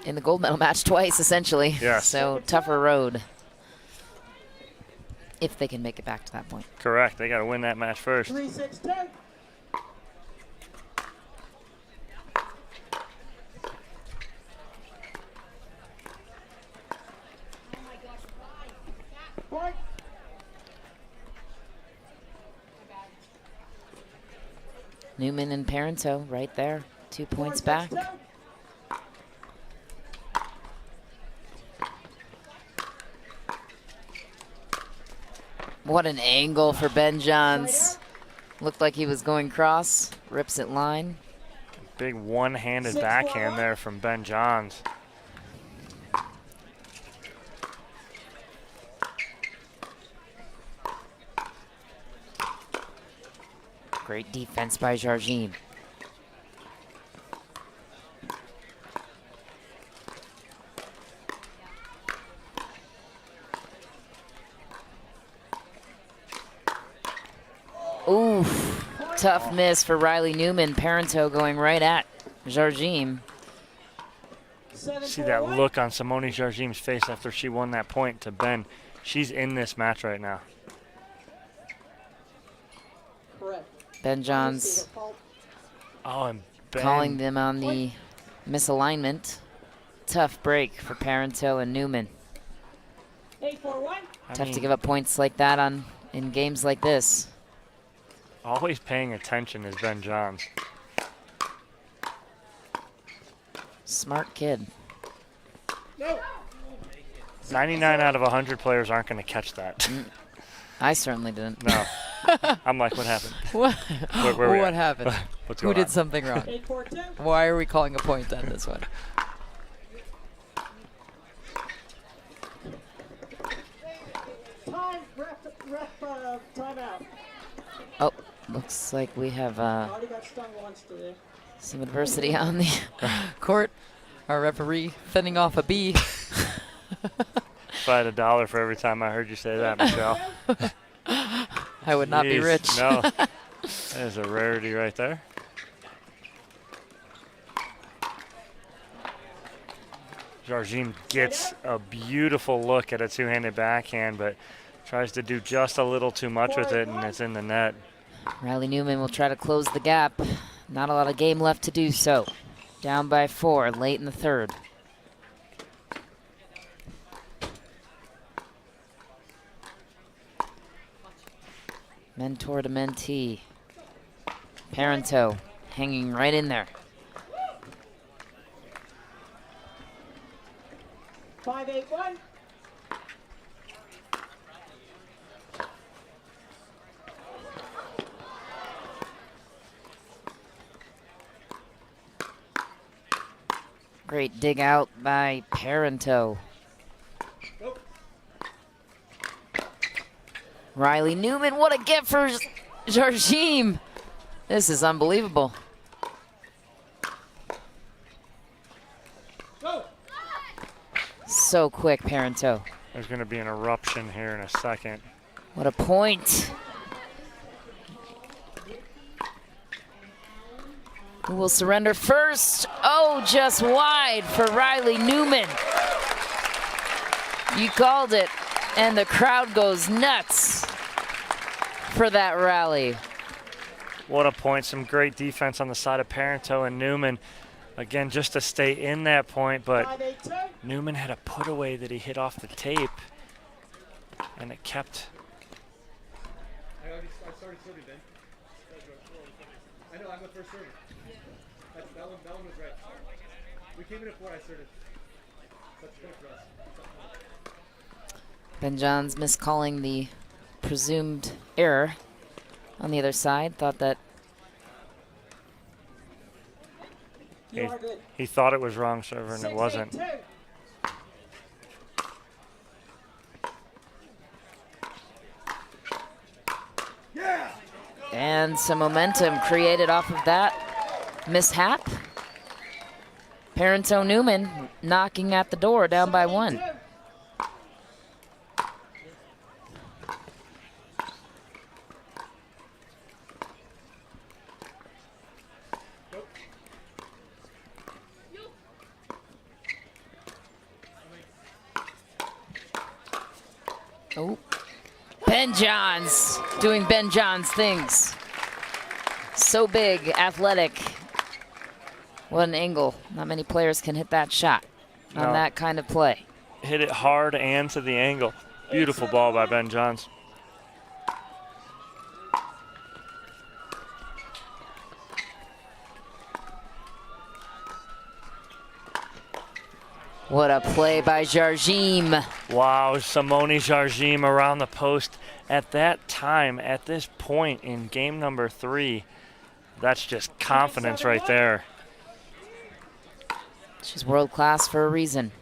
in the gold medal match twice, essentially. Yes. So tougher road, if they can make it back to that point. Correct. They got to win that match first. 3-6-10. Newman and Parento right there, 2 points back. What an angle for Ben Johns. Looked like he was going cross, rips it line. Big one-handed backhand there from Ben Johns. Great defense by Jardim. Oof, tough miss for Riley Newman. Parento going right at Jardim. See that look on Simone Jardim's face after she won that point to Ben. She's in this match right now. Ben Johns and Ben calling them on the misalignment. tough break for Parento and Newman. 8-4-1. Tough to give up points like that in games like this. Always paying attention is Ben Johns. Smart kid. No. 99 out of 100 players aren't going to catch that. I certainly didn't. No. I'm like, what happened? What, Where we what at? happened? What's Who going did on? something wrong? 8-4-2. Why are we calling a point on this one? Time, ref, timeout. Oh, looks like we have Already got stung once today. some adversity on the court. Our referee fending off a bee. If I had $1 for every time I heard you say that, Michelle. I would not be Jeez, rich. No. That is a rarity right there. Jardim gets a beautiful look at a two-handed backhand, but tries to do just a little too much with it, and it's in the net. Riley Newman will try to close the gap. Not a lot of game left to do so. Down by 4, late in the third. Mentor to mentee. Parento hanging right in there. 5-8-1. Great dig out by Parento. Riley Newman, what a gift for Jardim. This is unbelievable. So quick, Parento. There's going to be an eruption here in a second. What a point. Who will surrender first? Oh, just wide for Riley Newman. You called it, and the crowd goes nuts for that rally. What a point. Some great defense on the side of Parento and Newman. Again, just to stay in that point, but Newman had a put away that he hit off the tape, and it kept. I started serving, Ben. I know, I'm the first server. That one was right. We came in at 4, I started. That's good for us. Ben Johns miscalling the presumed error on the other side. Thought that he thought it was wrong server, and it wasn't. and some momentum created off of that mishap. Parento Newman knocking at the door, down by 1. Oh, Ben Johns doing Ben Johns things. So big, athletic. What an angle. Not many players can hit that shot on that kind of play. Hit it hard and to the angle. Beautiful ball by Ben Johns. What a play by Jardim. Wow, Simone Jardim around the post. At that time, at this point in game number 3, that's just confidence right there. She's world class for a reason.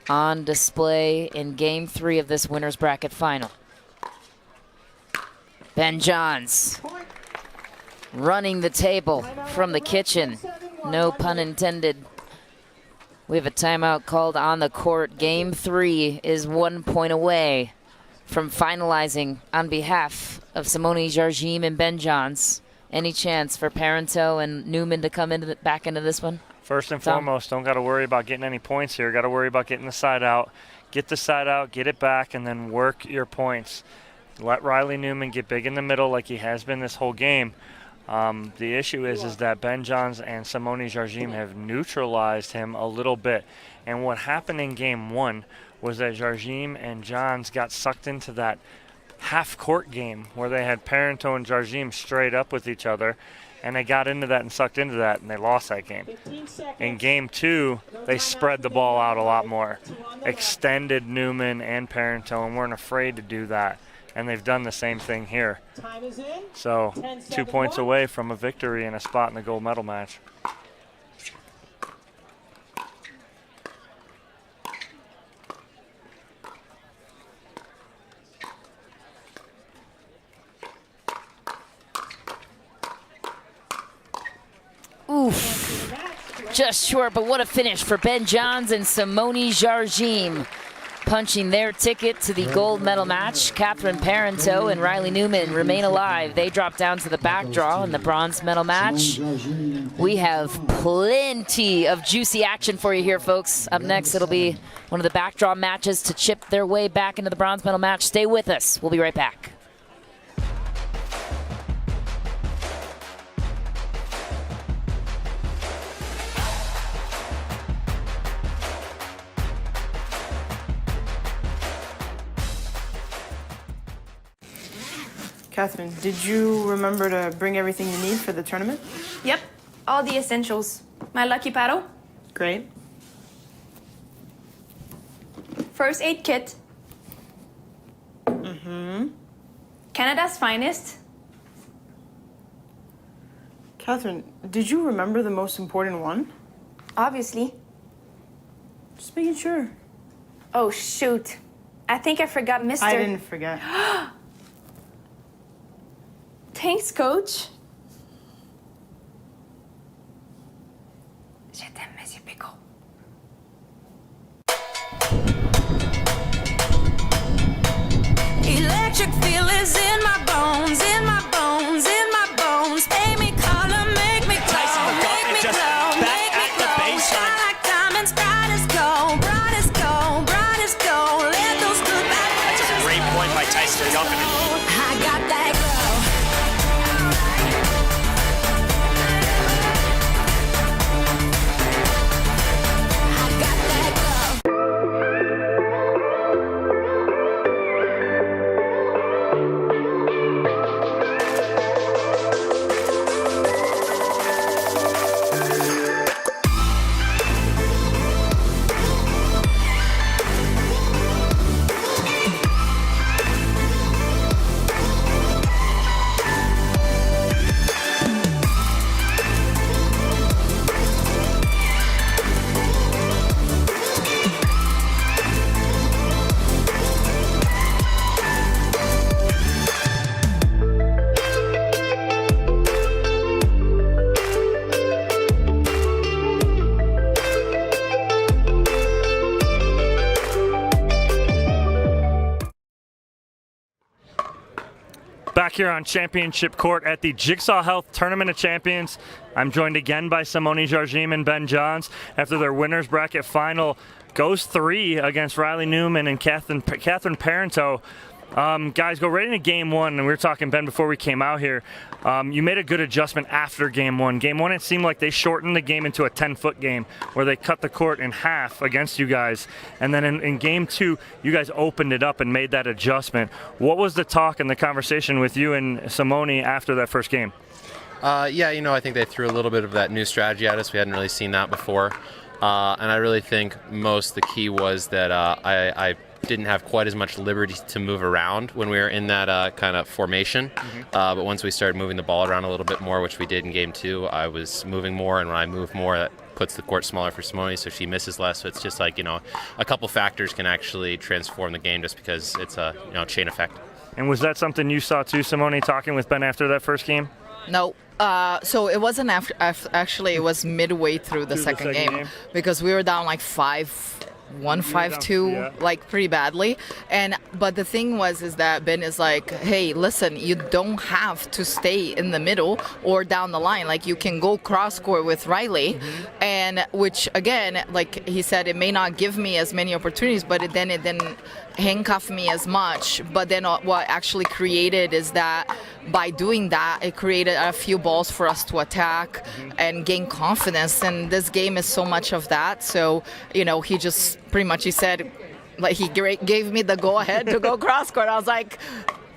On display in game 3 of this winner's bracket final. Ben Johns running the table from the kitchen. No pun intended. We have a timeout called on the court. Game 3 is 1 point away from finalizing on behalf of Simone Jardim and Ben Johns. Any chance for Parento and Newman to come back into this one? First and foremost, don't got to worry about getting any points here. Got to worry about getting the side out. Get the side out, get it back, and then work your points. Let Riley Newman get big in the middle like he has been this whole game. The issue is that Ben Johns and Simone Jardim have neutralized him a little bit. And what happened in game 1 was that Jardim and Johns got sucked into that half-court game where they had Parenteau and Jardim straight up with each other, and they got into that and sucked into that, and they lost that game. In game 2, they spread the ball out a lot more, extended Newman and Parenteau, and weren't afraid to do that. And they've done the same thing here. So 2 points away from a victory and a spot in the gold medal match. Oof. Just short, but what a finish for Ben Johns and Simone Jardim, punching their ticket to the gold medal match. Catherine Parenteau and Riley Newman remain alive. They drop down to the back draw in the bronze medal match. We have plenty of juicy action for you here, folks. Up next, it'll be one of the back draw matches to chip their way back into the bronze medal match. Stay with us. We'll be right back. Catherine, did you remember to bring everything you need for the tournament? Yep, all the essentials. My lucky paddle. Great. First aid kit. Mm-hmm. Canada's finest. Catherine, did you remember the most important one? Obviously. Just making sure. Oh, shoot. I think I forgot Mr. I didn't forget. Thanks, Coach. Je t'aime, Monsieur Pickle. Electric feel is in my bones, in my bones, in my bones. Pay me color, make me glow, make me glow, make me glow. Shine like diamonds, bright as gold, bright as gold, bright as gold. Let those good vibes. That's a great point by Tyson Youngman. I got that glow. Back here on championship court at the Jigsaw Health Tournament of Champions. I'm joined again by Simone Jardim and Ben Johns after their winners bracket final goes 3 against Riley Newman and Catherine Parenteau. Guys, go right into game 1, and we were talking, Ben, before we came out here. You made a good adjustment after game 1. Game 1, it seemed like they shortened the game into a 10-foot game where they cut the court in half against you guys. And then in game 2, you guys opened it up and made that adjustment. What was the talk and the conversation with you and Simone after that first game? Yeah, I think they threw a little bit of that new strategy at us. We hadn't really seen that before. And I really think the key was that I didn't have quite as much liberty to move around when we were in that kind of formation. But once we started moving the ball around a little bit more, which we did in game 2, I was moving more, and when I move more, that puts the court smaller for Simone, so she misses less. So it's just like, a couple factors can actually transform the game just because it's a chain effect. And was that something you saw too, Simone, talking with Ben after that first game? No. So it wasn't actually, it was midway through the second game because we were down like 5-1, 5-2, like pretty badly. But the thing is that Ben is like, hey, listen, you don't have to stay in the middle or down the line. Like, you can go cross court with Riley, and which again, like he said, it may not give me as many opportunities, but it then handcuff me as much. But then what actually created is that by doing that, it created a few balls for us to attack and gain confidence. And this game is so much of that. So, you know, he just pretty much, he said, like, he gave me the go-ahead to go cross-court. I was like,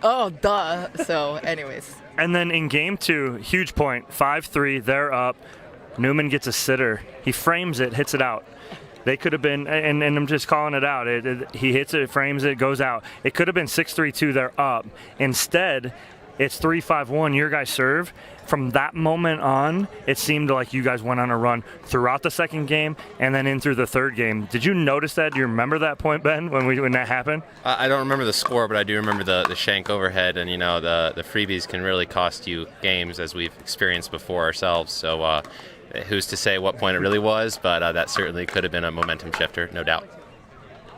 oh, duh. So, anyways. And then in game 2, huge point, 5-3, they're up. Newman gets a sitter. He frames it, hits it out. They could have been, and I'm just calling it out. He hits it, frames it, goes out. It could have been 6-3-2, they're up. Instead, it's 3-5-1, your guys serve. From that moment on, it seemed like you guys went on a run throughout the second game and then in through the third game. Did you notice that? Do you remember that point, Ben, when that happened? I don't remember the score, but I do remember the shank overhead, and, you know, the freebies can really cost you games, as we've experienced before ourselves. So who's to say what point it really was, but that certainly could have been a momentum shifter, no doubt.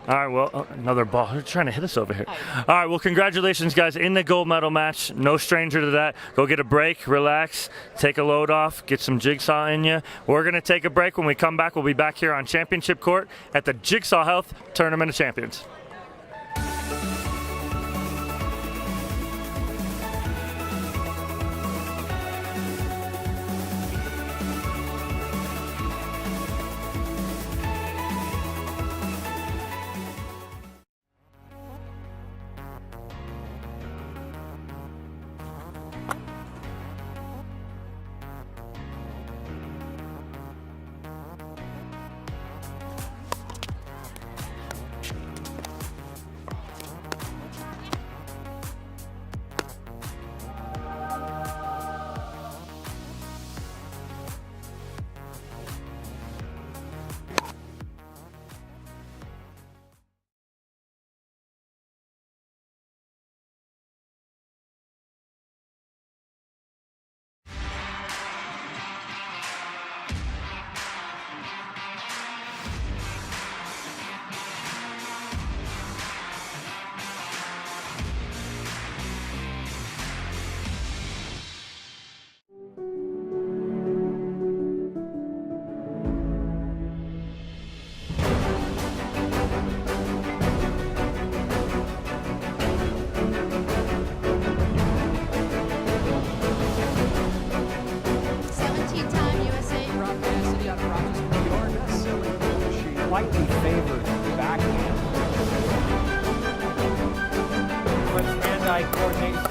All right, well, another ball. They're trying to hit us over here. All right, well, congratulations, guys, in the gold medal match. No stranger to that. Go get a break, relax, take a load off, get some Jigsaw in you. We're going to take a break. When we come back, we'll be back here on Championship Court at the Jigsaw Health Tournament of Champions. Slightly favored backhand. But hand-eye coordination.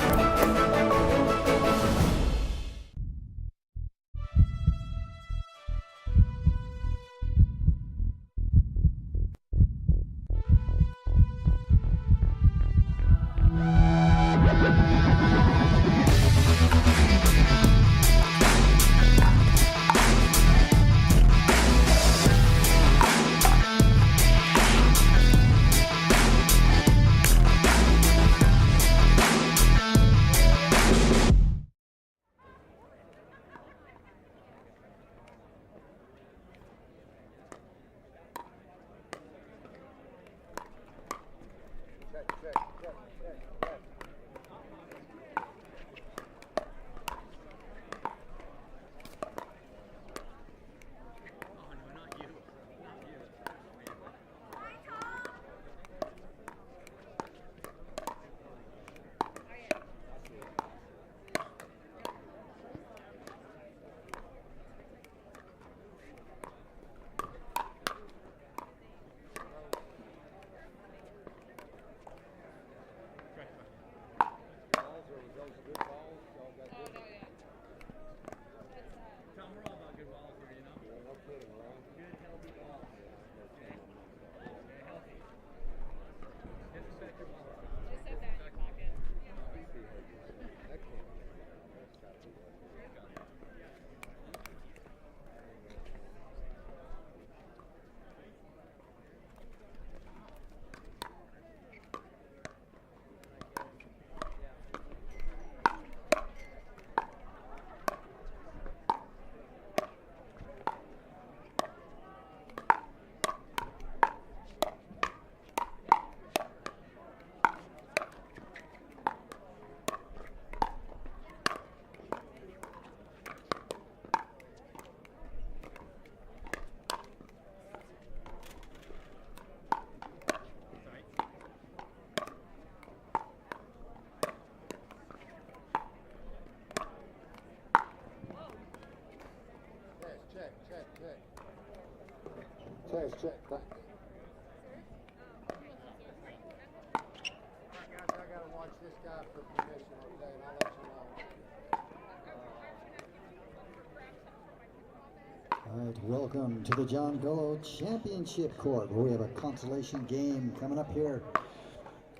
Test check. Thank you. Guys, I gotta watch this guy for permission, okay? And I'll let you know. All right, welcome to the John Gullo Championship Court, where we have a consolation game coming up here.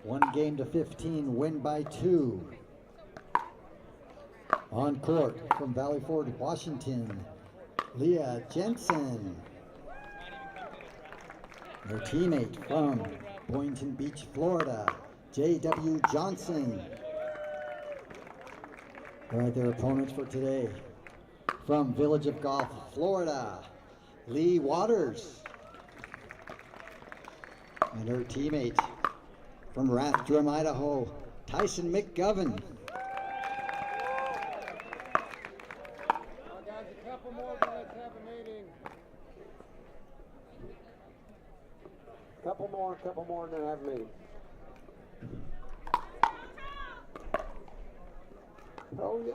1 game to 15, win by 2. On court from Valley Forge, Washington, Leah Jensen. Her teammate from Boynton Beach, Florida, J.W. Johnson. All right, their opponents for today. From Village of Golf, Florida, Lee Waters. And her teammate from Rathdrum, Idaho, Tyson McGovern. Guys, a couple more minutes, have a meeting. Couple more, and then have a meeting. Oh, yeah.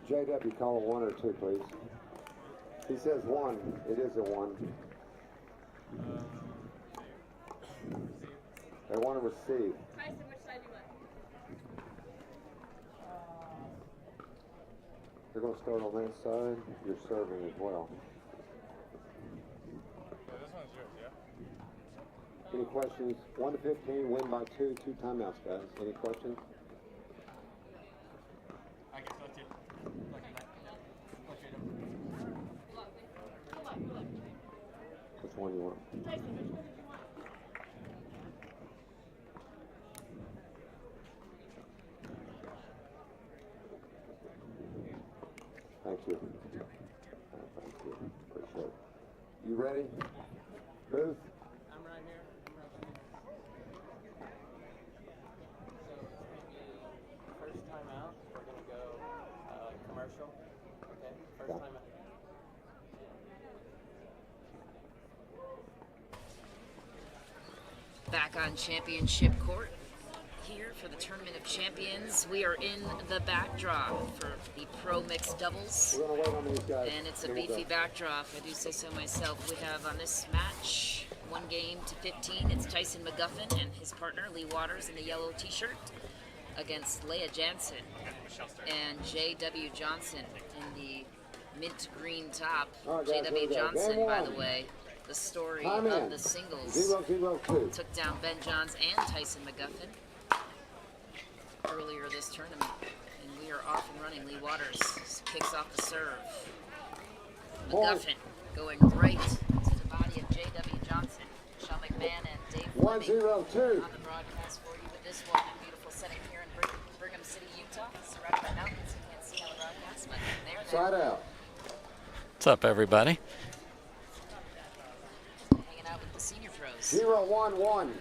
JW, call a 1 or 2, please. He says 1. It is a 1. They want to receive. Tyson, which side do you want? They're going to start on that side. You're serving as well. This one's yours, yeah? Any questions? 1 to 15, win by 2, 2 timeouts, guys. Any questions? I guess that's it. Which one you want? Thank you. Thank you. Appreciate it. You ready? Booth? I'm right here. So first time out, we're going to go commercial. Okay, first time out. Back on championship court here for the Tournament of Champions. We are in the backdrop for the Pro Mixed Doubles. We're going to wait on these guys. And it's a beefy backdrop, if I do say so myself. We have on this match 1 game to 15. It's Tyson McGuffin and his partner, Lee Waters, in the yellow t-shirt against Leah Jansen and J.W. Johnson in the mint green top. Right, guys, J.W. Johnson, by the way, the story Time of in. the singles. 0-0-2. Took down Ben Johns and Tyson McGuffin earlier this tournament. And we are off and running. Lee Waters kicks off the serve. McGuffin going right to the body of J.W. Johnson. Michelle McMahon and Dave Fleming 1-0-2. on the broadcast for you with this one. A beautiful setting here in Brigham City, Utah. Surrounded by mountains. You can't see on the broadcast, but there. Side out. What's up, everybody? Hanging out with the senior pros. 0-1-1.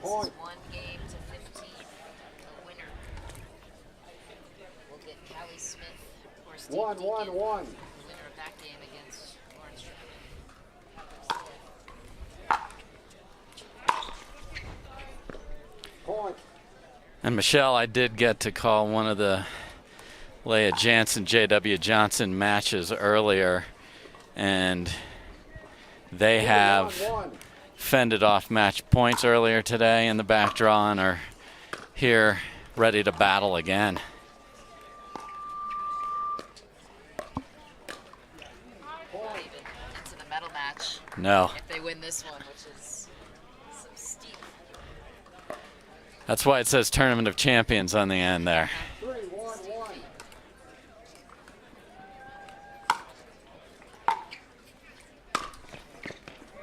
This is 1 game to 15. The winner will get Callie Smith or Steve 1-1-1. Deacon, the winner of that game against Lawrence Sherman. Point. And Michelle, I did get to call one of the Leah Jansen, J.W. Johnson matches earlier, and they have fended off match points earlier today in the back draw and are here ready to battle again. Not even into the medal match. No. If they win this one, which is some steep. That's why it says Tournament of Champions on the end there. 3-1-1.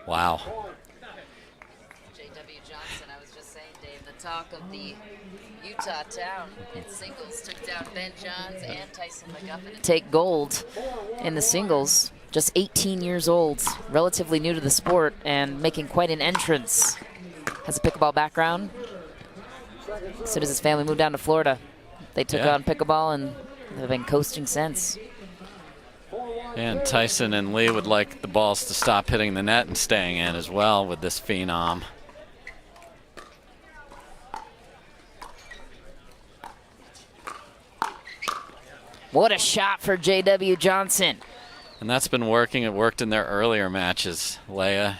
Wow. J.W. Johnson, I was just saying, Dave, the talk of the Utah town in singles took down Ben Johns and Tyson McGuffin to take gold in the singles just 18 years old, relatively new to the sport, and making quite an entrance. Has a pickleball background. As soon as his family moved down to Florida, they took on pickleball, and they've been coasting since. And Tyson and Lee would like the balls to stop hitting the net and staying in as well with this phenom. What a shot for J.W. Johnson. And that's been working. It worked in their earlier matches. Leia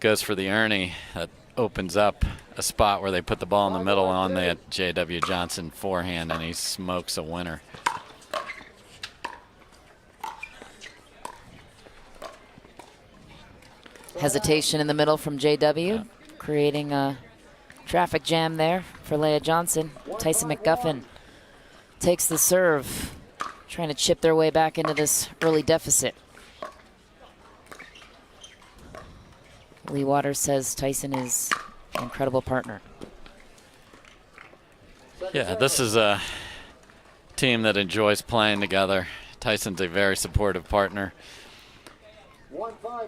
goes for the Ernie. That opens up a spot where they put the ball in the middle on the J.W. Johnson forehand, and he smokes a winner. Hesitation in the middle from J.W., creating a traffic jam there for Leia Johnson. Tyson McGuffin takes the serve, trying to chip their way back into this early deficit. Lee Waters says Tyson is an incredible partner. Yeah, this is a team that enjoys playing together. Tyson's a very supportive partner.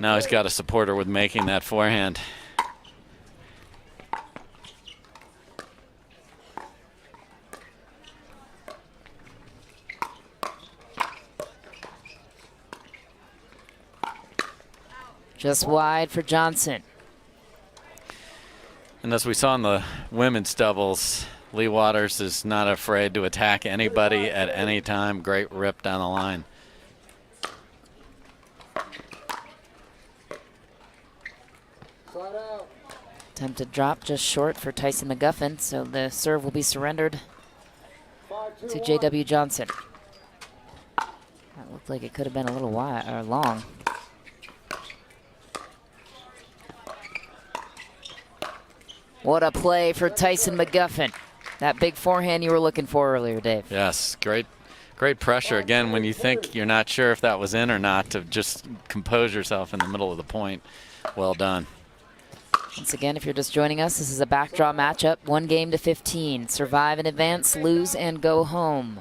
Now he's got a supporter with making that forehand. Just wide for Johnson. And as we saw in the women's doubles, Lee Waters is not afraid to attack anybody at any time. Great rip down the line. Attempted drop just short for Tyson McGuffin, so the serve will be surrendered to J.W. Johnson. That looked like it could have been a little wide or long. What a play for Tyson McGuffin. That big forehand you were looking for earlier, Dave. Yes, great pressure. Again, when you think you're not sure if that was in or not, to just compose yourself in the middle of the point. Well done. Once again, if you're just joining us, this is a backdraw matchup. 1 game to 15. Survive and advance, lose and go home.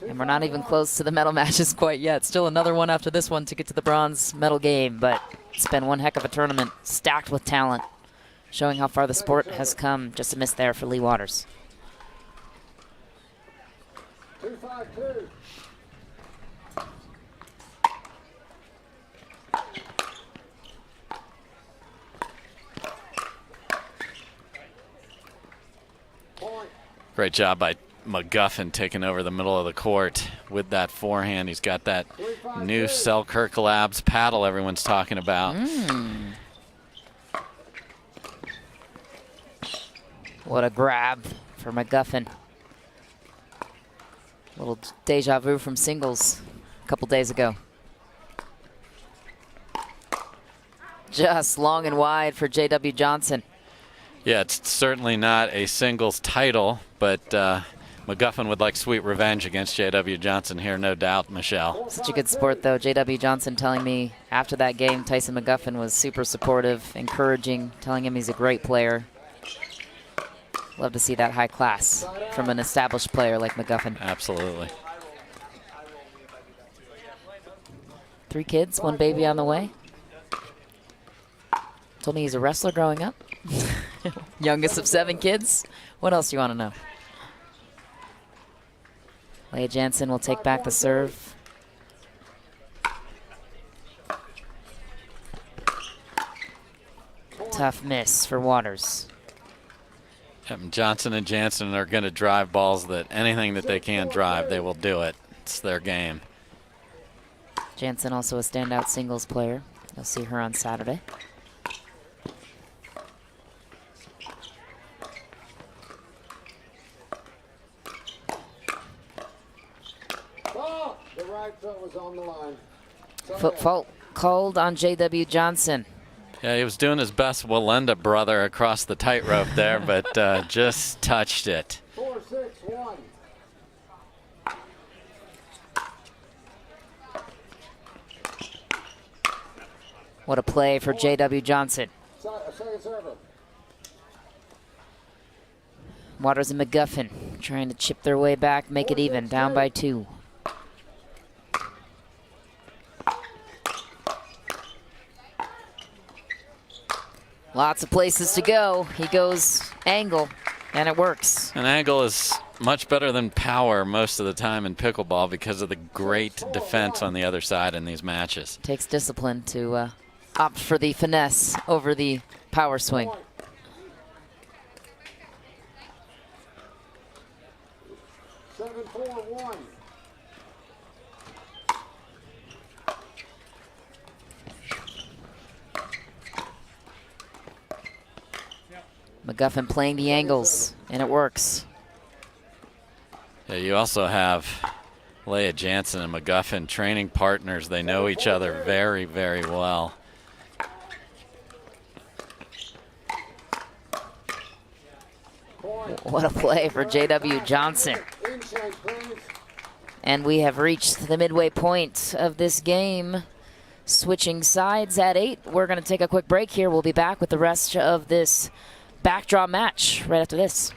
And we're not even close to the medal matches quite yet. Still another one after this one to get to the bronze medal game, but it's been one heck of a tournament, stacked with talent, showing how far the sport has come. Just a miss there for Lee Waters. 2-5-2. Great job by McGuffin taking over the middle of the court with that forehand. He's got that new Selkirk Labs paddle everyone's talking about. What a grab for McGuffin. A little deja vu from singles a couple days ago. Just long and wide for J.W. Johnson. Yeah, it's certainly not a singles title, but McGuffin would like sweet revenge against J.W. Johnson here, no doubt, Michelle. Such a good sport, though. J.W. Johnson telling me after that game, Tyson McGuffin was super supportive, encouraging, telling him he's a great player. Love to see that high class from an established player like McGuffin. Absolutely. 3 kids, 1 baby on the way. Told me he's a wrestler growing up. Youngest of 7 kids. What else do you want to know? Leia Jansen will take back the serve. Tough miss for Waters. Johnson and Jansen are going to drive balls that anything that they can drive, they will do it. It's their game. Jansen also a standout singles player. You'll see her on Saturday. The right foot was on the line. Foot fault called on J.W. Johnson. Yeah, he was doing his best Walenda brother across the tightrope there, but just touched it. 4-6-1. What a play for J.W. Johnson. Second server. Waters and McGuffin trying to chip their way back, make it even, down by 2. Lots of places to go. He goes angle, and it works. An angle is much better than power most of the time in pickleball because of the great defense on the other side in these matches. Takes discipline to opt for the finesse over the power swing. McGuffin playing the angles, and it works. Yeah, you also have Leah Jansen and McGuffin training partners. They know each other very, very well. What a play for J.W. Johnson. And we have reached the midway point of this game. Switching sides at 8. We're going to take a quick break here. We'll be back with the rest of this backdraw match right after this.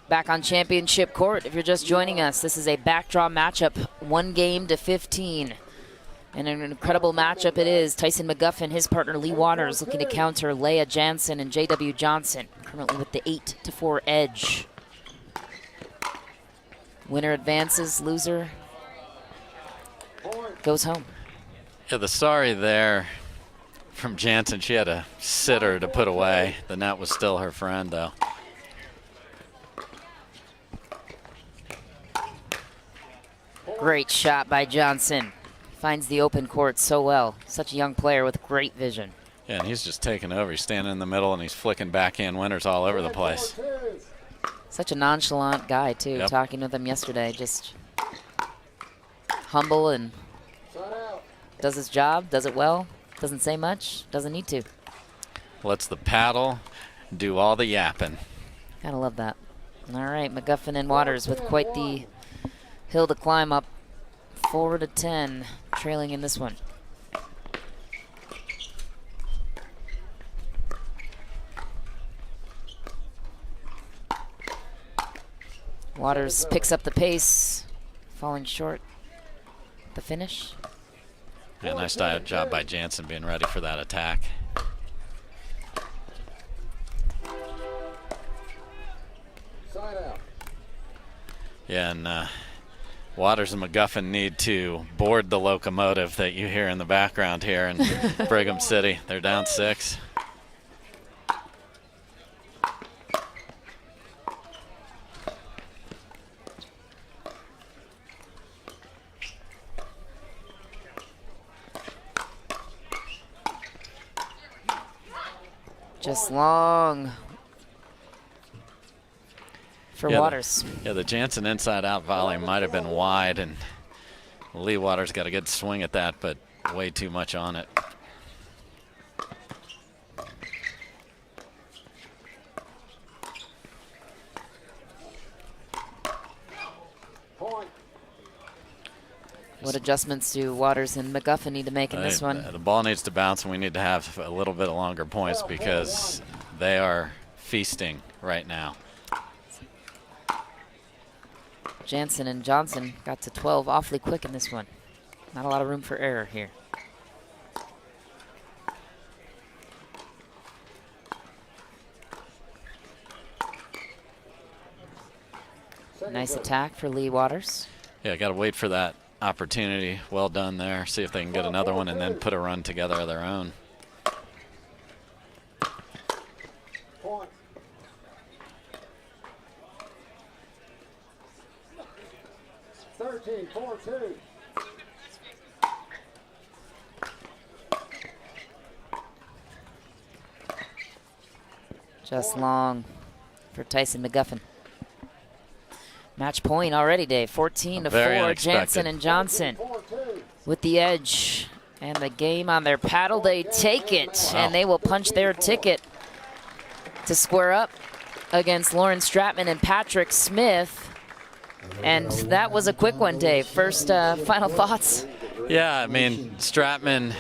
Back on championship court, if you're just joining us, this is a backdraw matchup, 1 game to 15. And an incredible matchup it is. Tyson McGuffin, his partner Lee Waters, looking to counter Leah Jansen and J.W. Johnson, currently with the 8-4 edge. Winner advances, loser goes home. Yeah, the sorry there from Jansen, she had a sitter to put away. The net was still her friend, though. Great shot by Johnson. Finds the open court so well. Such a young player with great vision. Yeah, and he's just taking over. He's standing in the middle, and he's flicking backhand winners all over the place. Such a nonchalant guy, too. Yep. Talking with him yesterday. Just humble and does his job, does it well. Doesn't say much, doesn't need to. Lets the paddle do all the yapping. Gotta love that. All right, McGuffin and Waters with quite the hill to climb up. 4-10, trailing in this one. Waters picks up the pace, falling short. The finish. Yeah, nice job by Jansen being ready for that attack. Yeah, and Waters and McGuffin need to board the locomotive that you hear in the background here in Brigham City. They're down 6. Just long for Waters. Yeah, the Jansen inside-out volley might have been wide, and Lee Waters got a good swing at that, but way too much on it. What adjustments do Waters and McGuffin need to make in this one? The ball needs to bounce, and we need to have a little bit longer points because they are feasting right now. Jansen and Johnson got to 12 awfully quick in this one. Not a lot of room for error here. Nice attack for Lee Waters. Yeah, got to wait for that opportunity. Well done there. See if they can get another one and then put a run together of their own. Point. Thirteen, 4-2. Just long for Tyson McGuffin. Match point already, Dave. 14-4. Jansen and Johnson with the edge. And the game on their paddle. They take it, and they will punch their ticket to square up against Lauren Stratman and Patrick Smith. And that was a quick one, Dave. First, final thoughts? Yeah, I mean, Stratman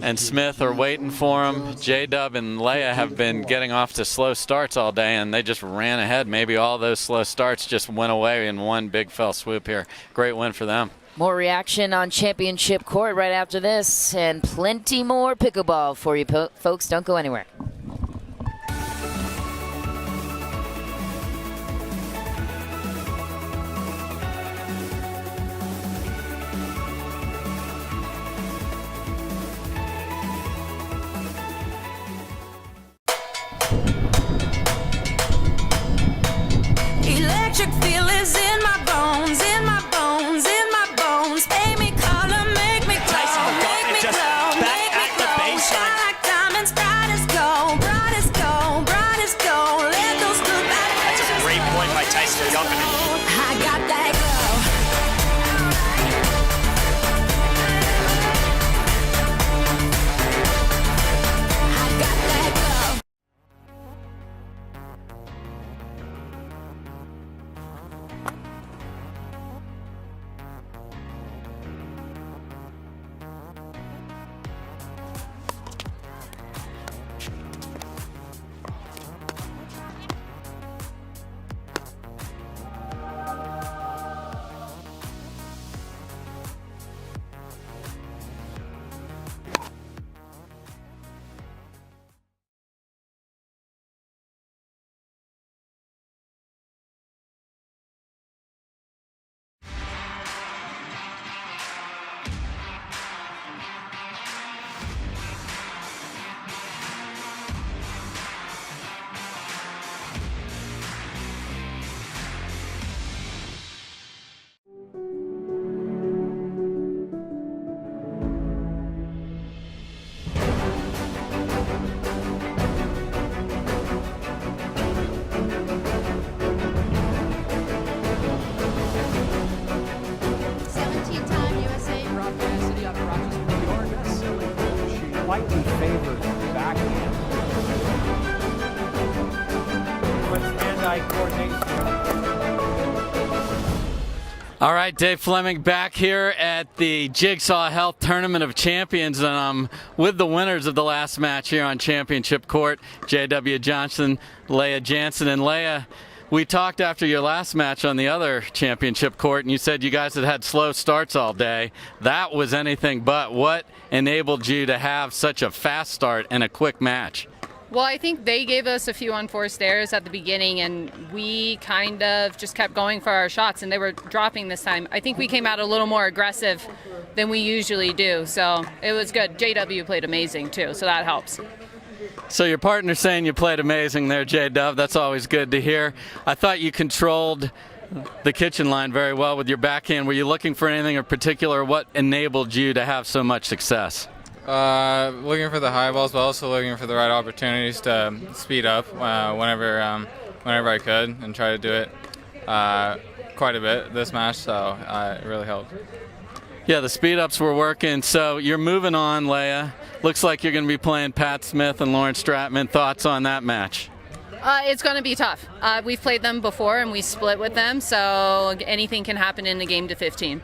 and Smith are waiting for him. J-Dub and Leia have been getting off to slow starts all day, and they just ran ahead. Maybe all those slow starts just went away in one big fell swoop here. Great win for them. More reaction on Championship Court right after this, and plenty more pickleball for you folks. Don't go anywhere. Electric feel is in my bones, in my bones, in my bones. Make me color, make me glow, make me glow, make me glow. Shine like diamonds, bright as gold, bright as gold, bright as gold. Let those blue lights. That's a great point by Tyson McGuffin. I got that glow. I got that glow. Slightly favored backhand. With hand-eye coordination. All right, Dave Fleming back here at the Jigsaw Health Tournament of Champions, and I'm with the winners of the last match here on Championship Court, J.W. Johnson, Leia Jansen. And Leia, we talked after your last match on the other championship court, and you said you guys had slow starts all day. That was anything but. What enabled you to have such a fast start and a quick match? Well, I think they gave us a few unforced errors at the beginning, and we kind of just kept going for our shots, and they were dropping this time. I think we came out a little more aggressive than we usually do, so it was good. JW played amazing, too, so that helps. So your partner's saying you played amazing there, J-Dub. That's always good to hear. I thought you controlled the kitchen line very well with your backhand. Were you looking for anything in particular? What enabled you to have so much success? Looking for the high balls, but also looking for the right opportunities to speed up whenever I could, and try to do it quite a bit this match, so it really helped. Yeah, the speed ups were working. So you're moving on, Leia. Looks like you're going to be playing Pat Smith and Lauren Stratman. Thoughts on that match? It's going to be tough. We've played them before, and we split with them, so anything can happen in the game to 15.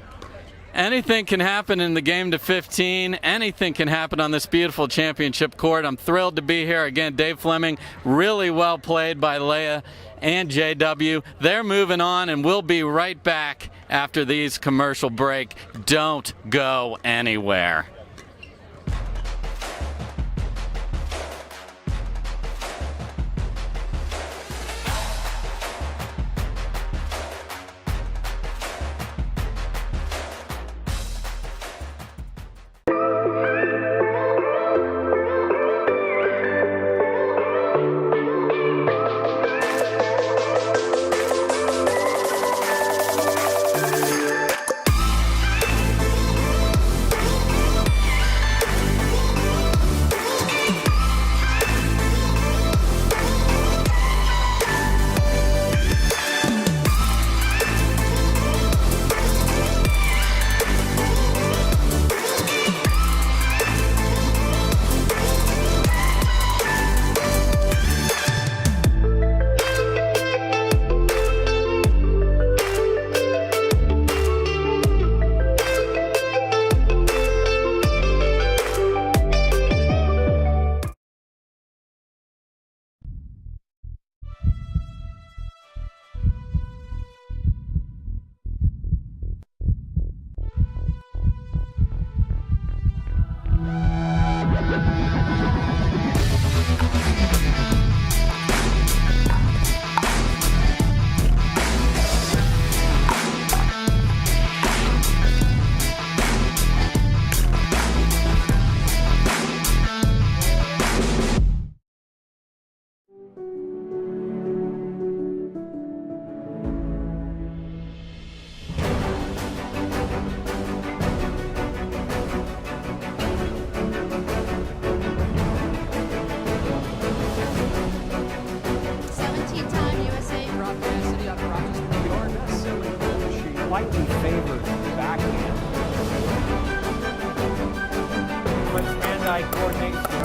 Anything can happen in the game to 15. Anything can happen on this beautiful championship court. I'm thrilled to be here. Again, Dave Fleming, really well played by Leia and JW. They're moving on, and we'll be right back after these commercial break. Don't go anywhere. hand-eye coordination.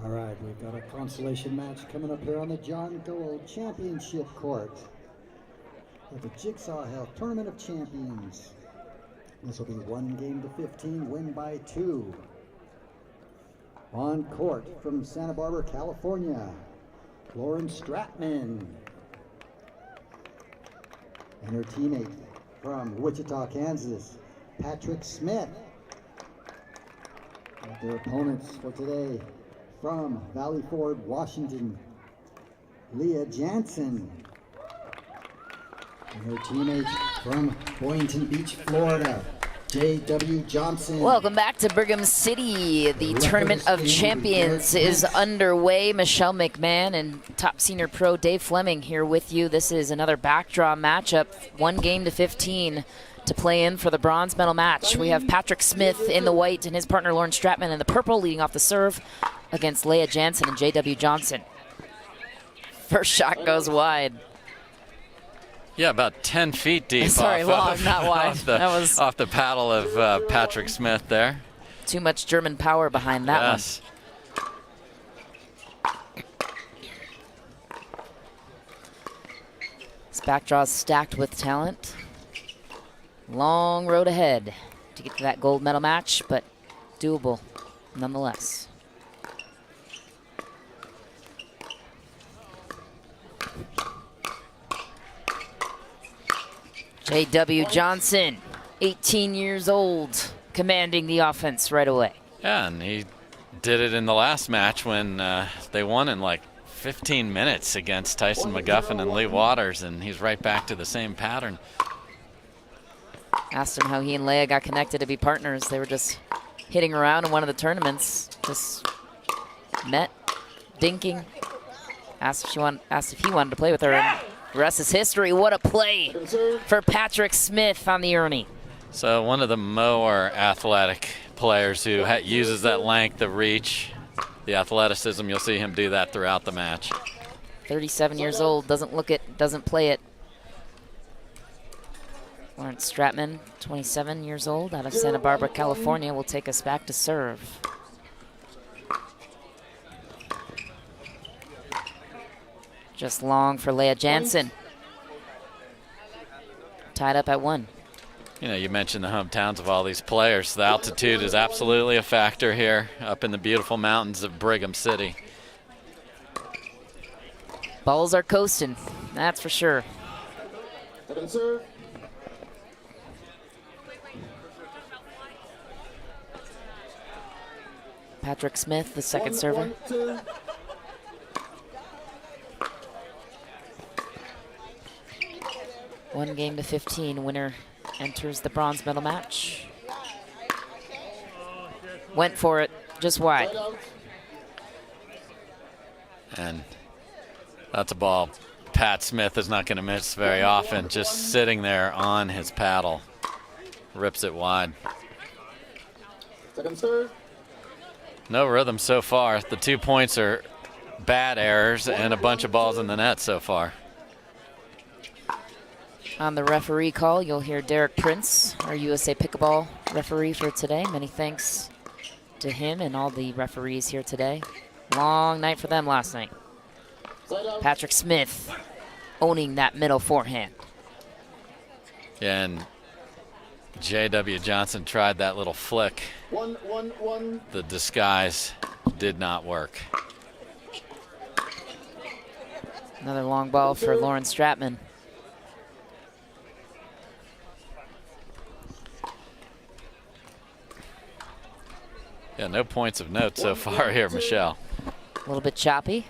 All right, we've got a consolation match coming up here on the John Gold Championship Court at the Jigsaw Health Tournament of Champions. This will be 1 game to 15, win by 2. On court from Santa Barbara, California, Lauren Stratman. And her teammate from Wichita, Kansas, Patrick Smith. And their opponents for today from Valley Ford, Washington, Leah Jansen. And her teammate from Boynton Beach, Florida, J.W. Johnson. Welcome back to Brigham City. The Tournament of Champions is underway. Michelle McMahon and top senior pro Dave Fleming here with you. This is another backdraw matchup, 1 game to 15 to play in for the bronze medal match. We have Patrick Smith in the white and his partner Lauren Stratman in the purple leading off the serve against Leah Jansen and J.W. Johnson. First shot goes wide. Yeah, about 10 feet deep. Sorry, long, not wide. That was off the paddle of Patrick Smith there. Too much German power behind that one. This backdraw is stacked with talent. Long road ahead to get to that gold medal match, but doable nonetheless. J.W. Johnson, 18 years old, commanding the offense right away. Yeah, and he did it in the last match when they won in like 15 minutes against Tyson McGuffin and Lee Waters, and he's right back to the same pattern. Asked him how he and Leah got connected to be partners. They were just hitting around in one of the tournaments, just met, dinking. Asked if he wanted to play with her. And the rest is history. What a play for Patrick Smith on the Ernie. So one of the more athletic players who uses that length, the reach, the athleticism. You'll see him do that throughout the match. 37 years old, doesn't look it, doesn't play it. Lawrence Stratman, 27 years old, out of Santa Barbara, California, will take us back to serve. Just long for Leah Jansen. tied up at 1. You know, you mentioned the hometowns of all these players. The altitude is absolutely a factor here up in the beautiful mountains of Brigham City. Balls are coasting, that's for sure. Second serve. Patrick Smith, the second server. 1-2. One game to 15. Winner enters the bronze medal match. Went for it, just wide. And that's a ball Pat Smith is not going to miss very often. Just sitting there on his paddle. Rips it wide. Second serve. No rhythm so far. The 2 points are bad errors and a bunch of balls in the net so far. On the referee call, you'll hear Derek Prince, our USA Pickleball referee for today. Many thanks to him and all the referees here today. Long night for them last night. Patrick Smith owning that middle forehand. Yeah, and J.W. Johnson tried that little flick. 1-1-1. The disguise did not work. Another long ball for Lauren Stratman. Yeah, no points of note so far here, Michelle. A little bit choppy.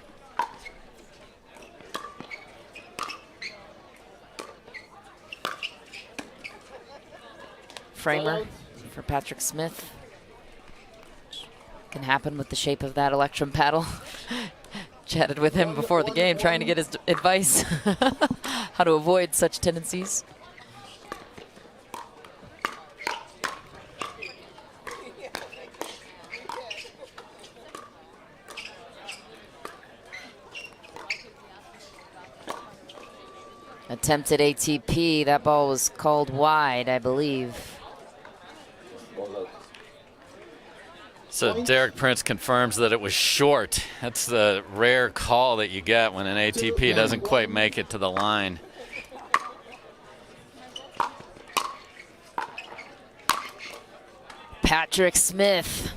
Framer for Patrick Smith. Can happen with the shape of that Electrum paddle. Chatted with him before the game, trying to get his advice how to avoid such tendencies. Attempted ATP, that ball was called wide, I believe. So Derek Prince confirms that it was short. That's the rare call that you get when an ATP doesn't quite make it to the line. Patrick Smith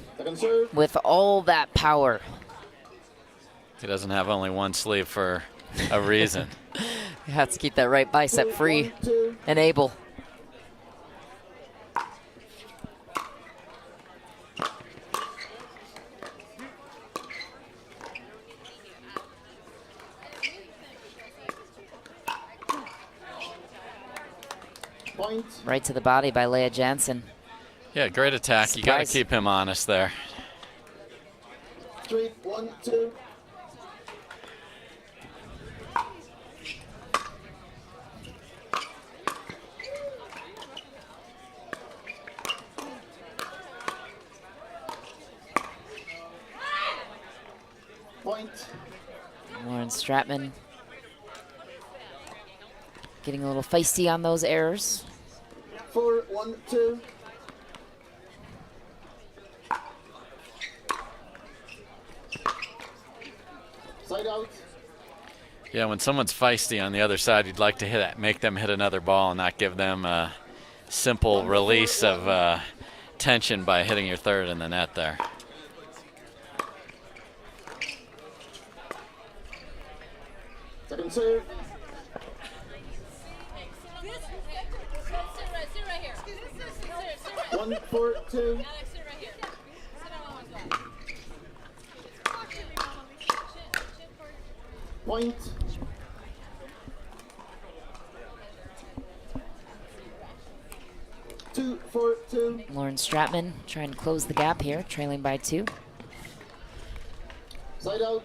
with all that power. He doesn't have only one sleeve for a reason. You have to keep that right bicep free and able. Right to the body by Leah Jansen. Yeah, great attack. You got to keep him honest there. 3-1-2. Point. Lauren Stratman getting a little feisty on those errors. 4-1-2. Side out. Yeah, when someone's feisty on the other side, you'd like to hit it, make them hit another ball and not give them a simple release of tension by hitting your third in the net there. Second serve. One, 4-2. Point. Two, 4-2. Lauren Stratman trying to close the gap here, trailing by 2. Side out.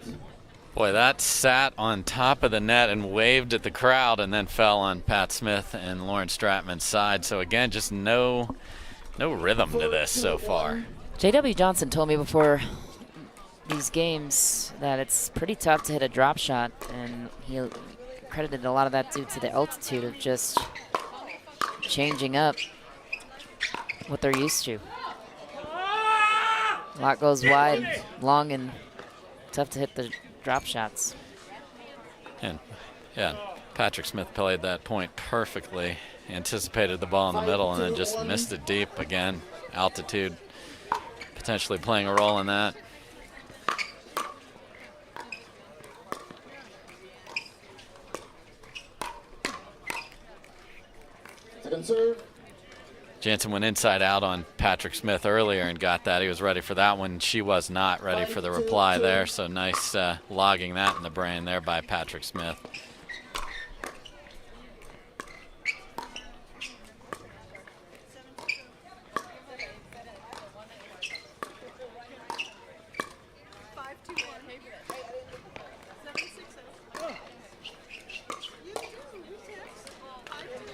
Boy, that sat on top of the net and waved at the crowd and then fell on Pat Smith and Lauren Stratman's side. So again, just no rhythm to this so far. J.W. Johnson told me before these games that it's pretty tough to hit a drop shot, and he credited a lot of that due to the altitude of just changing up what they're used to. A lot goes wide, long, and tough to hit the drop shots. And yeah, Patrick Smith played that point perfectly. anticipated the ball in the middle and then just missed it deep again. Altitude potentially playing a role in that. Second serve. Jansen went inside out on Patrick Smith earlier and got that. He was ready for that one. She was not ready for the reply there, so nice logging that in the brain there by Patrick Smith.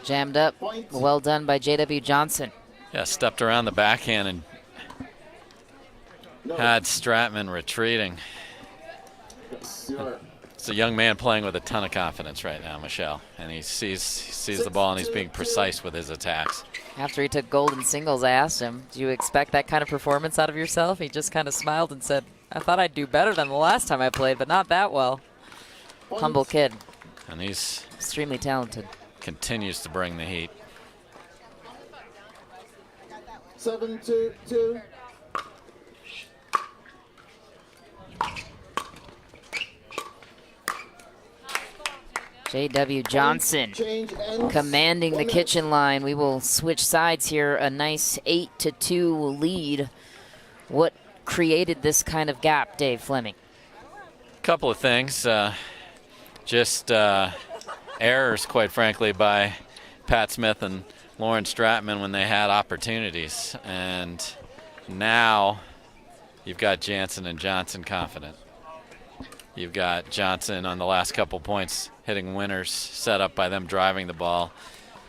Jammed up. Well done by J.W. Johnson. Yeah, stepped around the backhand and had Stratman retreating. It's a young man playing with a ton of confidence right now, Michelle, and he sees the ball and he's being precise with his attacks. After he took gold in singles, I asked him, do you expect that kind of performance out of yourself? He just kind of smiled and said, I thought I'd do better than the last time I played, but not that well. Humble kid. And he's extremely talented. Continues to bring the heat. 7-2-2. J.W. Johnson commanding the kitchen line. We will switch sides here. A nice 8-2 lead. What created this kind of gap, Dave Fleming? Couple of things. Just errors, quite frankly, by Pat Smith and Lauren Stratman when they had opportunities. And now you've got Jansen and Johnson confident. You've got Johnson on the last couple points hitting winners set up by them driving the ball.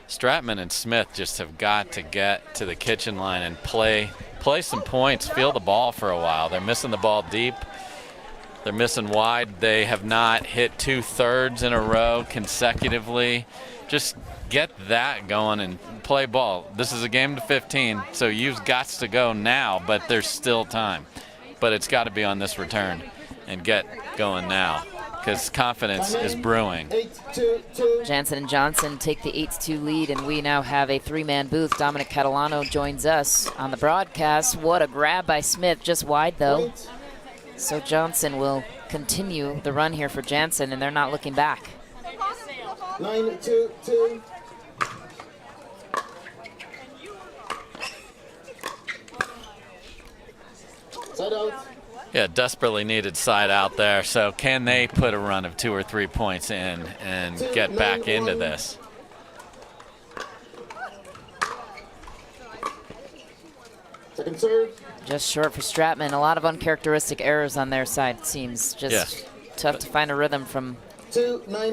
Stratman and Smith just have got to get to the kitchen line and play some points, feel the ball for a while. They're missing the ball deep. They're missing wide. They have not hit 2/3 in a row consecutively. Just get that going and play ball. This is a game to 15, so you've got to go now, but there's still time. But it's got to be on this return and get going now because confidence is brewing. Jansen and Johnson take the 8-2 lead, and we now have a three-man booth. Dominic Catalano joins us on the broadcast. What a grab by Smith, just wide though. So Johnson will continue the run here for Jansen, and they're not looking back. 9-2-2. Side out. Yeah, desperately needed side out there. So can they put a run of 2 or 3 points in and get back into this? Second serve. Just short for Stratman. A lot of uncharacteristic errors on their side, it seems. Just tough to find a rhythm from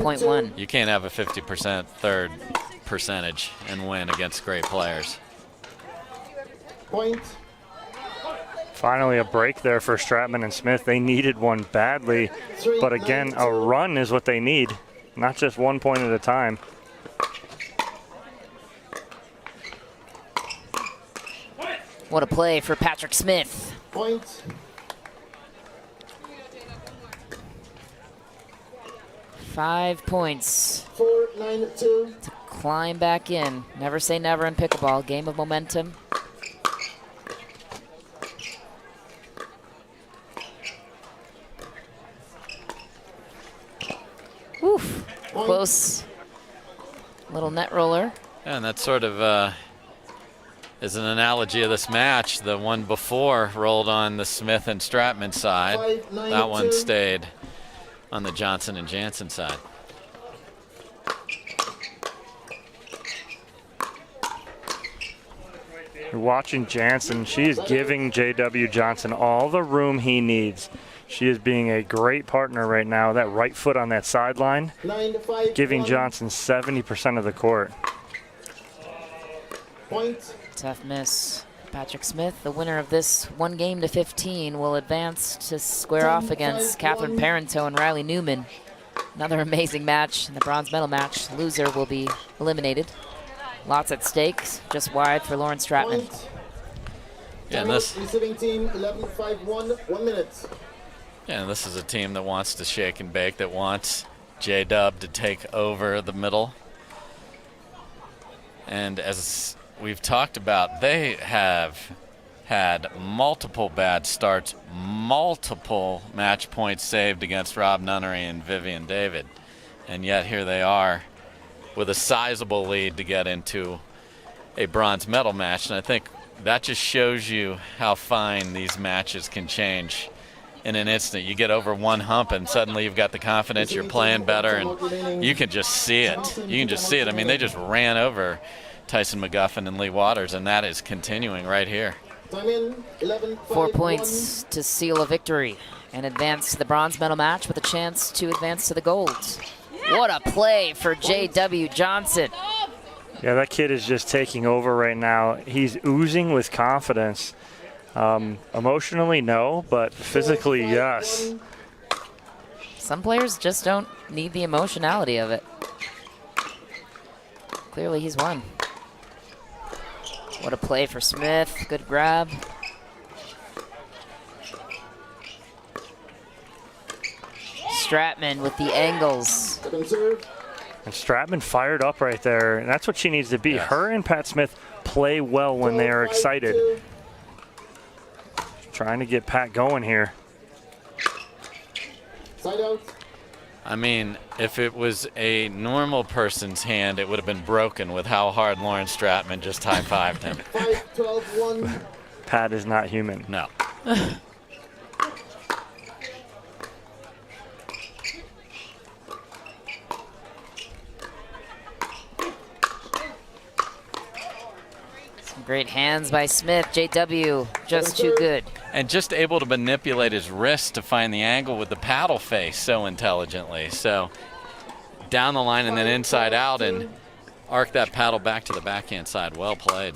point one. You can't have a 50% third percentage and win against great players. Point. Finally a break there for Stratman and Smith. They needed one badly, but again, a run is what they need, not just 1 point at a time. What a play for Patrick Smith. Point. Five points 4-9-2. to climb back in. Never say never in pickleball. Game of momentum. Oof. Close. Little net roller. Yeah, and that sort of is an analogy of this match. The one before rolled on the Smith and Stratman side. 5-9-2. That one stayed on the Johnson and Jansen side. You're watching Jansen. She is giving J.W. Johnson all the room he needs. She is being a great partner right now. That right foot on that sideline, giving Johnson 70% of the court. Point. Tough miss. Patrick Smith, the winner of this 1 game to 15, will advance to square off against Catherine Parenteau and Riley Newman. Another amazing match in the bronze medal match. Loser will be eliminated. Lots at stake, just wide for Lauren Stratman. Yeah, and this Receiving team 11-5-1, 1 minute. Yeah, and this is a team that wants to shake and bake, that wants J-Dub to take over the middle. And as we've talked about, they have had multiple bad starts, multiple match points saved against Rob Nunnery and Vivian David. And yet here they are with a sizable lead to get into a bronze medal match. And I think that just shows you how fine these matches can change in an instant. You get over one hump and suddenly you've got the confidence, you're playing better, and you can just see it. You can just see it. I mean, they just ran over Tyson McGuffin and Lee Waters, and that is continuing right here. 4 points to seal a victory and advance to the bronze medal match with a chance to advance to the gold. What a play for J.W. Johnson. Yeah, that kid is just taking over right now. He's oozing with confidence. Emotionally, no, but physically, yes. Some players just don't need the emotionality of it. Clearly, he's won. What a play for Smith. Good grab. Stratman with the angles. And Stratman fired up right there, and that's what she needs to be. Yes. Her and Pat Smith play well when they are excited. Trying to get Pat going here. I mean, if it was a normal person's hand, it would have been broken with how hard Lauren Stratman just high-fived him. Pat is not human. No. Great hands by Smith. JW just too good. And just able to manipulate his wrist to find the angle with the paddle face so intelligently. So down the line and then inside out and arc that paddle back to the backhand side. Well played.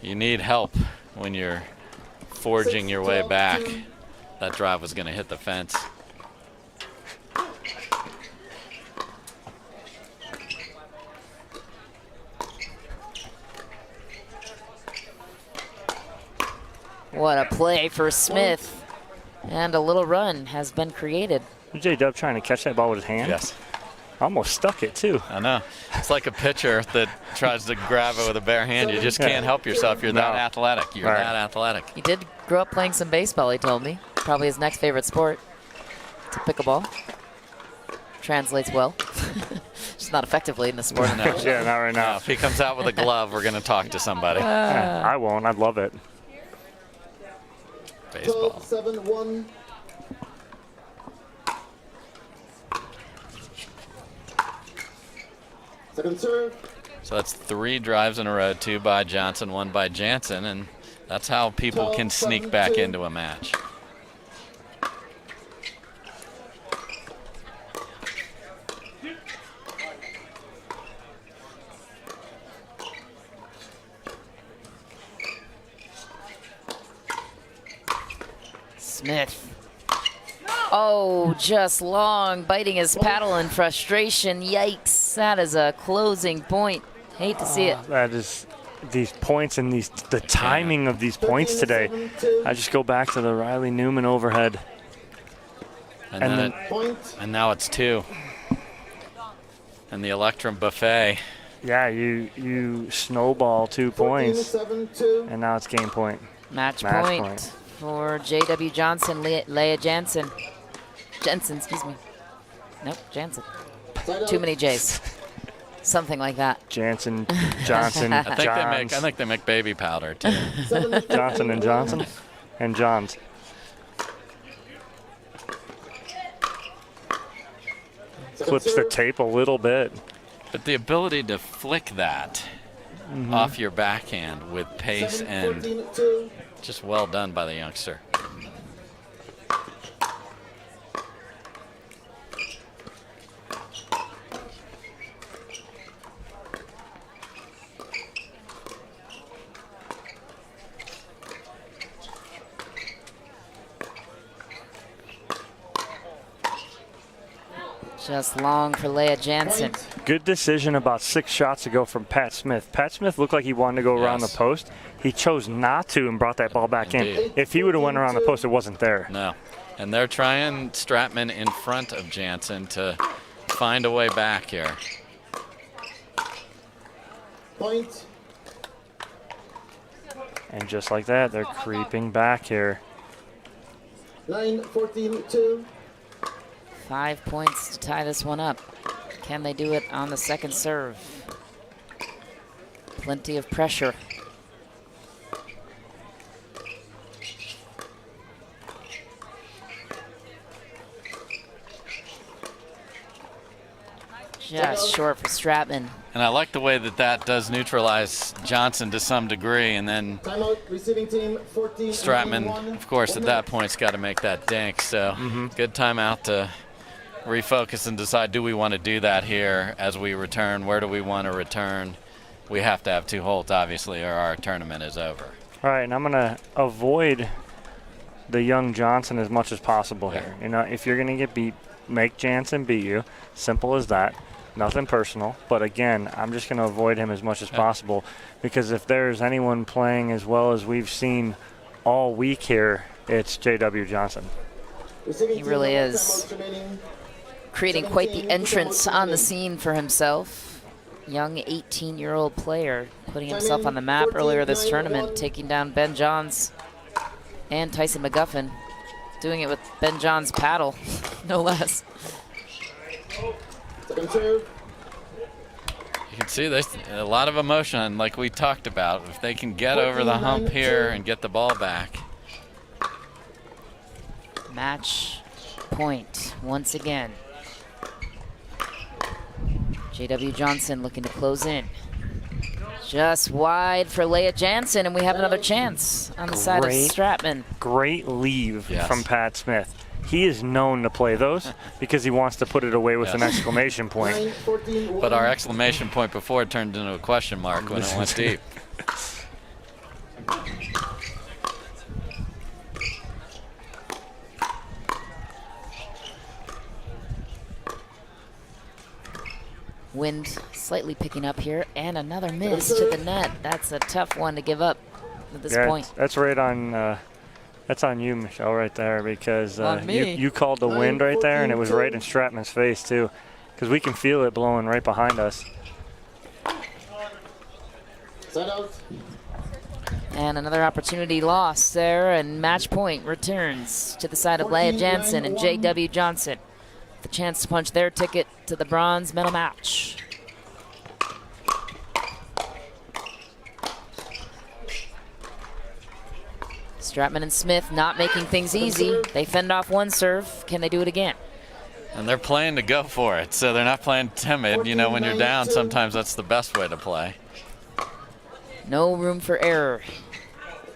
You need help when you're forging your way back. That drive was going to hit the fence. What a play for Smith. And a little run has been created. J-Dub trying to catch that ball with his hand? Yes. Almost stuck it, too. I know. It's like a pitcher that tries to grab it with a bare hand. You just can't help yourself. You're that athletic. You're that athletic. He did grow up playing some baseball, he told me. Probably his next favorite sport. It's pickleball. Translates well. Just not effectively in the sport. No. Yeah, not right now. No, if he comes out with a glove, we're going to talk to somebody. I won't. I'd love it. Baseball. 12-7-1. Second serve. So that's 3 drives in a row, 2 by Johnson, 1 by Jansen, and that's how people can sneak back into a match. Smith. Oh, just long, biting his paddle in frustration. Yikes, that is a closing point. Hate to see it. That is these points and the timing of these points today. I just go back to the Riley Newman overhead. And now it's 2. And the Electrum Buffet. Yeah, you snowball 2 points, and now it's game point. Match point for J.W. Johnson, Leah Jansen. Jensen, excuse me. Nope, Jansen. Too many J's. Something like that. Jansen, Johnson, I think they make baby powder too. Johnson and Johnson and Johns. Clips the tape a little bit. But the ability to flick that off your backhand with pace and just well done by the youngster. Just long for Leah Jansen. Good decision about 6 shots ago from Pat Smith. Pat Smith looked like he wanted to go around the post. He chose not to and brought that ball back in. If he would have went around the post, it wasn't there. No. And they're trying Stratman in front of Jansen to find a way back here. Point. And just like that, they're creeping back here. 9-14-2. 5 points to tie this one up. Can they do it on the second serve? Plenty of pressure. Just short for Stratman. And I like the way that that does neutralize Johnson to some degree, and then Timeout. Receiving team 14. Stratman, of course, at that point's got to make that dink. So good timeout to refocus and decide, do we want to do that here as we return? Where do we want to return? We have to have 2 holds, obviously, or our tournament is over. All right, and I'm going to avoid the young Johnson as much as possible here. You know, if you're going to get beat, make Jansen beat you. Simple as that. Nothing personal. But again, I'm just going to avoid him as much as possible, because if there's anyone playing as well as we've seen all week here, it's J.W. Johnson. He really is creating quite the entrance on the scene for himself. Young 18-year-old player putting himself on the map earlier this tournament, taking down Ben Johns and Tyson McGuffin, doing it with Ben Johns' paddle, no less. You can see there's a lot of emotion, like we talked about. If they can get over the hump here and get the ball back. Match point once again. J.W. Johnson looking to close in. Just wide for Leah Jansen, and we have another chance on the side of Stratman. Great leave from Pat Smith. He is known to play those because he wants to put it away with an exclamation point. But our exclamation point before turned into a question mark when it went deep. Wind slightly picking up here, and another miss to the net. That's a tough one to give up at this point. That's right on. That's on you, Michelle, right there, because me. you called the wind right there, and it was right in Stratman's face too, because we can feel it blowing right behind us. And another opportunity lost there, and match point returns to the side of Leah Jansen and J.W. Johnson. The chance to punch their ticket to the bronze medal match. Stratman and Smith not making things easy. They fend off one serve. Can they do it again? And they're playing to go for it, so they're not playing timid. You know, when you're down, sometimes that's the best way to play. No room for error.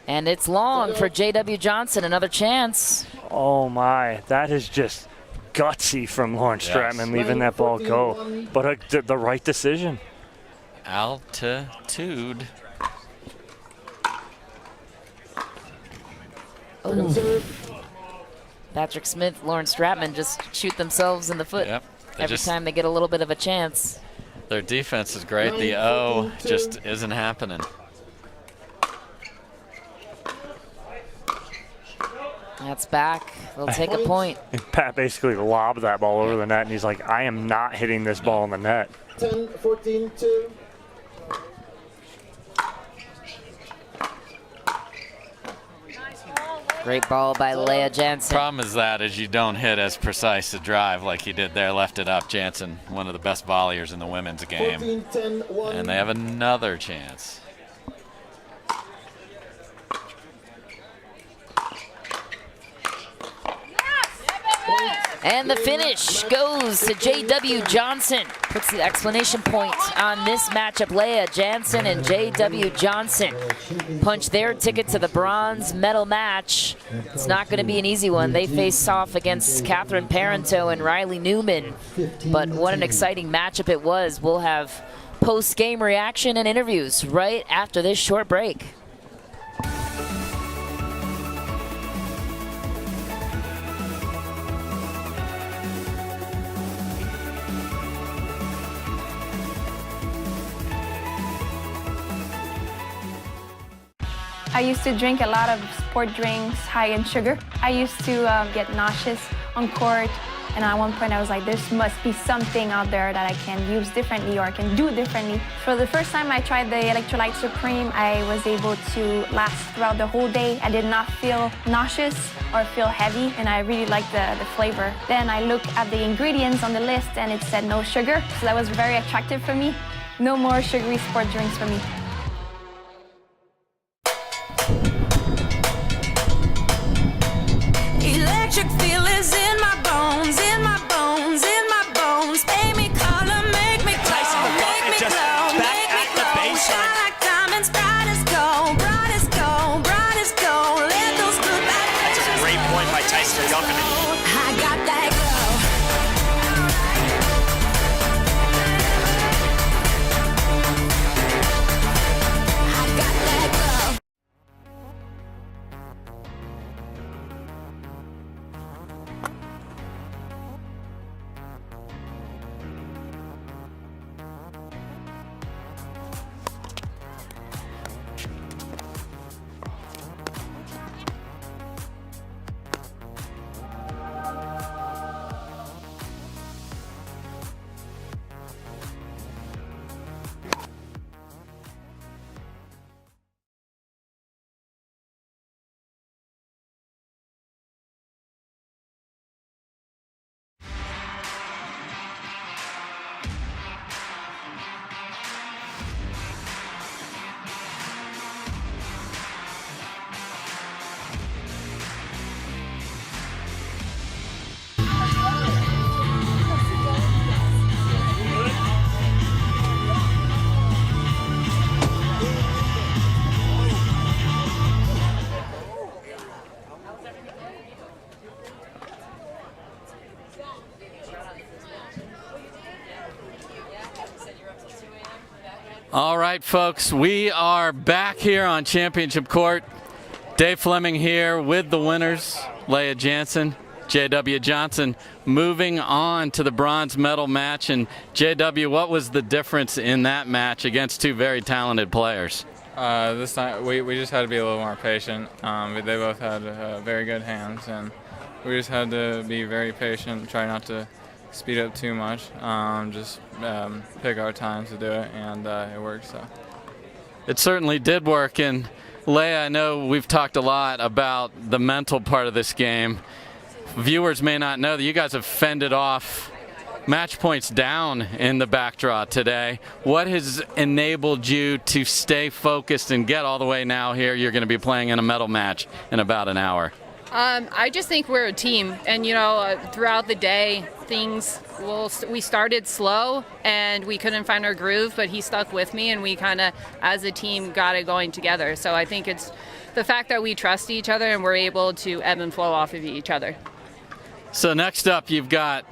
And it's long for J.W. Johnson. Another chance. Oh my, that is just gutsy from Lawrence Stratman, leaving that ball go. But the right decision. Altitude. Oh. Patrick Smith, Lawrence Stratman just shoot themselves in the foot every time they get a little bit of a chance. Their defense is great. The O just isn't happening. That's back. They'll take a point. Pat basically lobbed that ball over the net, and he's like, I am not hitting this ball in the net. 10-14-2. Great ball by Leah Jansen. Problem is that is you don't hit as precise a drive like he did there. Left it up. Jansen, one of the best volleyers in the women's game. 14-10-1. And they have another chance. And the finish goes to J.W. Johnson. Puts the exclamation point on this matchup. Leah Jansen and J.W. Johnson punch their ticket to the bronze medal match. It's not going to be an easy one. They face off against Catherine Parenteau and Riley Newman. But what an exciting matchup it was. We'll have post-game reaction and interviews right after this short break. I used to drink a lot of sport drinks high in sugar. I used to get nauseous on court, and at one point I was like, there must be something out there that I can use differently or I can do differently. For the first time I tried the Electrolyte Supreme, I was able to last throughout the whole day. I did not feel nauseous or feel heavy, and I really liked the flavor. Then I looked at the ingredients on the list and it said no sugar, so that was very attractive for me. No more sugary sport drinks for me. Electric feel is in my bones, in my bones, in my bones. Make me color, make me glow, make me glow, make me glow. Shine like diamonds, bright as gold, bright as gold, bright as gold. Let those blue lights. That's a great point by Tyson jumping it. I got that glow. I got that glow. All right, folks, we are back here on championship court. Dave Fleming here with the winners, Leah Jansen, J.W. Johnson, moving on to the bronze medal match. And J.W., what was the difference in that match against two very talented players? This time we just had to be a little more patient. They both had very good hands, and we just had to be very patient, try not to speed up too much, just pick our times to do it, and it worked. So it certainly did work. And Leah, I know we've talked a lot about the mental part of this game. Viewers may not know that you guys have fended off match points down in the back draw today. What has enabled you to stay focused and get all the way now here? You're going to be playing in a medal match in about an hour. I just think we're a team, and throughout the day, we started slow and we couldn't find our groove, but he stuck with me, and we kind of, as a team, got it going together. So I think it's the fact that we trust each other and we're able to ebb and flow off of each other. So next up, you've got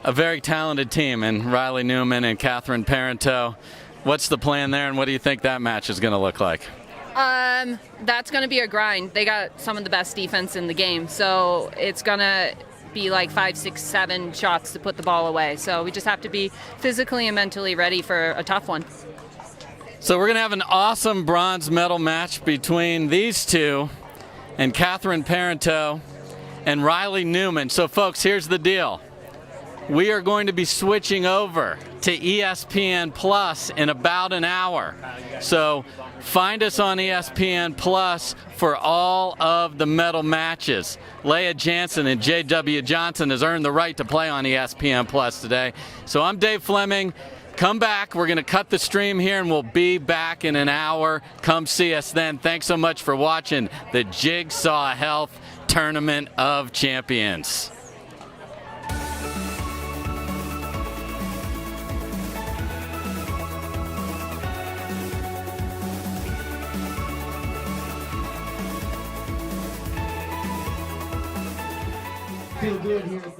a very talented team in Riley Newman and Catherine Parenteau. What's the plan there, and what do you think that match is going to look like? That's going to be a grind. They got some of the best defense in the game, so it's going to be like 5, 6, 7 shots to put the ball away. So we just have to be physically and mentally ready for a tough one. So we're going to have an awesome bronze medal match between these two and Catherine Parenteau and Riley Newman. So folks, here's the deal. We are going to be switching over to ESPN Plus in about an hour. So find us on ESPN Plus for all of the medal matches. Leah Jansen and J.W. Johnson has earned the right to play on ESPN Plus today. So I'm Dave Fleming. Come back. We're going to cut the stream here, and we'll be back in an hour. Come see us then. Thanks so much for watching the Jigsaw Health Tournament of Champions. Feel good here.